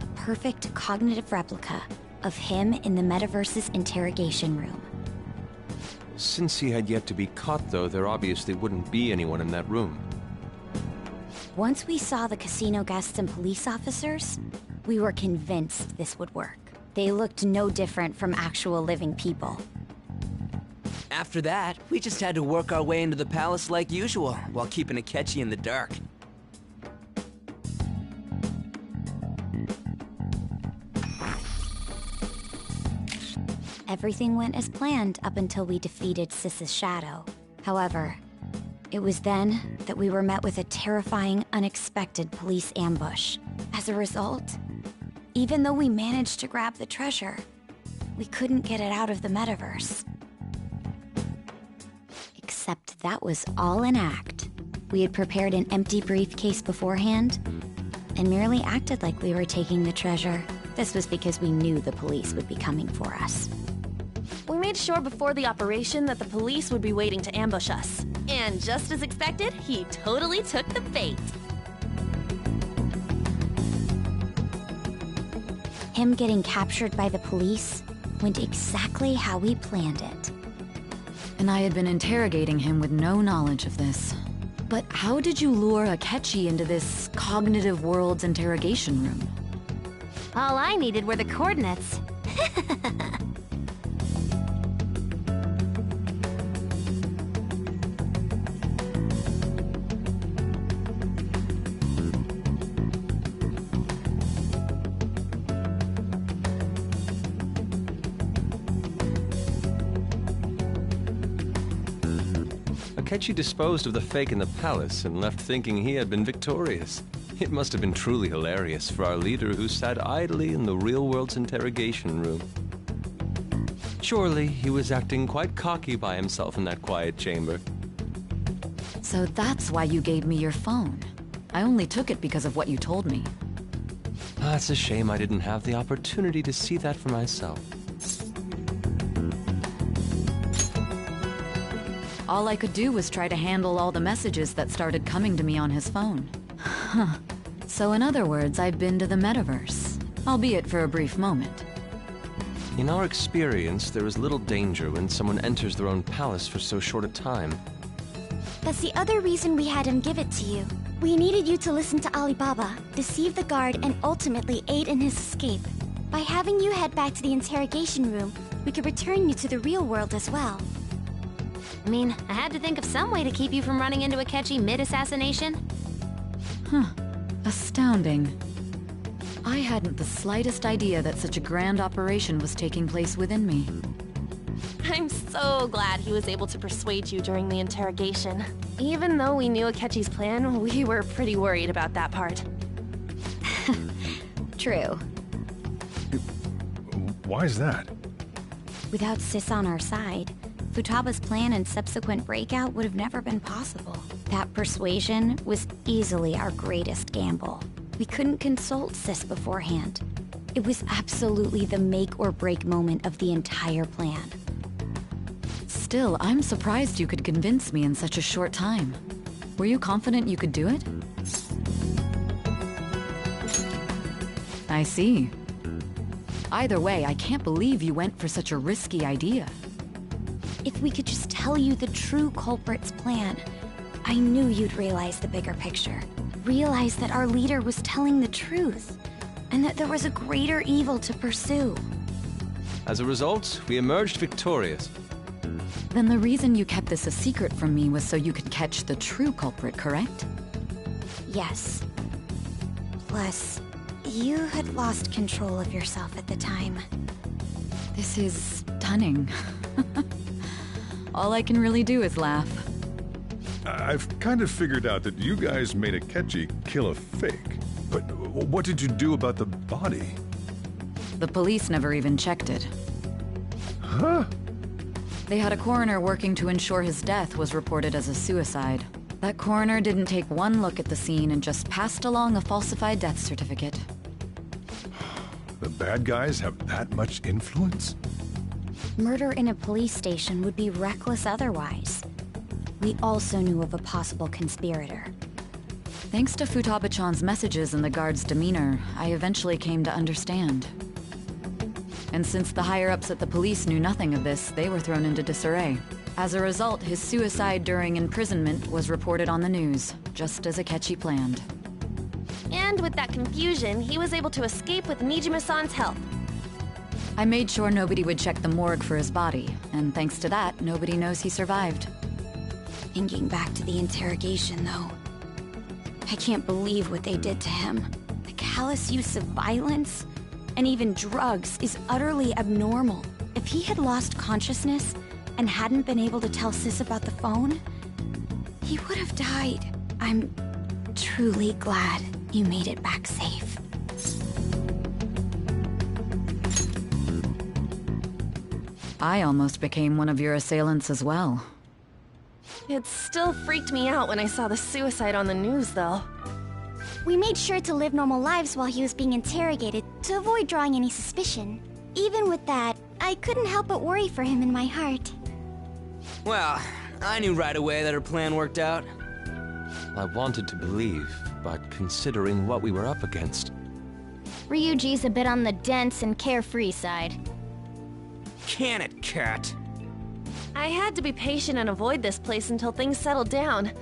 A perfect cognitive replica of him in the metaverse's interrogation room. Since he had yet to be caught, though, there obviously wouldn't be anyone in that room. Once we saw the casino guests and police officers, we were convinced this would work. They looked no different from actual living people. After that, we just had to work our way into the palace like usual, while keeping Akechi in the dark. Everything went as planned up until we defeated Sis's shadow. However, it was then that we were met with a terrifying, unexpected police ambush. As a result, even though we managed to grab the treasure, we couldn't get it out of the metaverse. Except that was all an act. We had prepared an empty briefcase beforehand, and merely acted like we were taking the treasure. This was because we knew the police would be coming for us. We made sure before the operation that the police would be waiting to ambush us. And just as expected, he totally took the bait. Him getting captured by the police went exactly how we planned it. And I had been interrogating him with no knowledge of this. But how did you lure Akechi into this cognitive world's interrogation room? All I needed were the coordinates. Akechi disposed of the fake in the palace and left thinking he had been victorious. It must have been truly hilarious for our leader who sat idly in the real world's interrogation room. Surely he was acting quite cocky by himself in that quiet chamber. So that's why you gave me your phone. I only took it because of what you told me. It's a shame I didn't have the opportunity to see that for myself. All I could do was try to handle all the messages that started coming to me on his phone. Huh. So in other words, I've been to the metaverse, albeit for a brief moment. In our experience, there is little danger when someone enters their own palace for so short a time. That's the other reason we had him give it to you. We needed you to listen to Alibaba, deceive the guard, and ultimately aid in his escape. By having you head back to the interrogation room, we could return you to the real world as well. I mean, I had to think of some way to keep you from running into Akechi mid-assassination. Huh. Astounding. I hadn't the slightest idea that such a grand operation was taking place within me. I'm so glad he was able to persuade you during the interrogation. Even though we knew Akechi's plan, we were pretty worried about that part. True. Why is that? Without Sis on our side, Futaba's plan and subsequent breakout would have never been possible. That persuasion was easily our greatest gamble. We couldn't consult Sis beforehand. It was absolutely the make or break moment of the entire plan. Still, I'm surprised you could convince me in such a short time. Were you confident you could do it? I see. Either way, I can't believe you went for such a risky idea. If we could just tell you the true culprit's plan, I knew you'd realize the bigger picture. Realize that our leader was telling the truth, and that there was a greater evil to pursue. As a result, we emerged victorious. Then the reason you kept this a secret from me was so you could catch the true culprit, correct? Yes. Plus, you had lost control of yourself at the time. This is stunning. All I can really do is laugh. I've kind of figured out that you guys made Akechi kill a fake. But what did you do about the body? The police never even checked it. Huh? They had a coroner working to ensure his death was reported as a suicide. That coroner didn't take one look at the scene and just passed along a falsified death certificate. The bad guys have that much influence? Murder in a police station would be reckless otherwise. We also knew of a possible conspirator. Thanks to Futaba-chan's messages and the guard's demeanor, I eventually came to understand. And since the higher-ups at the police knew nothing of this, they were thrown into disarray. As a result, his suicide during imprisonment was reported on the news, just as Akechi planned. And with that confusion, he was able to escape with Nijima-san's help. I made sure nobody would check the morgue for his body, and thanks to that, nobody knows he survived. Thinking back to the interrogation, though, I can't believe what they did to him. The callous use of violence, and even drugs, is utterly abnormal. If he had lost consciousness and hadn't been able to tell Sis about the phone, he would have died. I'm truly glad you made it back safe. I almost became one of your assailants as well. It still freaked me out when I saw the suicide on the news, though. We made sure to live normal lives while he was being interrogated to avoid drawing any suspicion. Even with that, I couldn't help but worry for him in my heart. Well, I knew right away that her plan worked out. I wanted to believe, but considering what we were up against... Ryuji's a bit on the dense and carefree side. Can it, cat? I had to be patient and avoid this place until things settled down.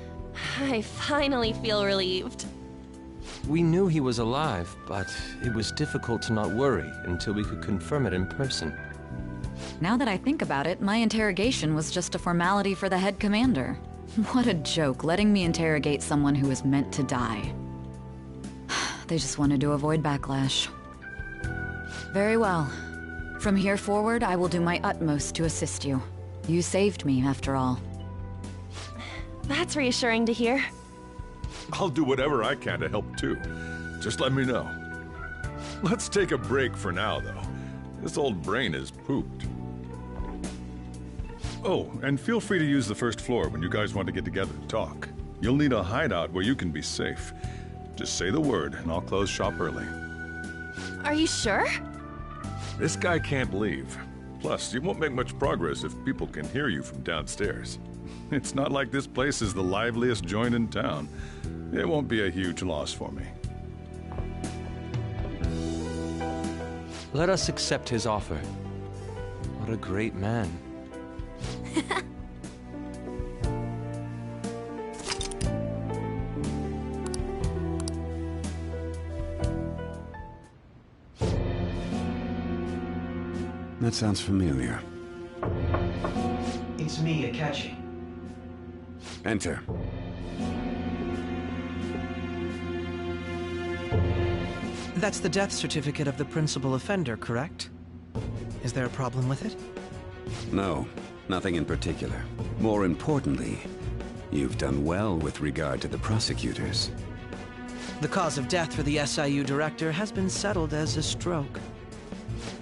I finally feel relieved. We knew he was alive, but it was difficult to not worry until we could confirm it in person. Now that I think about it, my interrogation was just a formality for the head commander. What a joke, letting me interrogate someone who was meant to die. They just wanted to avoid backlash. Very well. From here forward, I will do my utmost to assist you. You saved me, after all. That's reassuring to hear. I'll do whatever I can to help too. Just let me know. Let's take a break for now, though. This old brain is pooped. Oh, and feel free to use the first floor when you guys want to get together to talk. You'll need a hideout where you can be safe. Just say the word, and I'll close shop early. Are you sure? This guy can't leave. Plus, you won't make much progress if people can hear you from downstairs. It's not like this place is the liveliest joint in town. It won't be a huge loss for me. Let us accept his offer. What a great man. That sounds familiar. It's me, Akechi. Enter. That's the death certificate of the principal offender, correct? Is there a problem with it? No, nothing in particular. More importantly, you've done well with regard to the prosecutors. The cause of death for the SIU director has been settled as a stroke.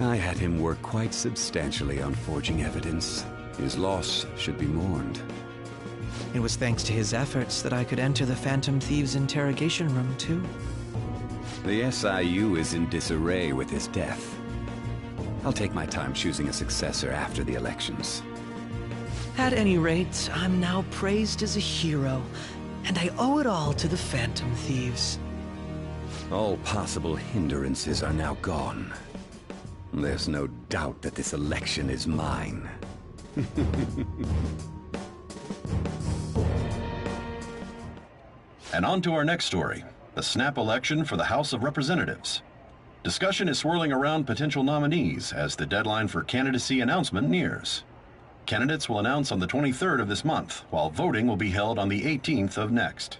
I had him work quite substantially on forging evidence. His loss should be mourned. It was thanks to his efforts that I could enter the Phantom Thieves' interrogation room, too. The SIU is in disarray with his death. I'll take my time choosing a successor after the elections. At any rate, I'm now praised as a hero, and I owe it all to the Phantom Thieves. All possible hindrances are now gone. There's no doubt that this election is mine. And on to our next story, the snap election for the House of Representatives. Discussion is swirling around potential nominees as the deadline for candidacy announcement nears. Candidates will announce on the 23rd of this month, while voting will be held on the 18th of next.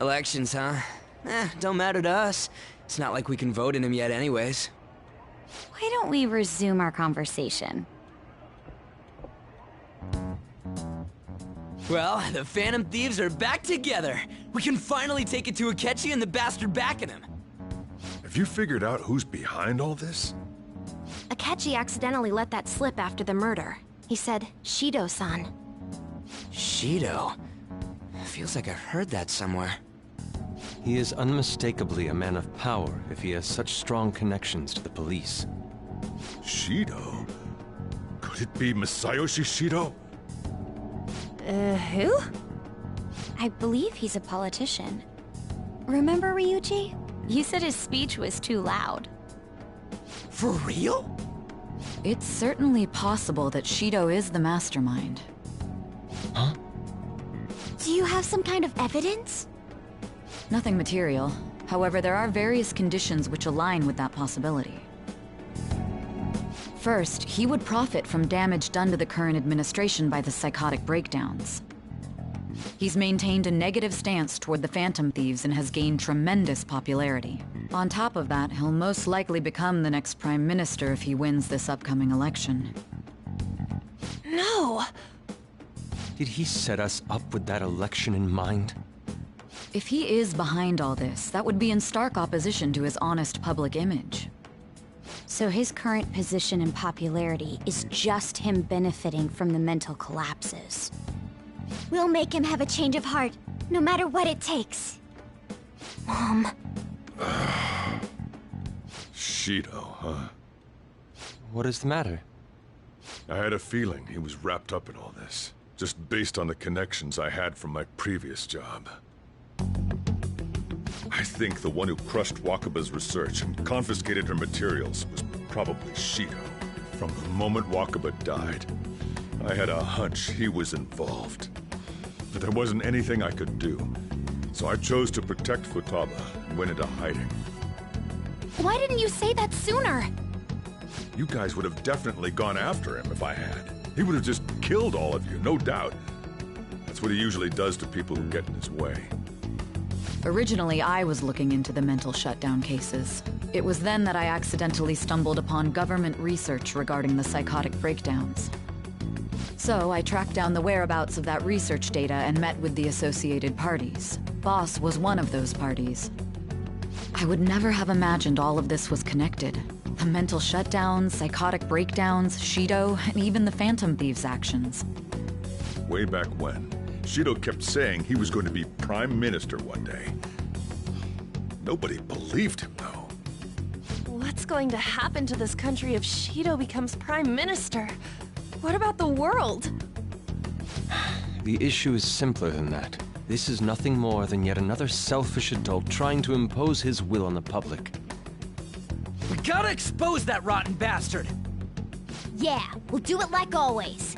Elections, huh? Don't matter to us. It's not like we can vote in them yet anyways. Why don't we resume our conversation? Well, the Phantom Thieves are back together. We can finally take it to Akechi and the bastard backing him. Have you figured out who's behind all this? Akechi accidentally let that slip after the murder. He said, Shido-san. Shido? Feels like I've heard that somewhere. He is unmistakably a man of power if he has such strong connections to the police. Shido? Could it be Masayoshi Shido? Who? I believe he's a politician. Remember, Ryuji? You said his speech was too loud. For real? It's certainly possible that Shido is the mastermind. Huh? Do you have some kind of evidence? Nothing material. However, there are various conditions which align with that possibility. First, he would profit from damage done to the current administration by the psychotic breakdowns. He's maintained a negative stance toward the Phantom Thieves and has gained tremendous popularity. On top of that, he'll most likely become the next Prime Minister if he wins this upcoming election. No! Did he set us up with that election in mind? If he is behind all this, that would be in stark opposition to his honest public image. So his current position and popularity is just him benefiting from the mental collapses. We'll make him have a change of heart, no matter what it takes. Mom. Shido, huh? What is the matter? I had a feeling he was wrapped up in all this, just based on the connections I had from my previous job. I think the one who crushed Wakaba's research and confiscated her materials was probably Shido. From the moment Wakaba died, I had a hunch he was involved. But there wasn't anything I could do, so I chose to protect Futaba and went into hiding. Why didn't you say that sooner? You guys would have definitely gone after him if I had. He would have just killed all of you, no doubt. That's what he usually does to people who get in his way. Originally, I was looking into the mental shutdown cases. It was then that I accidentally stumbled upon government research regarding the psychotic breakdowns. So I tracked down the whereabouts of that research data and met with the associated parties. Boss was one of those parties. I would never have imagined all of this was connected. The mental shutdowns, psychotic breakdowns, Shido, and even the Phantom Thieves' actions. Way back when, Shido kept saying he was going to be Prime Minister one day. Nobody believed him, though. What's going to happen to this country if Shido becomes Prime Minister? What about the world? The issue is simpler than that. This is nothing more than yet another selfish adult trying to impose his will on the public. We gotta expose that rotten bastard! Yeah, we'll do it like always.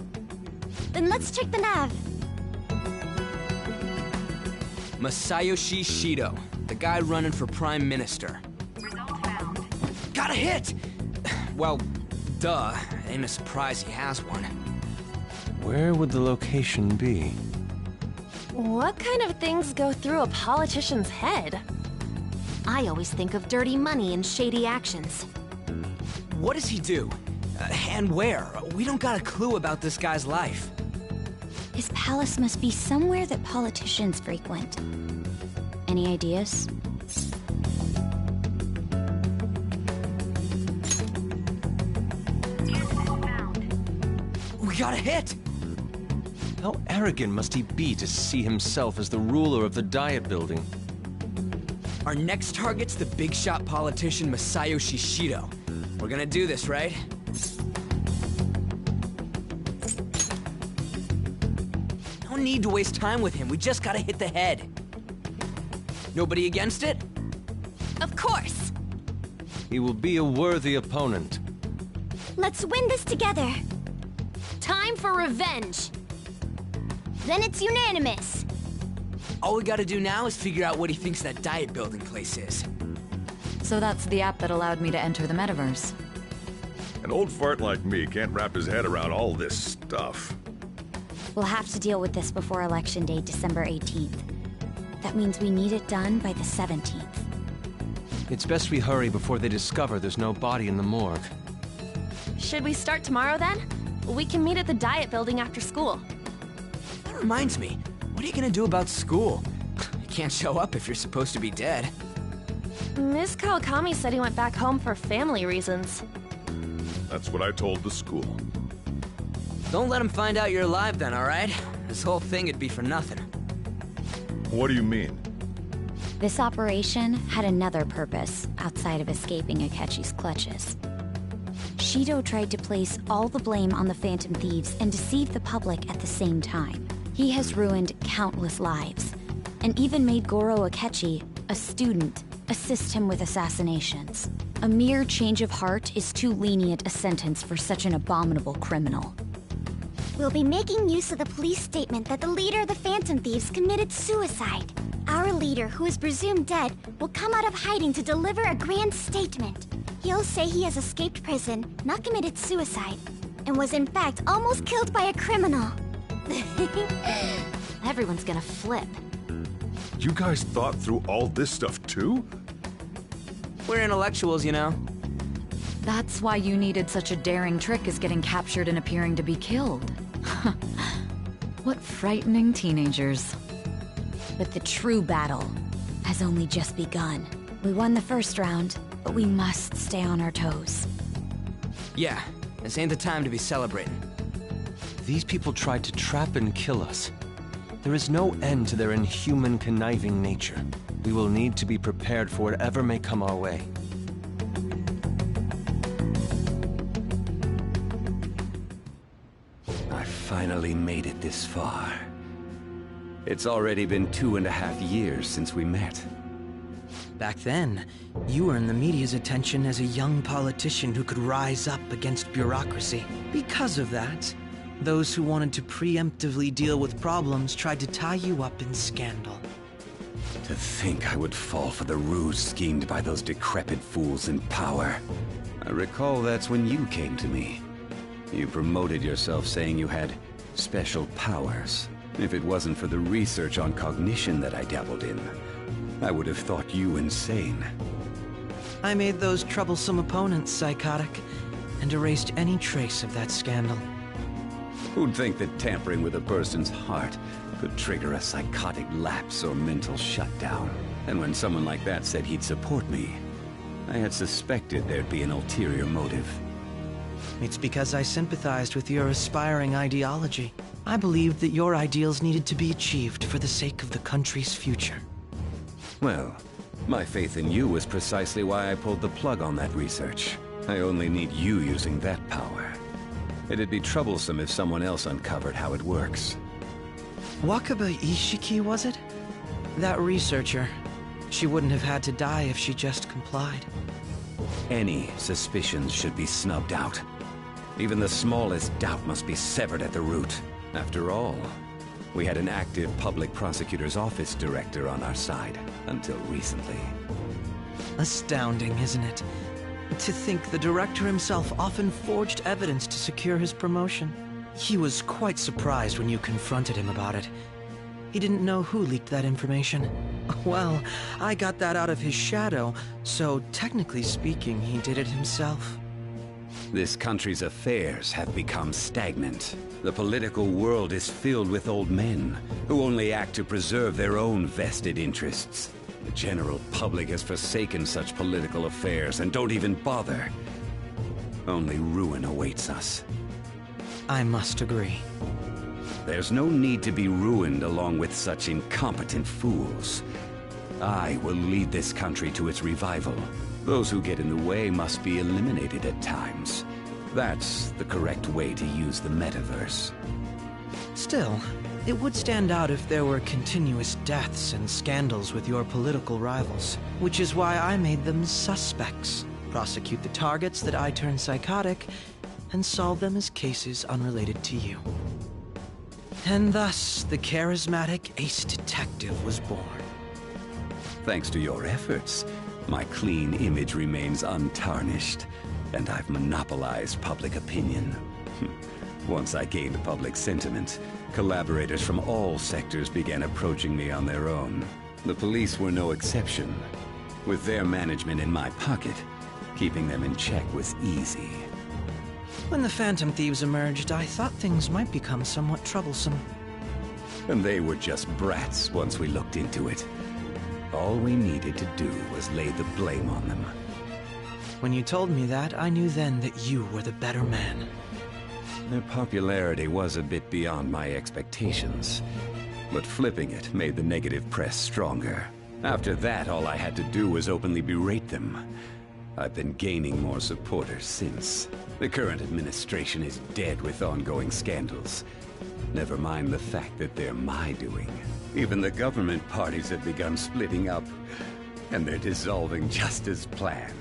Then let's check the nav. Masayoshi Shido, the guy running for Prime Minister. Got a hit! Well, duh. Ain't a surprise he has one. Where would the location be? What kind of things go through a politician's head? I always think of dirty money and shady actions. What does he do? And where? We don't got a clue about this guy's life. His palace must be somewhere that politicians frequent. Any ideas? We got a hit! How arrogant must he be to see himself as the ruler of the Diet Building? Our next target's the big shot politician Masayoshi Shido. We're gonna do this, right? No need to waste time with him, we just gotta hit the head. Nobody against it? Of course! He will be a worthy opponent. Let's win this together. Time for revenge! Then it's unanimous. All we gotta do now is figure out what he thinks that diet building place is. So that's the app that allowed me to enter the metaverse. An old fart like me can't wrap his head around all this stuff. We'll have to deal with this before Election Day, December 18th. That means we need it done by the 17th. It's best we hurry before they discover there's no body in the morgue. Should we start tomorrow then? We can meet at the diet building after school. That reminds me, what are you gonna do about school? You can't show up if you're supposed to be dead. Ms. Kawakami said he went back home for family reasons. That's what I told the school. Don't let him find out you're alive then, alright? This whole thing would be for nothing. What do you mean? This operation had another purpose outside of escaping Akechi's clutches. Shido tried to place all the blame on the Phantom Thieves and deceive the public at the same time. He has ruined countless lives, and even made Goro Akechi, a student, assist him with assassinations. A mere change of heart is too lenient a sentence for such an abominable criminal. We'll be making use of the police statement that the leader of the Phantom Thieves committed suicide. Our leader, who is presumed dead, will come out of hiding to deliver a grand statement. He'll say he has escaped prison, not committed suicide, and was in fact almost killed by a criminal. Everyone's gonna flip. You guys thought through all this stuff too? We're intellectuals, you know. That's why you needed such a daring trick as getting captured and appearing to be killed. What frightening teenagers. But the true battle has only just begun. We won the first round, but we must stay on our toes. Yeah, this ain't the time to be celebrating. These people tried to trap and kill us. There is no end to their inhuman, conniving nature. We will need to be prepared for whatever may come our way. I finally made it this far. It's already been 2.5 years since we met. Back then, you were in the media's attention as a young politician who could rise up against bureaucracy. Because of that, those who wanted to preemptively deal with problems tried to tie you up in scandal. To think I would fall for the ruse schemed by those decrepit fools in power. I recall that's when you came to me. You promoted yourself saying you had special powers. If it wasn't for the research on cognition that I dabbled in, I would have thought you insane. I made those troublesome opponents psychotic, and erased any trace of that scandal. Who'd think that tampering with a person's heart could trigger a psychotic lapse or mental shutdown? And when someone like that said he'd support me, I had suspected there'd be an ulterior motive. It's because I sympathized with your aspiring ideology. I believed that your ideals needed to be achieved for the sake of the country's future. Well, my faith in you was precisely why I pulled the plug on that research. I only need you using that power. It'd be troublesome if someone else uncovered how it works. Wakaba Ishiki, was it? That researcher. She wouldn't have had to die if she just complied. Any suspicions should be snubbed out. Even the smallest doubt must be severed at the root. After all, we had an active public prosecutor's office director on our side, until recently. Astounding, isn't it? To think the director himself often forged evidence to secure his promotion. He was quite surprised when you confronted him about it. He didn't know who leaked that information. Well, I got that out of his shadow, so technically speaking, he did it himself. This country's affairs have become stagnant. The political world is filled with old men who only act to preserve their own vested interests. The general public has forsaken such political affairs and don't even bother. Only ruin awaits us. I must agree. There's no need to be ruined along with such incompetent fools. I will lead this country to its revival. Those who get in the way must be eliminated at times. That's the correct way to use the metaverse. Still, it would stand out if there were continuous deaths and scandals with your political rivals, which is why I made them suspects. Prosecute the targets that I turn psychotic, and solve them as cases unrelated to you. And thus, the charismatic ace detective was born. Thanks to your efforts, my clean image remains untarnished, and I've monopolized public opinion. Once I gained public sentiment, collaborators from all sectors began approaching me on their own. The police were no exception. With their management in my pocket, keeping them in check was easy. When the Phantom Thieves emerged, I thought things might become somewhat troublesome. And they were just brats once we looked into it. All we needed to do was lay the blame on them. When you told me that, I knew then that you were the better man. Their popularity was a bit beyond my expectations, but flipping it made the negative press stronger. After that, all I had to do was openly berate them. I've been gaining more supporters since. The current administration is dead with ongoing scandals. Never mind the fact that they're my doing. Even the government parties have begun splitting up, and they're dissolving just as planned.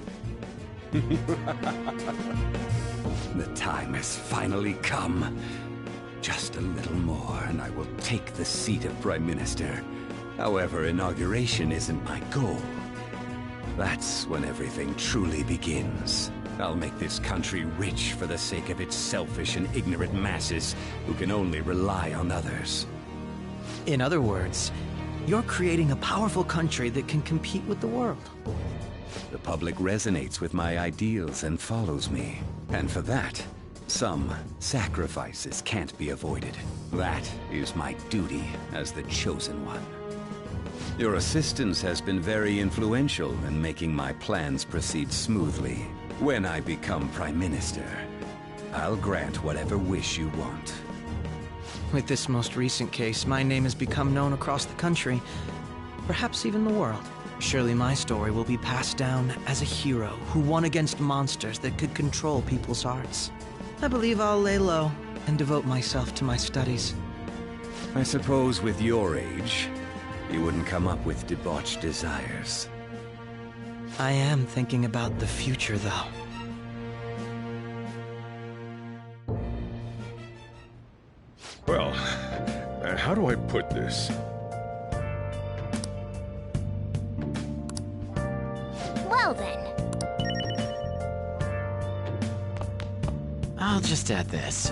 The time has finally come. Just a little more, and I will take the seat of Prime Minister. However, inauguration isn't my goal. That's when everything truly begins. I'll make this country rich for the sake of its selfish and ignorant masses who can only rely on others. In other words, you're creating a powerful country that can compete with the world. The public resonates with my ideals and follows me. And for that, some sacrifices can't be avoided. That is my duty as the chosen one. Your assistance has been very influential in making my plans proceed smoothly. When I become Prime Minister, I'll grant whatever wish you want. With this most recent case, my name has become known across the country, perhaps even the world. Surely my story will be passed down as a hero who won against monsters that could control people's hearts. I believe I'll lay low and devote myself to my studies. I suppose with your age, you wouldn't come up with debauched desires. I am thinking about the future, though. Well, how do I put this? Well then. I'll just add this.